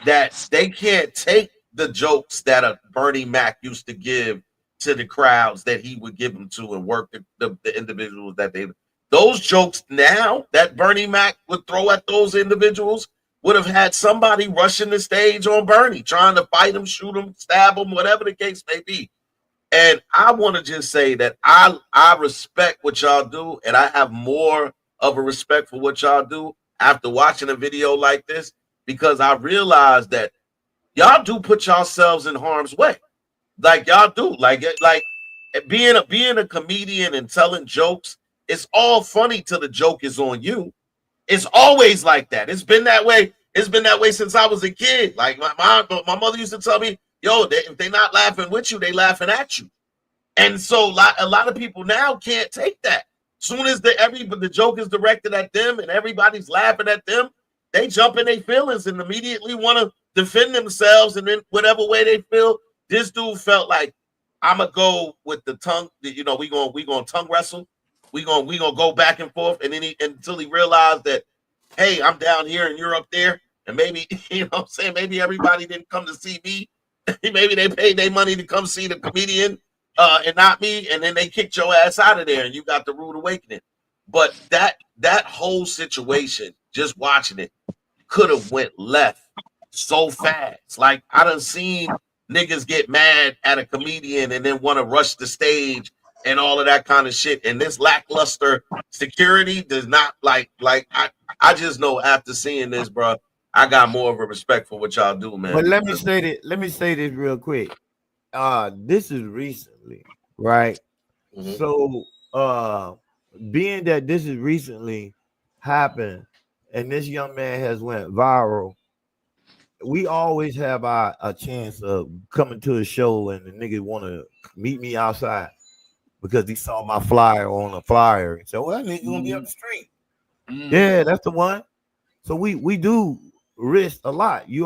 that they can't take the jokes that a Bernie Mac used to give to the crowds that he would give them to and work the individuals that those jokes now that Bernie Mac would throw at those individuals would have had somebody rushing the stage on Bernie, trying to fight him, shoot him, stab him, whatever the case may be. And I want to just say that I respect what y'all do, and I have more of a respect for what y'all do after watching a video like this, because I realize that y'all do put yourselves in harm's way. Like y'all do. Like being a comedian and telling jokes, it's all funny till the joke is on you. It's always like that. It's been that way. It's been that way since I was a kid. Like my mother used to tell me, yo, if they're not laughing with you, they laughing at you. And so a lot of people now can't take that. Soon as the joke is directed at them and everybody's laughing at them, they jump in their feelings and immediately want to defend themselves. And in whatever way they feel, this dude felt like, I'm gonna go with the tongue. You know, we gonna tongue wrestle. We gonna go back and forth, and then until he realized that, hey, I'm down here and you're up there, and maybe you know what I'm saying, maybe everybody didn't come to see me. Maybe they paid their money to come see the comedian and not me, and then they kicked your ass out of there, and you got the rude awakening. But that whole situation, just watching it, could have went left so fast. Like I done seen niggas get mad at a comedian and then want to rush the stage and all of that kind of shit. And this lackluster security does not like I just know after seeing this, bro, I got more of a respect for what y'all do, man. But let me say this real quick. This is recently, right? Mm-hmm. So being that this is recently happened and this young man has went viral, we always have a chance of coming to a show and the nigga want to meet me outside because he saw my flyer on a flyer and said, well, that nigga gonna be up the street. Yeah, that's the one. So we do risk a lot. We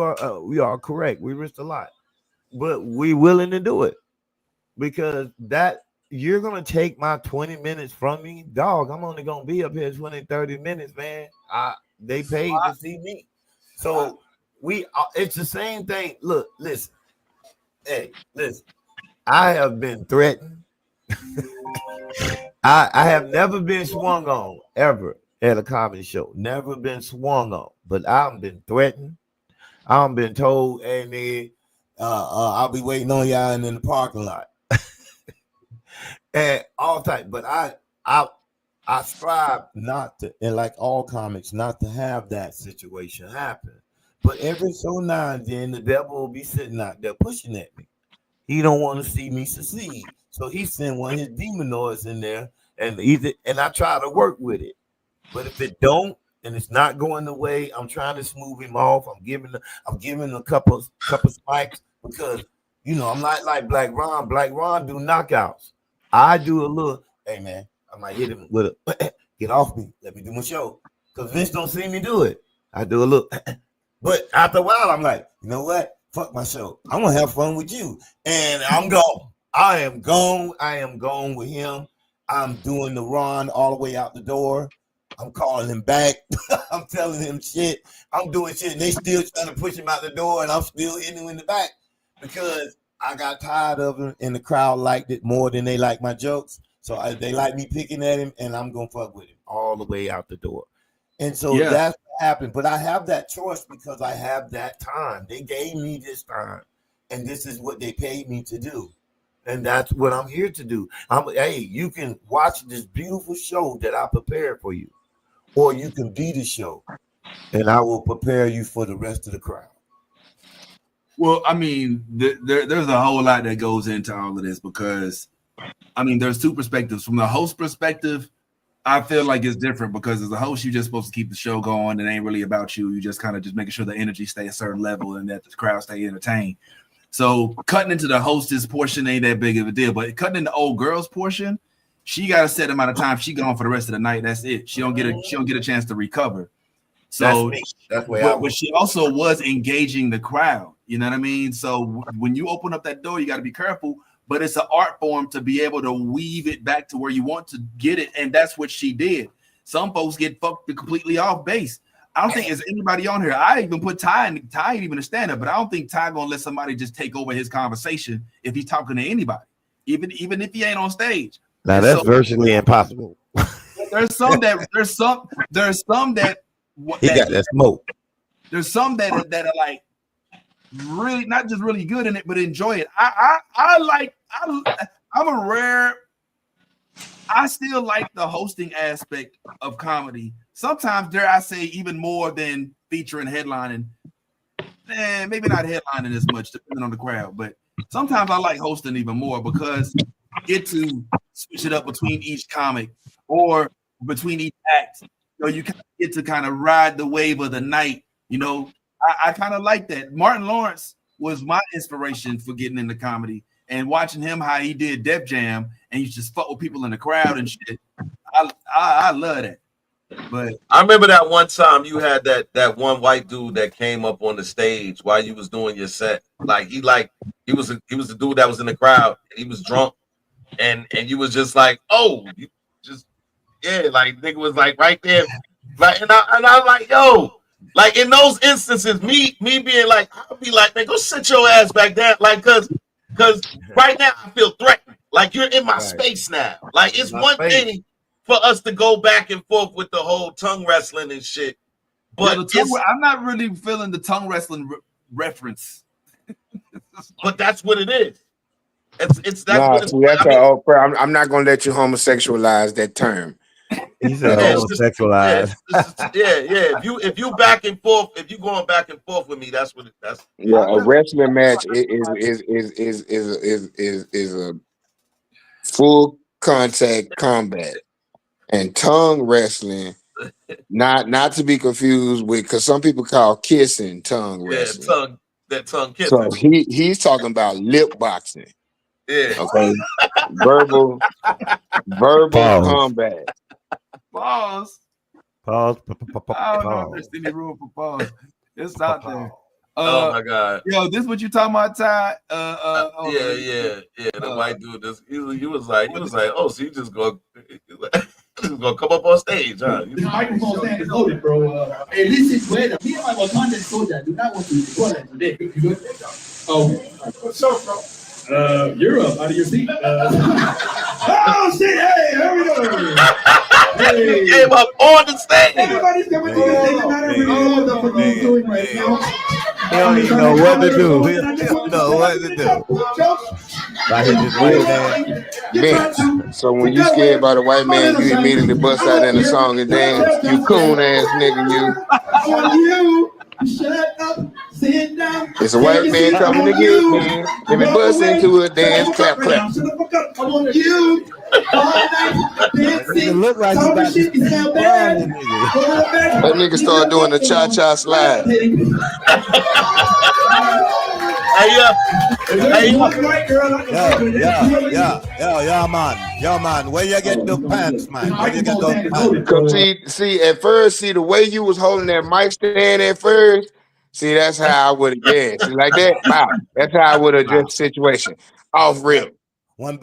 are correct. We risk a lot, but we willing to do it because that you're gonna take my 20 minutes from me, dog. I'm only gonna be up here 20, 30 minutes, man. They paid to see me, so. It's the same thing. Look, listen. Hey, listen. I have been threatened. I have never been swung on ever at a comedy show. Never been swung on, but I've been threatened. I've been told, hey nigga, I'll be waiting on y'all in the parking lot. And all type, but I strive not to, and like all comics, not to have that situation happen. But every so now and then, the devil will be sitting out there pushing at me. He don't want to see me succeed, so he send one of his demonists in there, and I try to work with it. But if it don't, and it's not going the way, I'm trying to smooth him off. I'm giving a couple spikes because you know I'm not like Black Ron. Black Ron do knockouts. I do a little. Hey man, I might hit him with a get off me. Let me do my show because Vince don't see me do it. I do a little. But after a while, I'm like, you know what? Fuck my show. I'm gonna have fun with you, and I'm gone. I am gone. I am gone with him. I'm doing the run all the way out the door. I'm calling him back. I'm telling him shit. I'm doing shit, and they still trying to push him out the door, and I'm still hitting him in the back because I got tired of him, and the crowd liked it more than they like my jokes. So they like me picking at him, and I'm gonna fuck with him all the way out the door. And so that's what happened. But I have that choice because I have that time. They gave me this time, and this is what they paid me to do. And that's what I'm here to do. Hey, you can watch this beautiful show that I prepared for you, or you can be the show, and I will prepare you for the rest of the crowd. Well, I mean, there's a whole lot that goes into all of this because, I mean, there's two perspectives. From the host perspective, I feel like it's different because as a host, you're just supposed to keep the show going. It ain't really about you. You just kind of just making sure the energy stay a certain level and that the crowd stay entertained. So cutting into the hostess portion ain't that big of a deal. But cutting into old girl's portion, she got a set amount of time. She gone for the rest of the night. That's it. She don't get a chance to recover. So that's but she also was engaging the crowd. You know what I mean? So when you open up that door, you got to be careful. But it's an art form to be able to weave it back to where you want to get it. And that's what she did. Some folks get fucked completely off base. I don't think there's anybody on here. I even put Ty ain't even a stand-up, but I don't think Ty gonna let somebody just take over his conversation if he's talking to anybody, even if he ain't on stage. Now and that's virtually impossible. There's some that he got that smoke. There's some that are like really not just really good in it, but enjoy it. I I'm a rare. I still like the hosting aspect of comedy. Sometimes, dare I say, even more than featuring headlining. Maybe not headlining as much, depending on the crowd. But sometimes I like hosting even more because you get to switch it up between each comic or between each act. So you get to kind of ride the wave of the night. You know, I kind of like that. Martin Lawrence was my inspiration for getting into comedy, and watching him how he did Def Jam and you just fuck with people in the crowd and shit. I love that. But I remember that one time you had that one white dude that came up on the stage while you was doing your set. He was the dude that was in the crowd. And he was drunk, and you was just like, oh, you just like nigga was like right there, like, and I'm like, yo. Like in those instances, me being like, I'll be like, man, go sit your ass back down. Like, cause right now I feel threatened. Like you're in my space now. Like it's one thing for us to go back and forth with the whole tongue wrestling and shit. But I'm not really feeling the tongue wrestling reference. But that's what it is. I'm not gonna let you homosexualize that term. He said homosexualized. If you back and forth, if you going back and forth with me, that's. A wrestling match is a full contact combat, and tongue wrestling, not to be confused with, because some people call kissing tongue wrestling. Tongue kissing. So he's talking about lip boxing. Yeah. Okay. verbal combat. Pause. Pause. I don't know if there's any room for pause. It's out there. Oh my God. Yo, this what you talking about, Ty? The white dude. He was like, oh, so you just gonna come up on stage, huh? The microphone stand is loaded, bro. Hey, this is where me and my Wakandan soldier do not want to record that today. What's up, bro? You're up out of your seat. Oh shit! Hey, here we go. Hey. He came up on the stage. Everybody's coming to the stage. Not everybody knows what he's doing right now. He don't even know what to do. He don't know what to do. I hit this white man. So when you scared by the white man, you immediately bust out in the song and dance. You coon ass nigga, you. Shut up, sit down. It's a white man coming to get me. Let me bust into a dance, clap. Come on, you. It look like he's about to stand down, nigga. That nigga started doing the cha-cha slide. Yo, man, where you get the pants, man? Where you get those pants? Cause see, at first, the way you was holding that mic stand at first, see, that's how I would have danced. See, like that, wow, that's how I would have addressed the situation. Off rip. What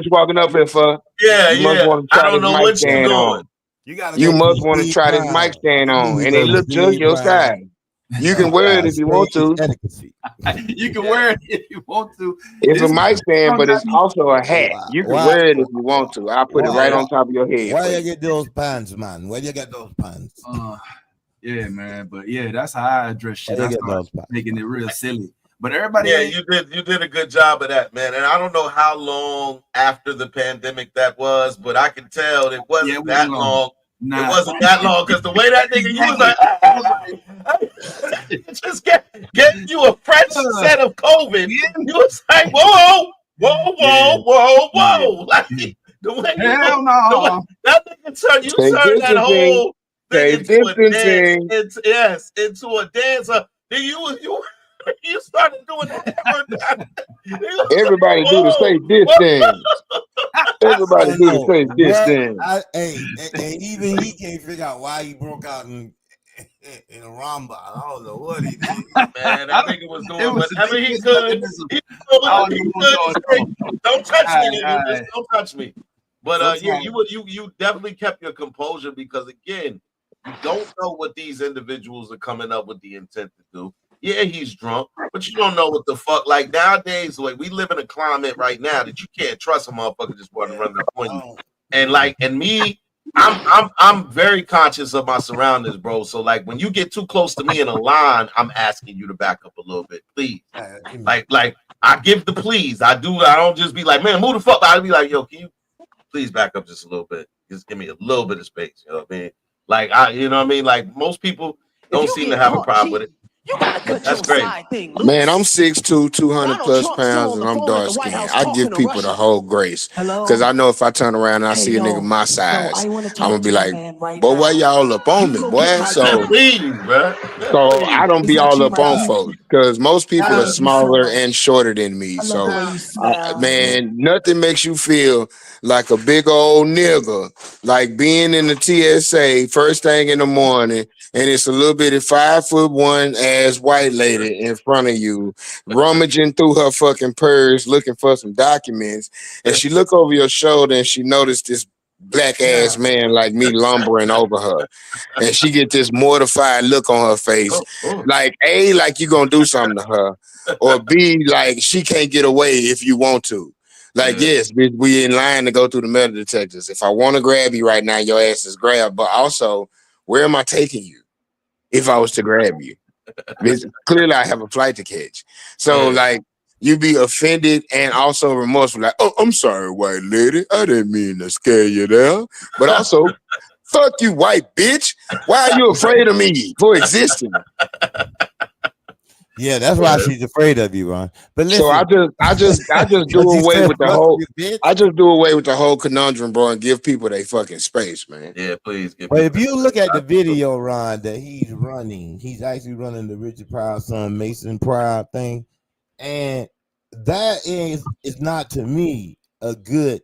you walking up here for? You must want to try this mic stand on. You must want to try this mic stand on, and it look just your size. You can wear it if you want to. You can wear it if you want to. It's a mic stand, but it's also a hat. You can wear it if you want to. I'll put it right on top of your head. Where you get those pants, man? Where you get those pants? Yeah, man. But yeah, that's how I address shit. That's making it real silly. But everybody, you did a good job of that, man. And I don't know how long after the pandemic that was, but I can tell it wasn't that long. Nah. It wasn't that long because the way that nigga, you was like, just getting you a fresh set of COVID. You was like, whoa. Like the way that nigga turned that whole thing into a dancer. Then you started doing that. Everybody do the safe distance. Everybody do the safe distance. And even he can't figure out why he broke out in a rumba. I don't know what he did. Man, that nigga was doing whatever he could. Don't touch me, don't touch me. But you definitely kept your composure because again, you don't know what these individuals are coming up with the intent to do. Yeah, he's drunk, but you don't know what the fuck. Like nowadays, like we live in a climate right now that you can't trust a motherfucker just running up on you. And me, I'm very conscious of my surroundings, bro. So like when you get too close to me in a line, I'm asking you to back up a little bit, please. Like I give the please. I don't just be like, man, move the fuck. I'll be like, yo, can you please back up just a little bit? Just give me a little bit of space. You know what I mean? Like you know what I mean? Like most people don't seem to have a problem with it. You gotta cut That's your great. side thing loose. Man, I'm 6'2", 200 Donald plus Trump pounds, still and on I'm the phone at dark the White skinned. House I talking give to people the Russia. whole grace. Hello? Because I know if I turn around and I Hey, see a yo, nigga my so size, I want to I'm talk going to be to a like, man right boy, now. why y'all up on You me, go boy? get my So Please, bro. I don't Is be that all you, up my on beauty? folks because most people I are love you so smaller much. and shorter than me. I love the So, way you smile. man, nothing makes you feel like a big old nigga, like being in the TSA first thing in the morning, and it's a little bitty 5'1" ass white lady in front of you, rummaging through her fucking purse looking for some documents, and she look over your shoulder and she noticed this black ass man like me lumbering over her, and she get this mortified look on her face, like A, like you gonna do something to her, or B, like she can't get away if you want to. Like, yes, bitch, we in line to go through the metal detectors. If I want to grab you right now, your ass is grabbed. But also, where am I taking you if I was to grab you? Because clearly I have a flight to catch. So, like, you be offended and also remorseful. Like, oh, I'm sorry, white lady. I didn't mean to scare you there. But also, fuck you, white bitch. Why are you afraid of me for existing? Yeah, that's why she's afraid of you, Ron. But listen, So I just do away with the whole. I just do away with the whole conundrum, bro, and give people their fucking space, man. Yeah, please. But if you look at the video, Ron, that he's running, he's actually running the Richard Pryor son Mason Pryor thing, and that is not to me a good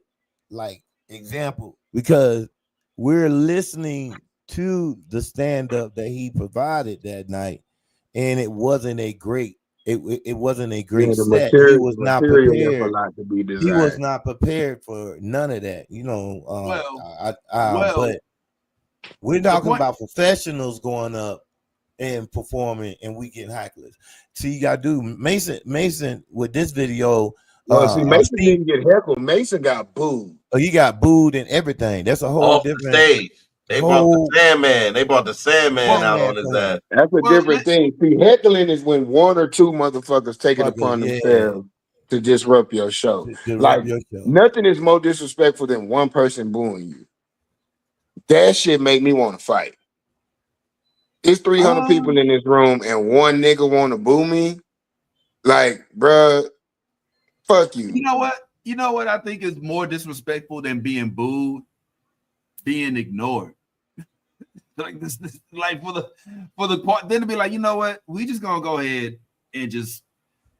like example because we're listening to the stand-up that he provided that night, and it wasn't a great. It wasn't a great set. He was not prepared. He was not prepared for none of that. You know, but we're talking about professionals going up and performing, and we getting hecklers. So you got to do Mason with this video. See, Mason didn't get heckled. Mason got booed. Oh, he got booed and everything. That's a whole off different the stage. They brought the Sandman. They brought the Sandman out on his ass. That's a different thing. See, heckling is when one or two motherfuckers take it upon themselves to disrupt your show. Nothing is more disrespectful than one person booing you. That shit make me want to fight. There's 300 people in this room and one nigga want to boo me. Like, bruh, fuck you. You know what I think is more disrespectful than being booed? Being ignored. Like this like for the part, then to be like, you know what? We just gonna go ahead and just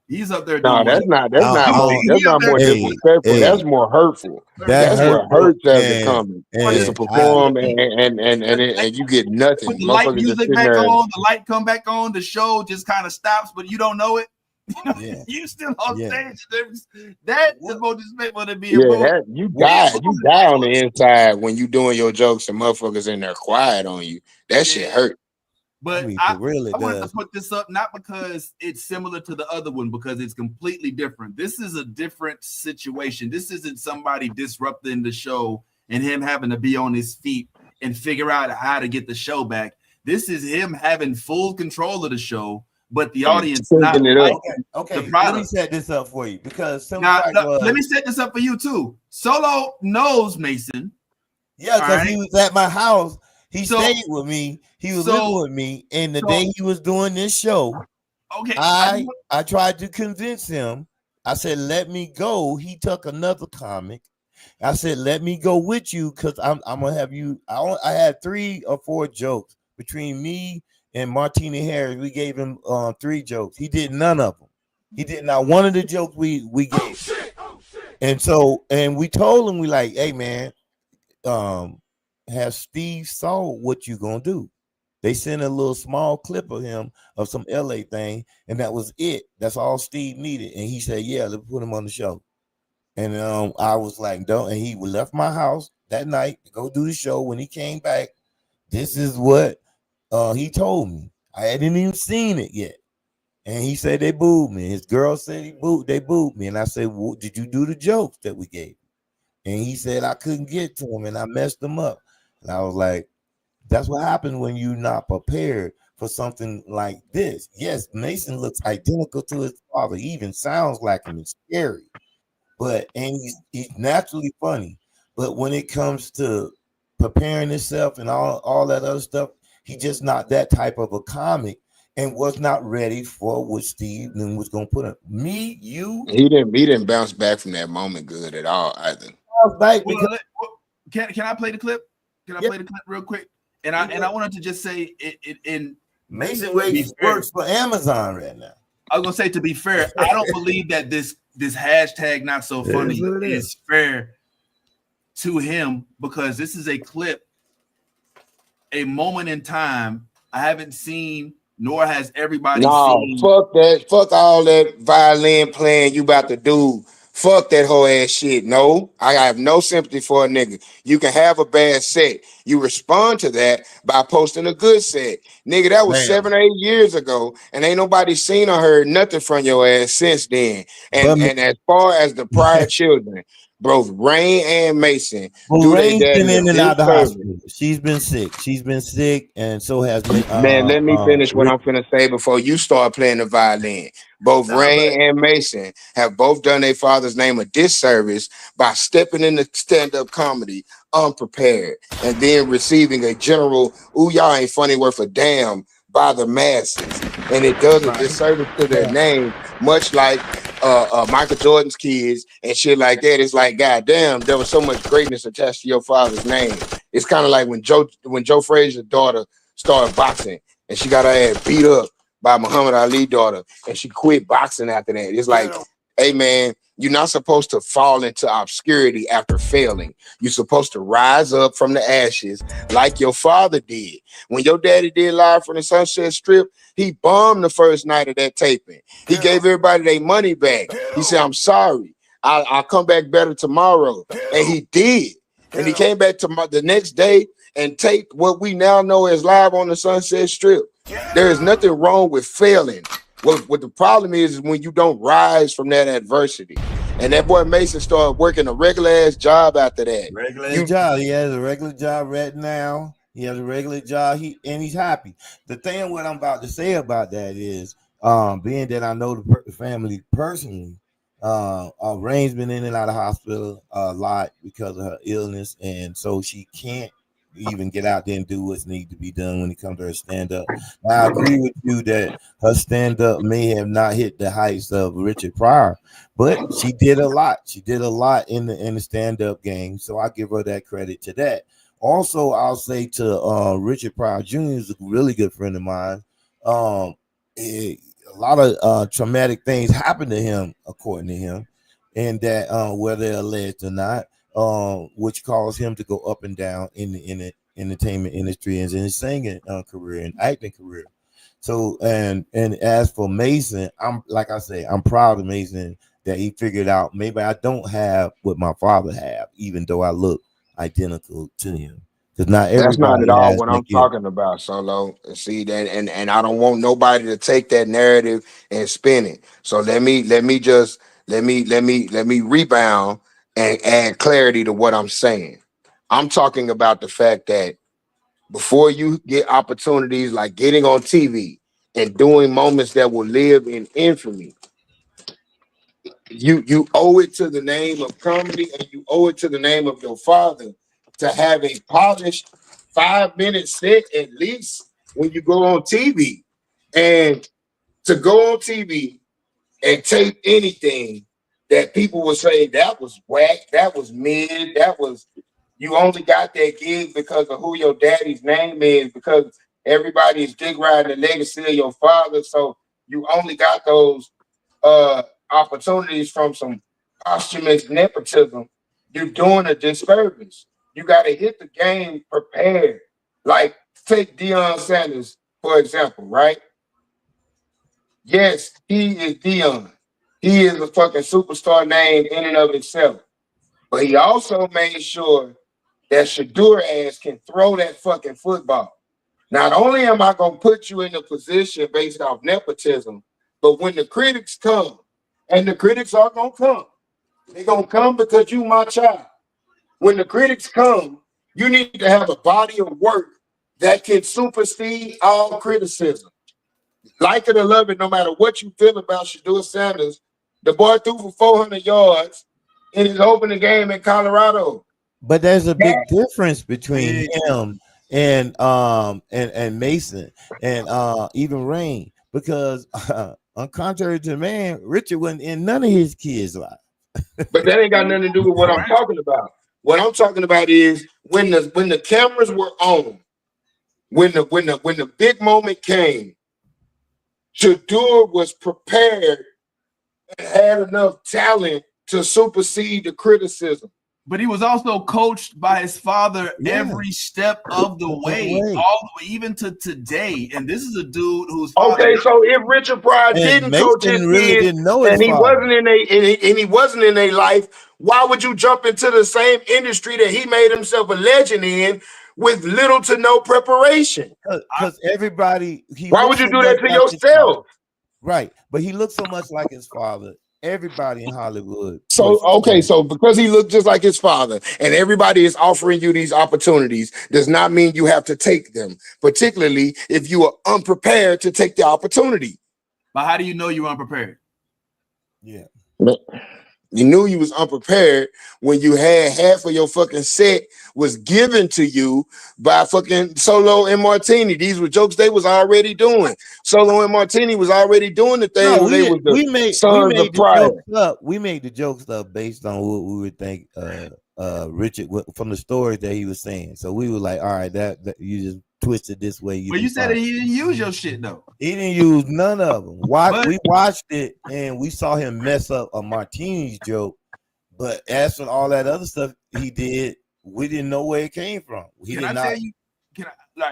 he's up there doing that's not more disrespectful. That's more hurtful. That's what hurts as a comic. It's to perform and you get nothing. Put the light music back on, the light come back on, the show just kind of stops, but you don't know it. You still on stage. That is more disrespectful than being you die on the inside when you doing your jokes and motherfuckers in there quiet on you. That shit hurt. But I wanted to put this up not because it's similar to the other one, because it's completely different. This is a different situation. This isn't somebody disrupting the show and him having to be on his feet and figure out how to get the show back. This is him having full control of the show, but the audience not like okay. Let me set this up for you because let me set this up for you too. Solo knows Mason. Yeah, because he was at my house. He stayed with me. He was living with me. And the day he was doing this show, I tried to convince him. I said, let me go. He took another comic. I said, let me go with you because I'm going to have you. I had 3 or 4 jokes between me and Martina Harris. We gave him 3 jokes. He did none of them. He did not one of the jokes we gave. And we told him, we like, hey, man, have Steve saw what you gonna do. They sent a little small clip of him of some LA thing, and that was it. That's all Steve needed. And he said, yeah, let's put him on the show. And I was like, don't. And he left my house that night to go do the show. When he came back, this is what he told me. I hadn't even seen it yet. And he said they booed me. His girl said they booed me. And I said, well, did you do the jokes that we gave? And he said I couldn't get to him and I messed him up. And I was like, that's what happens when you're not prepared for something like this. Yes, Mason looks identical to his father. He even sounds like him. It's scary. But and he's naturally funny. But when it comes to preparing himself and all that other stuff, he's just not that type of a comic and was not ready for what Steve then was gonna put in. Me, you, He didn't bounce back from that moment good at all either. I was like, Well, because can I play the clip? Can I Yeah. play the clip real quick? And I wanted to just say it in Mason be fair. works for Amazon right now. I was gonna say, to be fair, I don't believe that this hashtag not so It is funny what it is fair to him, because this is a clip, a moment in time I haven't seen, nor has everybody No, seen. fuck that. Fuck all that violin playing you about to do. Fuck that whole ass shit. No, I have no sympathy for a nigga. You can have a bad set. You respond to that by posting a good set. Nigga, that was Damn. 7 or 8 years ago, and ain't nobody seen or heard nothing from your ass since then. But And as far as the prior children, both Rain and Mason do their Rain's been daddy a in and out of the disservice. hospital. She's been sick, and so has Man, let me finish what Rick. I'm finna say before you start playing the violin. Both Nah, Rain and Mason have both done their father's name a disservice by stepping into stand-up comedy unprepared and then receiving a general, ooh, y'all ain't funny worth a damn by the masses. And it does a disservice to their name, much like Michael Jordan's kids and shit like that. It's like, goddamn, there was so much greatness attached to your father's name. It's kind of like when Joe Frazier's daughter started boxing and she got her ass beat up by Muhammad Ali's daughter and she quit boxing after that. It's like, hey man, you're not supposed to fall into obscurity after failing. You're supposed to rise up from the ashes like your father did. When your daddy did Live from the Sunset Strip, he bombed the first night of that taping. He gave everybody their money back. He said, I'm sorry. I'll come back better tomorrow. And he did. And he came back to the next day and taped what we now know as Live on the Sunset Strip. There is nothing wrong with failing. What the problem is when you don't rise from that adversity. And that boy Mason started working a regular ass job after that. Regular job. He has a regular job right now. He has a regular job. He's happy. The thing what I'm about to say about that is, being that I know the family personally, Rain's been in and out of hospital a lot because of her illness, and so she can't even get out there and do what's need to be done when it comes to her stand-up. I agree with you that her stand-up may have not hit the heights of Richard Pryor, but she did a lot. She did a lot in the stand-up game, so I give her that credit to that. Also, I'll say to Richard Pryor Jr. is a really good friend of mine. A lot of traumatic things happened to him, according to him, and that whether alleged or not, which caused him to go up and down in the entertainment industry and in his singing career and acting career. So and as for Mason, I'm like I say, I'm proud of Mason that he figured out maybe I don't have what my father have, even though I look identical to him. Because not That's not everybody at all has what that I'm gift. talking about, Solo. See that, and I don't want nobody to take that narrative and spin it. So let me rebound and add clarity to what I'm saying. I'm talking about the fact that before you get opportunities like getting on TV and doing moments that will live in infamy, you owe it to the name of comedy and you owe it to the name of your father to have a polished 5-minute set at least when you go on TV. And to go on TV and tape anything that people will say that was whack, that was mid, that was, you only got that gig because of who your daddy's name is, because everybody is dick riding the legacy of your father. So you only got those opportunities from some posthumous nepotism. You're doing a disservice. You got to hit the game prepared. Like, take Deion Sanders, for example, right? Yes, he is Deion. He is a fucking superstar name in and of itself. But he also made sure that Shadur ass can throw that fucking football. Not only am I going to put you in a position based off nepotism, but when the critics come, and the critics are going to come, they're going to come because you my child. When the critics come You need to have a body of work that can supersede all criticism. Like it or love it, no matter what you feel about Shedeur Sanders, the boy threw for 400 yards in his opening game in Colorado. But there's a big difference between him and Mason and even Rain, because on contrary to man, Richard wasn't in none of his kids' lives. But that ain't got nothing to do with what I'm talking about. What I'm talking about is when the cameras were on, when the big moment came, Shedeur was prepared and had enough talent to supersede the criticism. But he was also coached by his father every step of the way, all the way, even to today. And this is a dude who's okay. So if Richard Pryor didn't coach his kids, and he wasn't in a life, why would you jump into the same industry that he made himself a legend in with little to no preparation? Because everybody, why would you do that to yourself? Right, but he looked so much like his father. Everybody in Hollywood. So because he looked just like his father, and everybody is offering you these opportunities, does not mean you have to take them, particularly if you are unprepared to take the opportunity. But how do you know you're unprepared? Yeah. You knew you was unprepared when you had half of your fucking set was given to you by fucking Solo and Martini. These were jokes they was already doing. Solo and Martini was already doing the thing. We made the jokes up based on what we would think Richard from the stories that he was saying. So we were like, all right, that you just twisted this way. But you said that he didn't use your shit though. He didn't use none of them. We watched it and we saw him mess up a Martini's joke. But as for all that other stuff he did, we didn't know where it came from.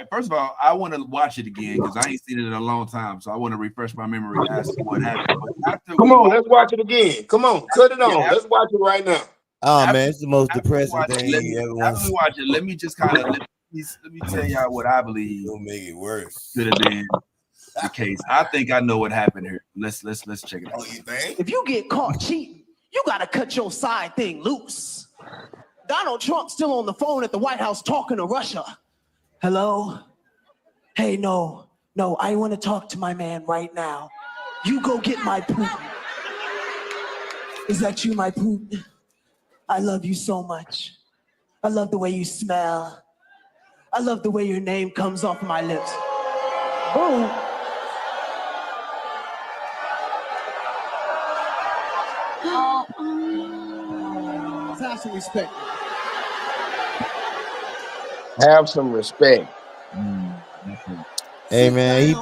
First of all, I want to watch it again because I ain't seen it in a long time. So I want to refresh my memory as to what happened. Come on, let's watch it again. Come on, cut it on. Let's watch it right now. Oh man, it's the most depressing thing ever. After we watch it, let me just kind of let me tell y'all what I believe. Don't make it worse. Could have been the case. I think I know what happened here. Let's check it out. Oh, you think? If you get caught cheating, you gotta cut your side thing loose. Donald Trump's still on the phone at the White House talking to Russia. Hello? Hey, no, I want to talk to my man right now. You go get my Putin. Is that you, my Putin? I love you so much. I love the way you smell. I love the way your name comes off my lips. Boom. Have some respect. Have some respect. Hey man, he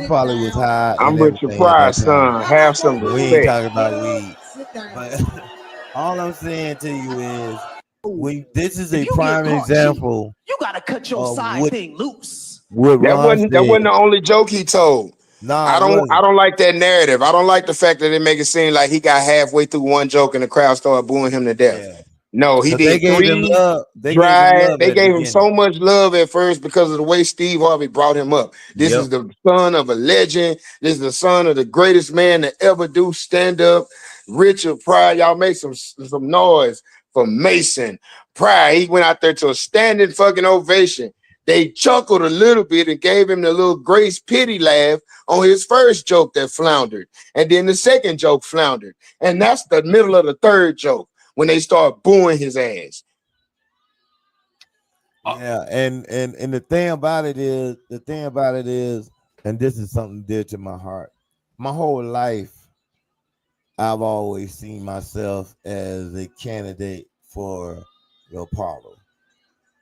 probably was high. I'm Richard Pryor, son. Have some respect. We ain't talking about weed. But all I'm saying to you is, this is a prime example. You gotta cut your side thing loose. That wasn't the only joke he told. Nah, I don't like that narrative. I don't like the fact that they make it seem like he got halfway through one joke and the crowd started booing him to death. Yeah. No, he did three. They gave him so much love at first because of the way Steve Harvey brought him up. This is the son of a legend. This is the son of the greatest man to ever do stand-up. Richard Pryor, y'all make some noise for Mason Pryor. He went out there to a standing fucking ovation. They chuckled a little bit and gave him the little grace pity laugh on his first joke that floundered. And then the second joke floundered. And that's the middle of the third joke when they start booing his ass. Yeah, and the thing about it is, and this is something dear to my heart. My whole life, I've always seen myself as a candidate for the Apollo.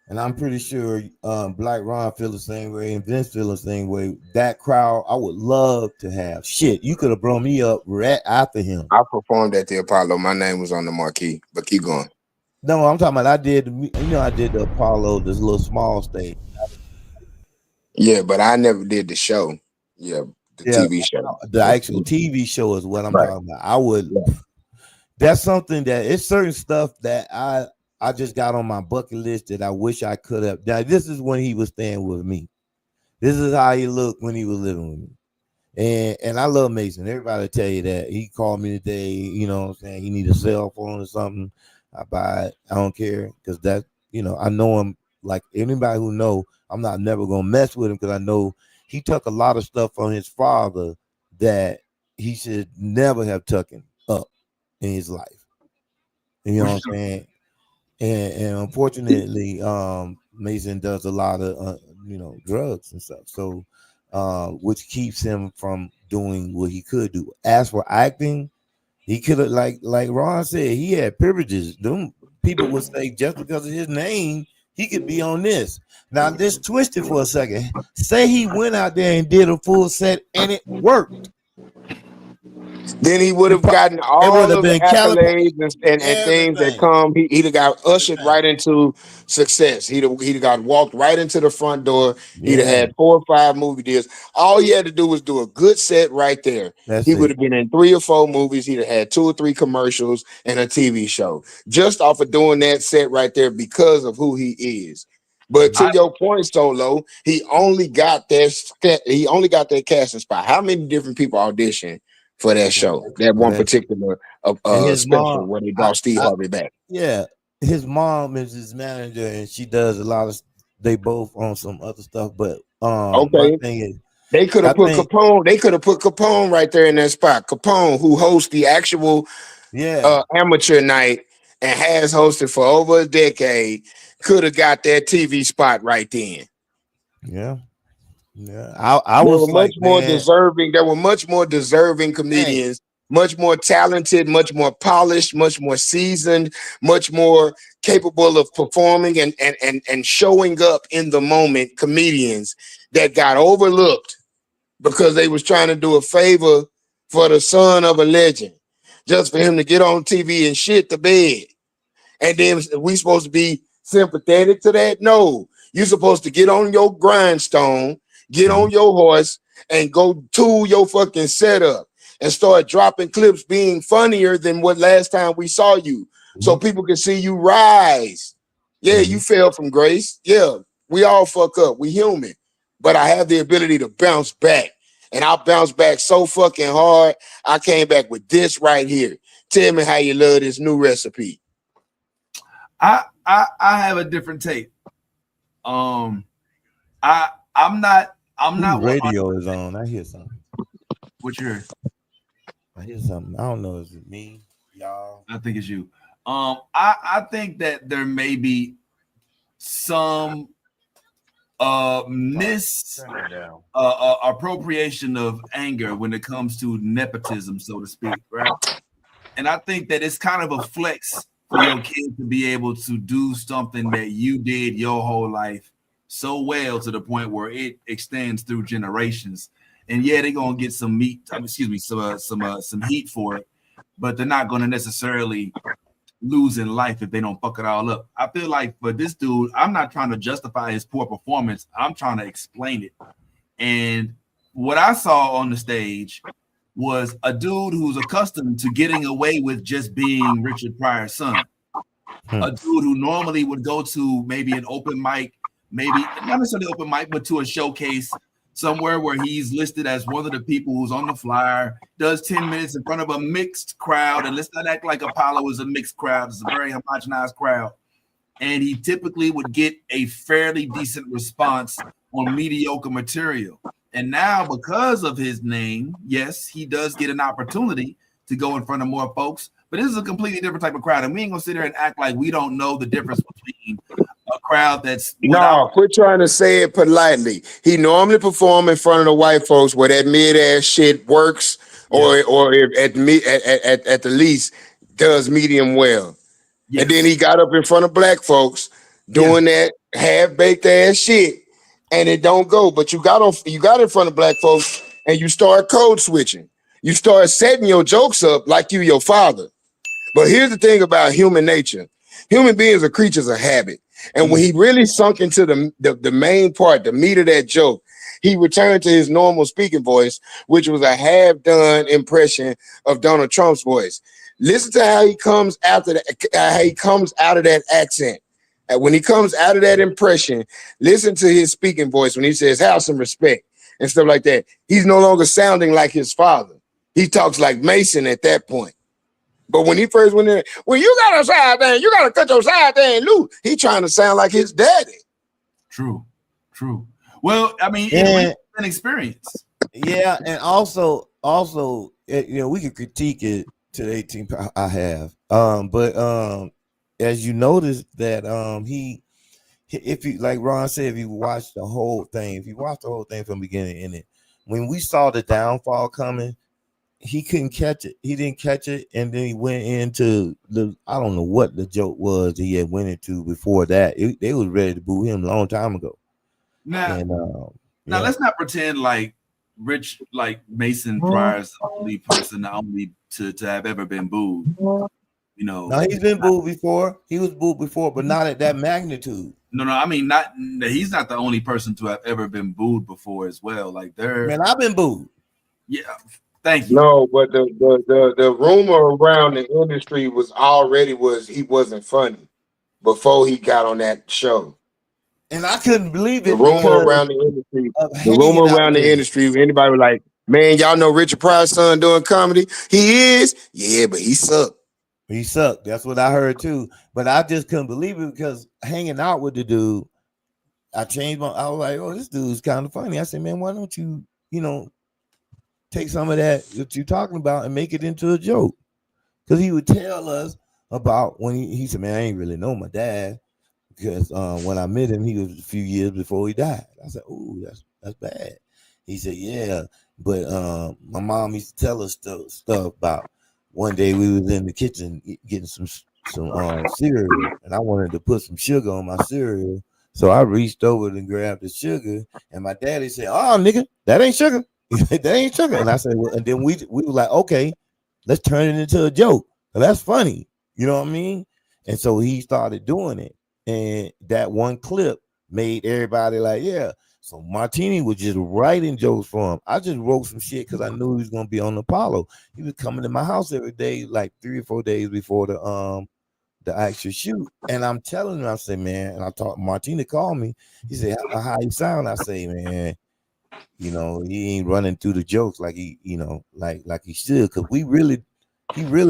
And I'm pretty sure Black Ron feels the same way and Vince feels the same way. That crowd, I would love to have. Shit, you could have brought me up right after him. I performed at the Apollo. My name was on the marquee, but keep going. No, I'm talking about I did the Apollo, this little small stage. Yeah, but I never did the show. Yeah, TV show. The actual TV show is what I'm talking about. I would. That's something that it's certain stuff that I just got on my bucket list that I wish I could have. Now, this is when he was staying with me. This is how he looked when he was living with me. And I love Mason. Everybody tell you that. He called me today, you know what I'm saying? He need a cell phone or something. I buy it. I don't care. Because that, I know him like anybody who know, I'm not never gonna mess with him because I know he took a lot of stuff from his father that he should never have taken up in his life. You know what I'm saying? And unfortunately, Mason does a lot of drugs and stuff. So which keeps him from doing what he could do. As for acting, he could have like Ron said, he had privileges. Them people would say just because of his name, he could be on this. Now just twist it for a second. Say he went out there and did a full set and it worked. Then he would have gotten all of the accolades and things that come. He'd have got ushered right into success. He'd have got walked right into the front door. He'd have had 4 or 5 movie deals. All he had to do was do a good set right there. He would have been in 3 or 4 movies. He'd have had 2 or 3 commercials and a TV show just off of doing that set right there because of who he is. But to your point, Solo, he only got that casting spot. How many different people auditioned for that show, that one particular special where they brought Steve Harvey back? Yeah, his mom is his manager, and she does a lot of. They both on some other stuff, but okay. My thing is, they could have put Capone. They could have put Capone right there in that spot. Capone, who hosts the actual amateur night and has hosted for over a decade, could have got that TV spot right then. Yeah. I was much more deserving. There were much more deserving comedians, much more talented, much more polished, much more seasoned, much more capable of performing and showing up in the moment comedians that got overlooked because they was trying to do a favor for the son of a legend, just for him to get on TV and shit the bed. And then we supposed to be sympathetic to that? No, you're supposed to get on your grindstone, get on your horse, and go to your fucking setup and start dropping clips being funnier than what last time we saw you, so people can see you rise. Yeah, you fell from grace. Yeah, we all fuck up. We human. But I have the ability to bounce back. And I'll bounce back so fucking hard. I came back with this right here. Tell me how you love this new recipe. I have a different take. I'm not. Radio is on. I hear something. What you heard? I hear something. I don't know. Is it me, y'all? I think it's you. I think that there may be some appropriation of anger when it comes to nepotism, so to speak, right? And I think that it's kind of a flex for your kid to be able to do something that you did your whole life so well to the point where it extends through generations. And yeah, they're gonna get some heat for it, but they're not gonna necessarily lose in life if they don't fuck it all up. I feel like for this dude, I'm not trying to justify his poor performance. I'm trying to explain it. And what I saw on the stage was a dude who's accustomed to getting away with just being Richard Pryor's son. A dude who normally would go to maybe an open mic, maybe not necessarily open mic, but to a showcase somewhere where he's listed as one of the people who's on the flyer, does 10 minutes in front of a mixed crowd. And let's not act like Apollo is a mixed crowd. It's a very homogenized crowd. And he typically would get a fairly decent response on mediocre material. And now, because of his name, yes, he does get an opportunity to go in front of more folks. But this is a completely different type of crowd. And we ain't going to sit there and act like we don't know the difference between a crowd that's no, quit trying to say it politely. He normally perform in front of the white folks where that mid-ass shit works, or at the least does medium well. Yes. And then he got up in front of black folks doing that half-baked ass shit, and it don't go. But you got in front of black folks and you start code switching. You start setting your jokes up like you your father. But here's the thing about human nature. Human beings are creatures of habit. And when he really sunk into the main part, the meat of that joke, he returned to his normal speaking voice, which was a half-done impression of Donald Trump's voice. Listen to how he comes after that, how he comes out of that accent. And when he comes out of that impression, listen to his speaking voice when he says, have some respect and stuff like that. He's no longer sounding like his father. He talks like Mason at that point. But when he first went in, well, you got a side thing, you got to cut your side thing loose. He trying to sound like his daddy. True. Well, I mean, And- it's an experience. Yeah, and also, we can critique it to the 18 I have. But as you notice that if you, like Ron said, if you watch the whole thing from beginning to end, when we saw the downfall coming, he couldn't catch it. He didn't catch it, and then he went into I don't know what the joke was that he had went into before that. They was ready to boo him a long time ago. Now, let's not pretend like Mason Pryor's the only person to have ever been booed. You know, no, he's been booed before. He was booed before, but not at that magnitude. No, I mean, he's not the only person to have ever been booed before as well. Like man, I've been booed. Yeah, thank you. No, but the rumor around the industry was he wasn't funny before he got on that show. And I couldn't believe it. The rumor around the industry, anybody was like, man, y'all know Richard Pryor's son doing comedy? He is? Yeah, but he sucked. He sucked. That's what I heard too. But I just couldn't believe it because hanging out with the dude, I was like, oh, this dude's kind of funny. I said, man, why don't you, take some of that you're talking about and make it into a joke? Because he would tell us about when he said, man, I ain't really know my dad. Because when I met him, he was a few years before he died. I said, "Oh, that's bad." He said, "Yeah, but my mom used to tell us stuff about one day we was in the kitchen getting some cereal, and I wanted to put some sugar on my cereal, so I reached over and grabbed the sugar, and my daddy said, "Oh, nigga, that ain't sugar. That ain't sugar." And I said, well, and then we were like, "Okay, let's turn it into a joke. That's funny." You know what I mean? And so he started doing it. And that one clip made everybody like, yeah. So Martini was just writing jokes for him. I just wrote some shit because I knew he was gonna be on Apollo. He was coming to my house every day, like 3 or 4 days before the actual shoot. And I'm telling him, I say, man, and Martini called me. He said, how you sound? I say, man, he ain't running through the jokes like he, like he should. Cause he really,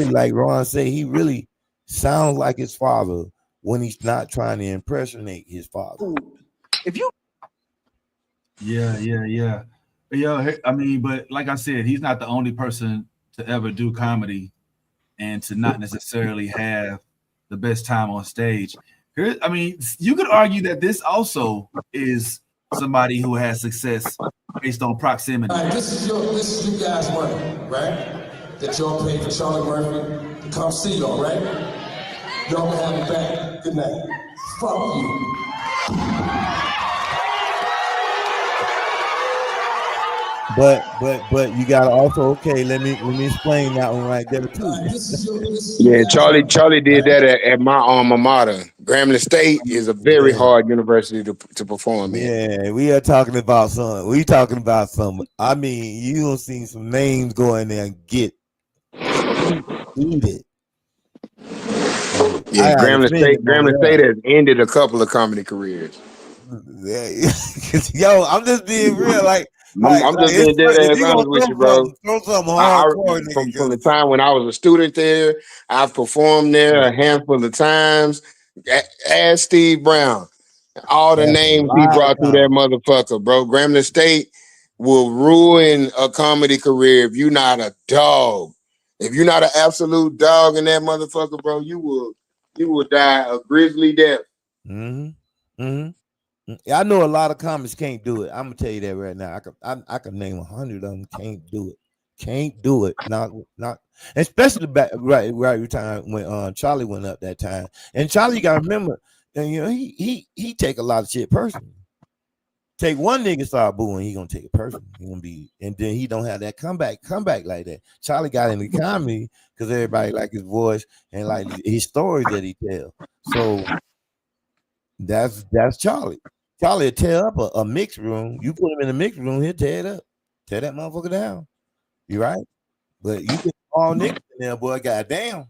like Ron said, he really sounds like his father when he's not trying to impersonate his father. Yeah. I mean, but like I said, he's not the only person to ever do comedy and to not necessarily have the best time on stage. I mean, you could argue that this also is somebody who has success based on proximity. All right, this is you guys' money, right? That y'all paid for Charlie Murphy to come see y'all, right? Y'all can have it back. Good night. Fuck you. But you gotta also let me explain that one right there too. Yeah, Charlie did that at my alma mater. Grambling State is a very hard university to perform in. Yeah, we are talking about some. I mean, you don't see some names go in there and eat it. Yeah, Grambling State has ended a couple of comedy careries. Yo, I'm just being real. I'm just being dead ass honest with you, bro. Throw something hardcore. From the time when I was a student there, I've performed there a handful of times. Ask Steve Brown. All the names he brought through that motherfucker, bro. Grambling State will ruin a comedy career if you're not a dog. If you're not an absolute dog in that motherfucker, bro, you will die a grisly death. I know a lot of comics can't do it. I'm gonna tell you that right now. I can name 100 of them can't do it. Not especially right time when Charlie went up that time. And Charlie, you gotta remember, he take a lot of shit personally. Take one nigga start booing, he gonna take it personally. He gonna be, and then he don't have that comeback like that. Charlie got into comedy because everybody like his voice and like his stories that he tell. So that's Charlie. Charlie will tear up a mixed room. You put him in a mixed room, he'll tear it up, tear that motherfucker down. You right? But you put all niggas in there, boy, goddamn.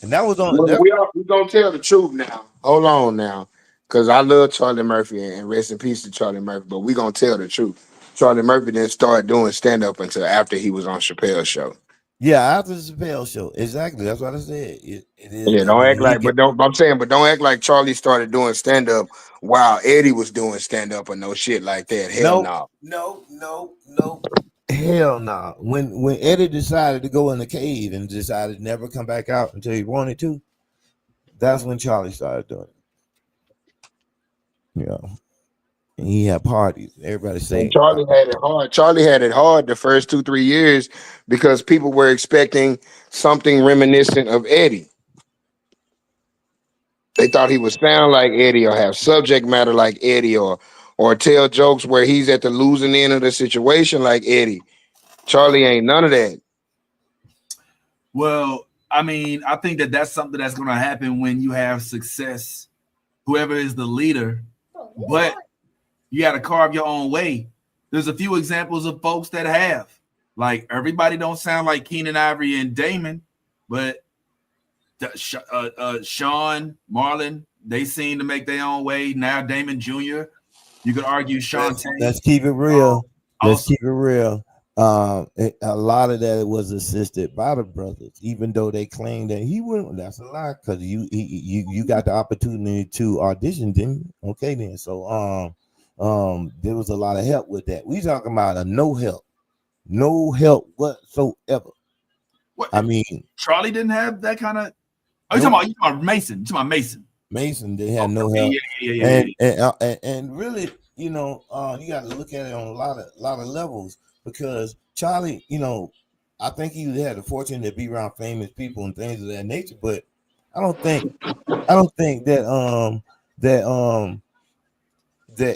And that was on. Well, we gonna tell the truth now. Hold on now, because I love Charlie Murphy and rest in peace to Charlie Murphy. But we gonna tell the truth. Charlie Murphy didn't start doing stand up until after he was on Chappelle's show. Yeah, after the Chappelle show. Exactly. That's what I said. It is. Yeah, don't When act he like, get but don't act like Charlie started doing stand up while Eddie was doing stand up or no shit like that. Hell no, no. no. Hell no. When Eddie decided to go in the cave and decided to never come back out until he wanted to, that's when Charlie started doing it. You know, and he had parties. Everybody And say, Charlie had it hard. Charlie had it hard the first 2-3 years because people were expecting something reminiscent of Eddie. They thought he would sound like Eddie or have subject matter like Eddie or tell jokes where he's at the losing end of the situation like Eddie. Charlie ain't none of that. Well, I mean, I think that that's something that's going to happen when you have success, whoever is the leader, but you got to carve your own way. There's a few examples of folks that have. Like, everybody don't sound like Keenan Ivory and Damon, but Sean, Marlon, they seem to make their own way. Now Damon Jr., you could argue Sean let's keep it real. Let's also, keep it real. A lot of that was assisted by the brothers, even though they claimed that he wouldn't. That's a lie, because you got the opportunity to audition, didn't you? Okay, then. So there was a lot of help with that. We talking about a no help whatsoever. what, I mean, Charlie didn't have that kind of. Oh, you talking about Mason? You talking about Mason? Mason, they had no Okay, help. yeah. And really, you got to look at it on a lot of levels, because Charlie, I think he had the fortune to be around famous people and things of that nature. But I don't think that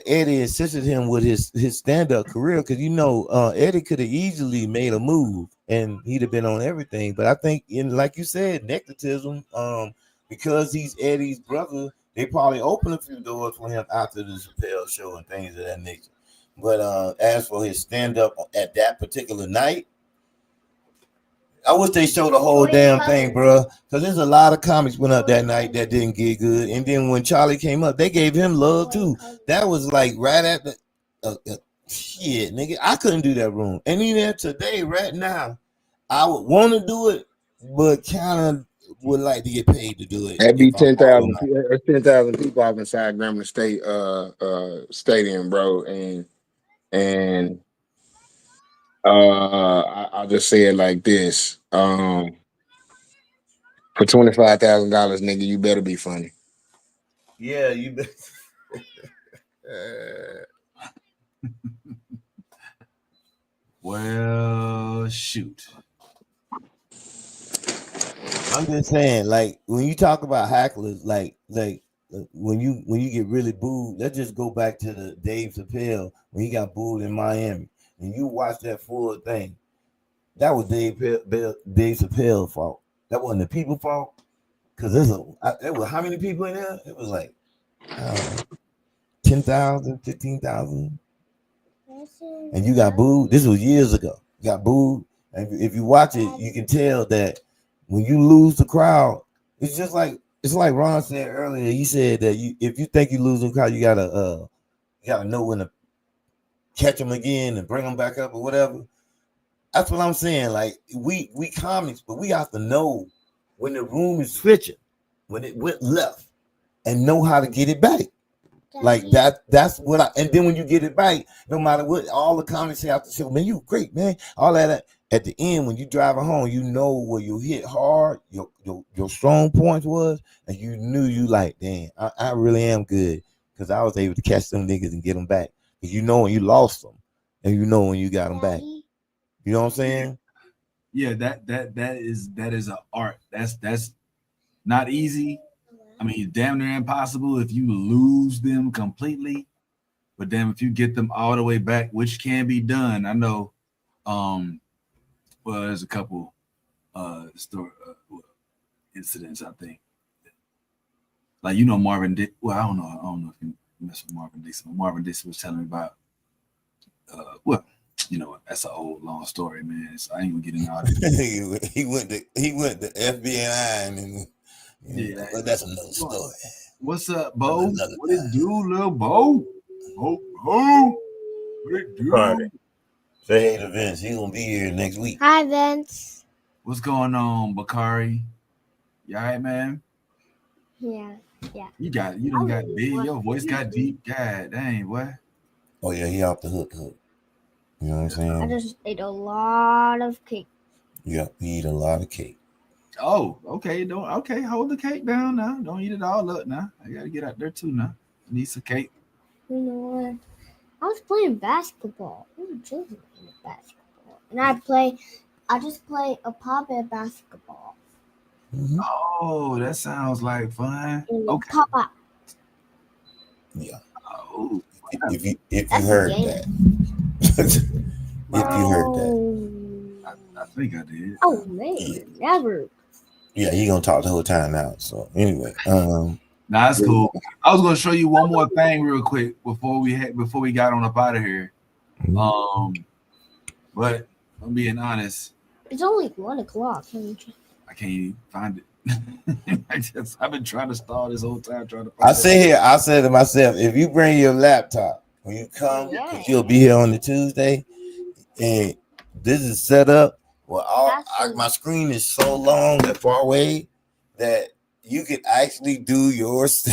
Eddie assisted him with his stand-up career, because Eddie could have easily made a move and he'd have been on everything. But I think, like you said, nepotism, because he's Eddie's brother, they probably opened a few doors for him after the Chappelle show and things of that nature. But as for his stand-up at that particular night, I wish they showed the whole damn thing, bro. Because there's a lot of comics went up that night that didn't get good. And then when Charlie came up, they gave him love too. That was like right at the shit, nigga. I couldn't do that room. And even today, right now, I would want to do it, but kind of would like to get paid to do it. That'd be If I'm all 10,000. night. There's 10,000 people up inside Grambling State stadium, bro. And I'll just say it like this. For $25,000, nigga, you better be funny. Yeah, you bet. Well, shoot. I'm just saying, like, when you talk about hacklers, like when you get really booed, let's just go back to the Dave Chappelle when he got booed in Miami, and you watch that full thing. That was Dave Chappelle's fault. That wasn't the people's fault, because there was how many people in there? It was like 10,000, 15,000, and you got booed. This was years ago. You got booed, and if you watch it, you can tell that when you lose the crowd, it's like Ron said earlier. He said that if you think you lose the crowd, you gotta know when to catch them again and bring them back up or whatever. That's what I'm saying. Like, we comics, but we have to know when the room is switching, when it went left, and know how to get it back. Like that's what and then when you get it back, no matter what, all the comics say after the show, man, you great, man. All that at the end, when you driving home, you know where you hit hard, your strong points was, and you knew you like, damn, I really am good, because I was able to catch them niggas and get them back. Because when you lost them, and when you got them back. You know what I'm saying? Yeah, that is an art. That's not easy. I mean, damn near impossible if you lose them completely. But then if you get them all the way back, which can be done. I know there's a couple incidents, I think. Like, Marvin Dick. Well, I don't know if you mess with Marvin Dixon. But Marvin Dixon was telling me about that's an old long story, man. So I ain't gonna get into all that. he went to FBI and yeah, but that's another story. What's up, Bo? What it do, little Bo? Bo, what it do? Carter. Say hey to Vince. He's gonna be here next week. Hi, Vince. What's going on, Bakari? You all right, man? Yeah. You done got big. Your voice got deep. God dang, what? Oh yeah, he off the hook. You know what I'm saying? I just ate a lot of cake. Yeah, he eat a lot of cake. Oh, okay. Hold the cake down now. Don't eat it all up now. I gotta get out there too now. I need some cake. You know what? I was playing basketball. We were just playing basketball. And I just play a pop-up basketball. Mm-hmm. Oh, that sounds like fun. Okay. Pop-up. Yeah. Oh, if you heard that. If you heard that. I think I did. Oh man, never. Yeah, he gonna talk the whole time now. So anyway, nah, that's cool. I was gonna show you one more thing real quick before we got on up out of here. But I'm being honest. It's only 1 o'clock. I can't even find it. I've been trying to stall this whole time trying to find I said to myself, if you bring your laptop when you come, because you'll be here on the Tuesday, and this is set up. Well, my screen is so long and far away that you could actually do yours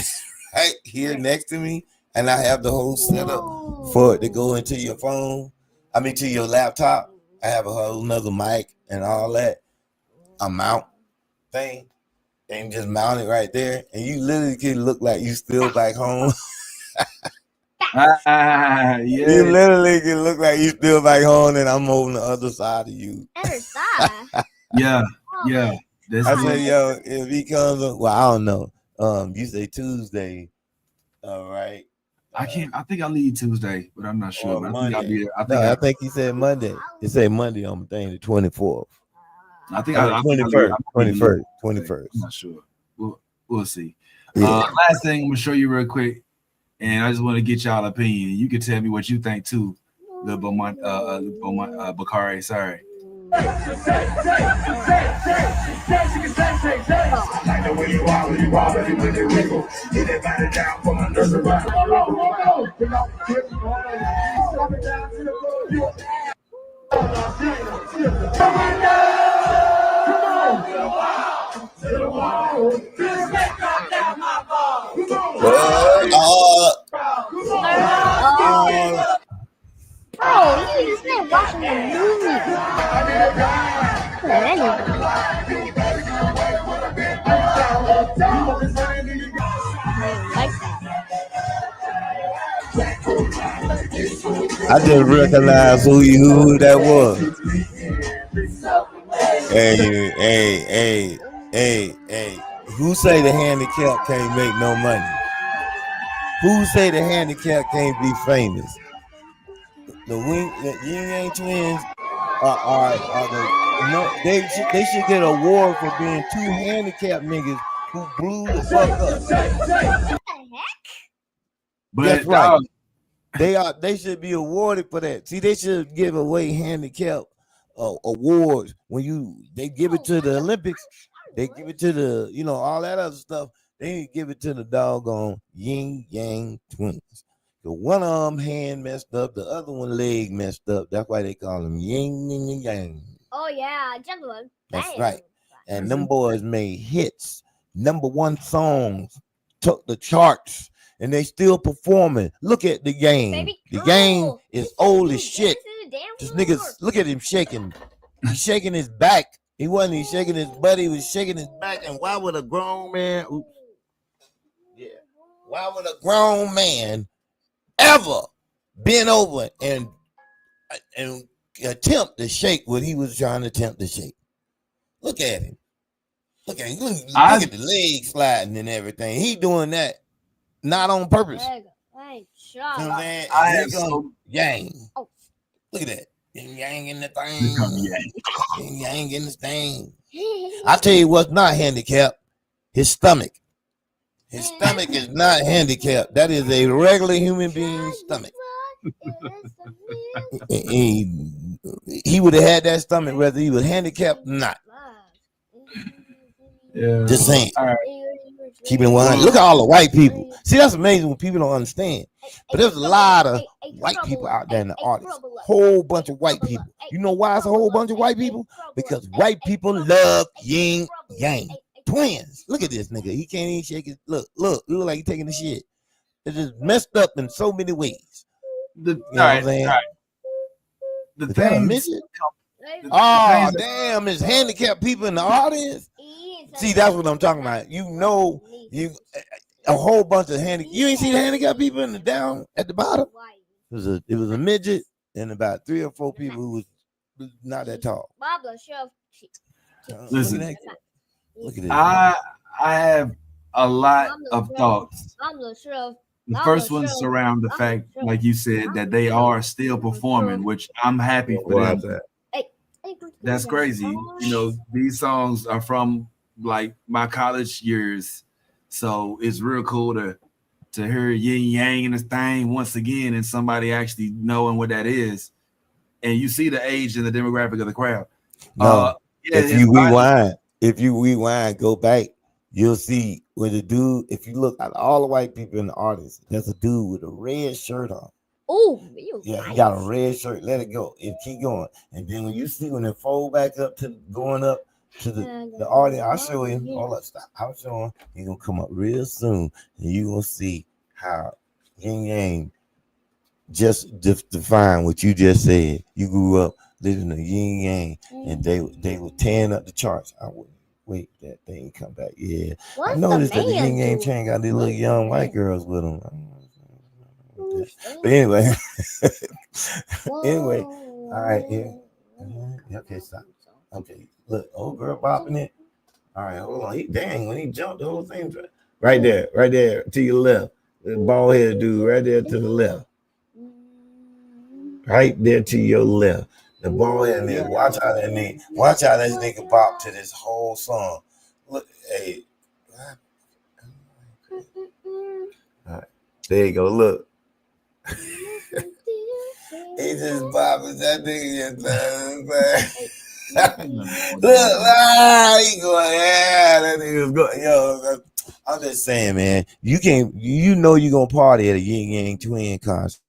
right here next to me, and I have the whole setup for it to go into your phone. I mean, to your laptop. I have a whole nother mic and all that. A mount thing, and just mount it right there, and you literally can look like you still back home. Yeah. You literally can look like you still back home, and I'm on the other side of you. Other side. Yeah. I say, yo, if he comes, well, I don't know. You say Tuesday, all right? I can't. I think I leave Tuesday, but I'm not sure. But Monday. I think he said Monday. He said Monday on the thing, the 24th. I think 21st. I'm not sure. We'll see. Last thing I'm gonna show you real quick, and I just want to get y'all opinion. You can tell me what you think too, Bakari. Sorry. Bro, you just been watching the movie. I just realized who that was. Hey. Who say the handicap can't make no money? Who say the handicap can't be famous? The Yin Yang Twins they should get an award for being two handicapped niggas who blew the fuck up. What the heck? But that's right. They should be awarded for that. See, they should give away handicap awards when they give it to the Olympics. They give it to the all that other stuff. They give it to the doggone Yin Yang Twins. The one arm hand messed up, the other one leg messed up. That's why they call them Yin and Yang. Oh yeah, gentlemen. That's right. And them boys made hits, #1 songs, took the charts, and they still performing. Look at the game. Baby the girl. game is old as shit. This niggas, look at him shaking. He's shaking his back. He wasn't even shaking his butt. He was shaking his back. And why would a grown man? Why would a grown man ever bend over and attempt to shake what he was trying to attempt to shake? Look at him. Look at the leg sliding and everything. He doing that not on purpose. Hey, shut up. Yang. Oh. Look at that. Yang in the thing. Yang in the thing. I tell you what's not handicapped. His stomach. His stomach is not handicapped. That is a regular human being's stomach. He would have had that stomach whether he was handicapped or not. Yeah. Just saying. All right. Keeping it 100. Look at all the white people. See, that's amazing when people don't understand. But there's a lot of white people out there in the audience. Whole bunch of white people. You know why it's a whole bunch of white people? Because white people love yin yang. Twins. Look at this nigga. He can't even shake his look like he's taking the shit. It's just messed up in so many ways. You know what I'm saying? The thing. Oh, damn, it's handicapped people in the audience. See, that's what I'm talking about. You know, a whole bunch of handicapped. You ain't see the handicapped people in the down at the bottom. It was a midget and about 3 or 4 people who was not that tall. Listen, look at this. I have a lot of thoughts. The first one surround the fact, like you said, that they are still performing, which I'm happy for them. That's crazy. You know, these songs are from like my college years, so it's real cool to hear yin yang in this thing once again, and somebody actually knowing what that is. And you see the age and the demographic of the crowd. No, if you rewind, go back, you'll see where the dude. If you look at all the white people in the audience, there's a dude with a red shirt on. Oh, yeah, he got a red shirt. Let it go. It keep going. And then when you see when it fold back up to going up to the audience, I'll show him. Hold up, stop. I'll show him. He's gonna come up real soon, and you're gonna see how yin yang just define what you just said. You grew up listening to yin yang, and they were tearing up the charts. I wouldn't wait that thing come back. Yeah, I noticed that the yin yang chain got these little young white girls with them. But anyway, all right, yeah. Okay, stop. Okay, look, old girl bopping it. All right, hold on. When he jumped, the whole thing right there to your left. The bald head dude right there to the left. Right there to your left. The bald head nigga. Watch how that nigga bop to this whole song. Look, hey. All right, there you go. Look. He just bopping that nigga. Look, he going, yeah, that nigga's going. Yo, I'm just saying, man, you know you're gonna party at a Yin Yang Twin concert.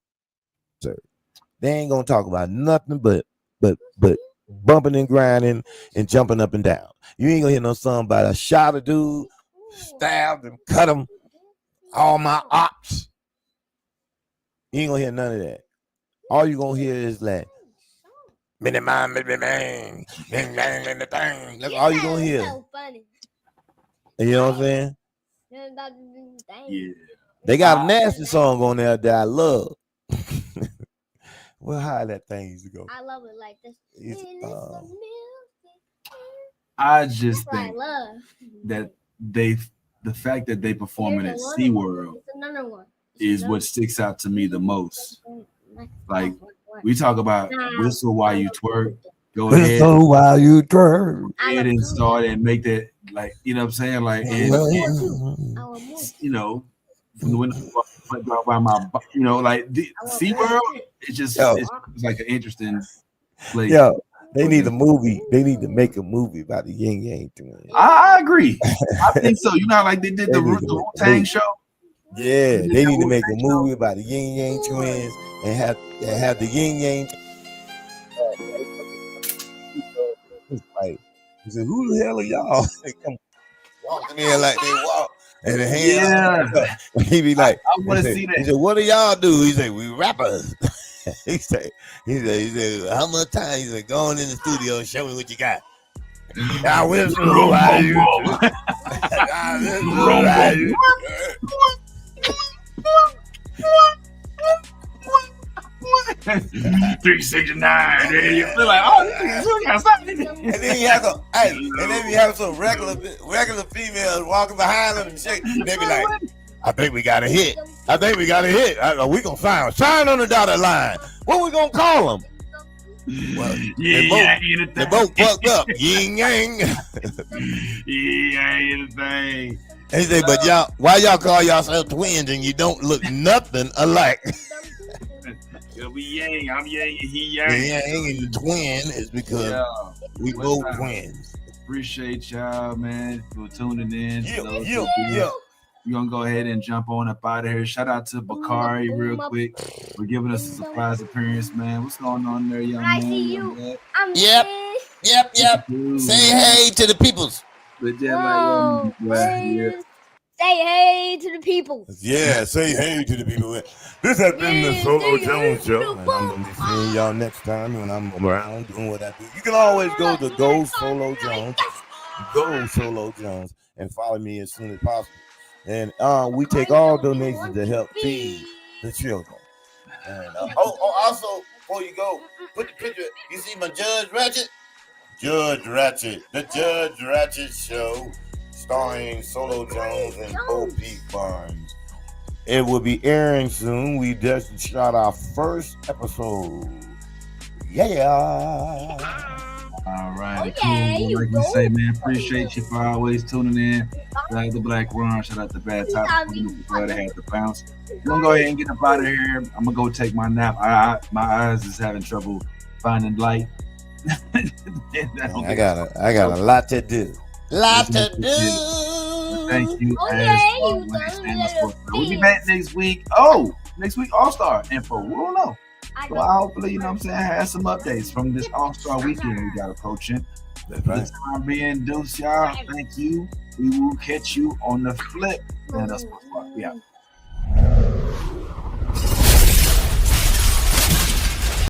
They ain't gonna talk about nothing but bumping and grinding and jumping up and down. You ain't gonna hear no song about a shot a dude, stabbed and cut him, all my ops. You ain't gonna hear none of that. All you gonna hear is like, that's all you gonna hear. You know what I'm saying? Yeah. They got a nasty song on there that I love. Well, how that thing used to go? I love it like this. I just think that the fact that they performing at SeaWorld is what sticks out to me the most. Like, we talk about whistle while you twerk. Go ahead. Whistle while you twerk. Go ahead and start and make that, like, you know what I'm saying? Like, you know, from the window by my, you know, like the SeaWorld, it's like an interesting place. Yo, they need a movie. They need to make a movie about the Yin Yang Twins. I agree. I think so. You know how, like, they did the Wu-Tang show? Yeah, they need to make a movie about the Yin Yang Twins and have the Yin Yang. Like, he said, "Who the hell are y'all?" They come walking in like they walk, and the hand. He be like, "I want to see that." He said, "What do y'all do?" He said, "We rappers." he said, "How much time?" He said, "Go on in the studio and show me what you got." I whistle while you. I whistle while you. 369. And you feel like, oh, got something. And then you have some regular females walking behind them and shaking. They be like, I think we got a hit. We gonna sign on the dotted line. What we gonna call them? Well, they both fucked up. Yin yang. Yin yang. They say, but why y'all call yourself twins and you don't look nothing alike? It'll be yang. I'm yang and he yang. The yang and the twin is because we both twins. Appreciate y'all, man, for tuning in. Yeah. We're gonna go ahead and jump on up out of here. Shout out to Bakari real quick for giving us a surprise appearance, man. What's going on there, young man? I see you. I'm Yep. Yep. Ooh, Say man. hey to the peoples. But yeah, Whoa, yeah. say hey to the people. Yeah, say hey to the people. This has been the Solo Jones Show, and I'm gonna be seeing y'all next time when I'm around doing what I do. You can always go to Go Solo Jones, and follow me as soon as possible. And we take all donations to help feed the children. And also before you go, put the picture. You see my Judge Ratchet? Judge Ratchet, the Judge Ratchet Show, starring Solo Jones and Bo Peep Barnes. It will be airing soon. We just shot our first episode. Yeah. All right. yeah, Cool. you Like go. you say, man, appreciate you for always tuning in. Shout out to Black Ron. Shout out to Bad Top. Glad I had to bounce. We're going to go ahead and get up out of here. I'm going to go take my nap. My eyes is having trouble finding light. I got a lot to do. Thank you. Okay, We'll be back next week. Oh, next week All-Star info. We don't know. So hopefully, you know what I'm saying, have some updates from this All-Star weekend we got approaching. That's right. This time being deuce, y'all. Thank you. We will catch you on the flip. And that's my part. Yeah.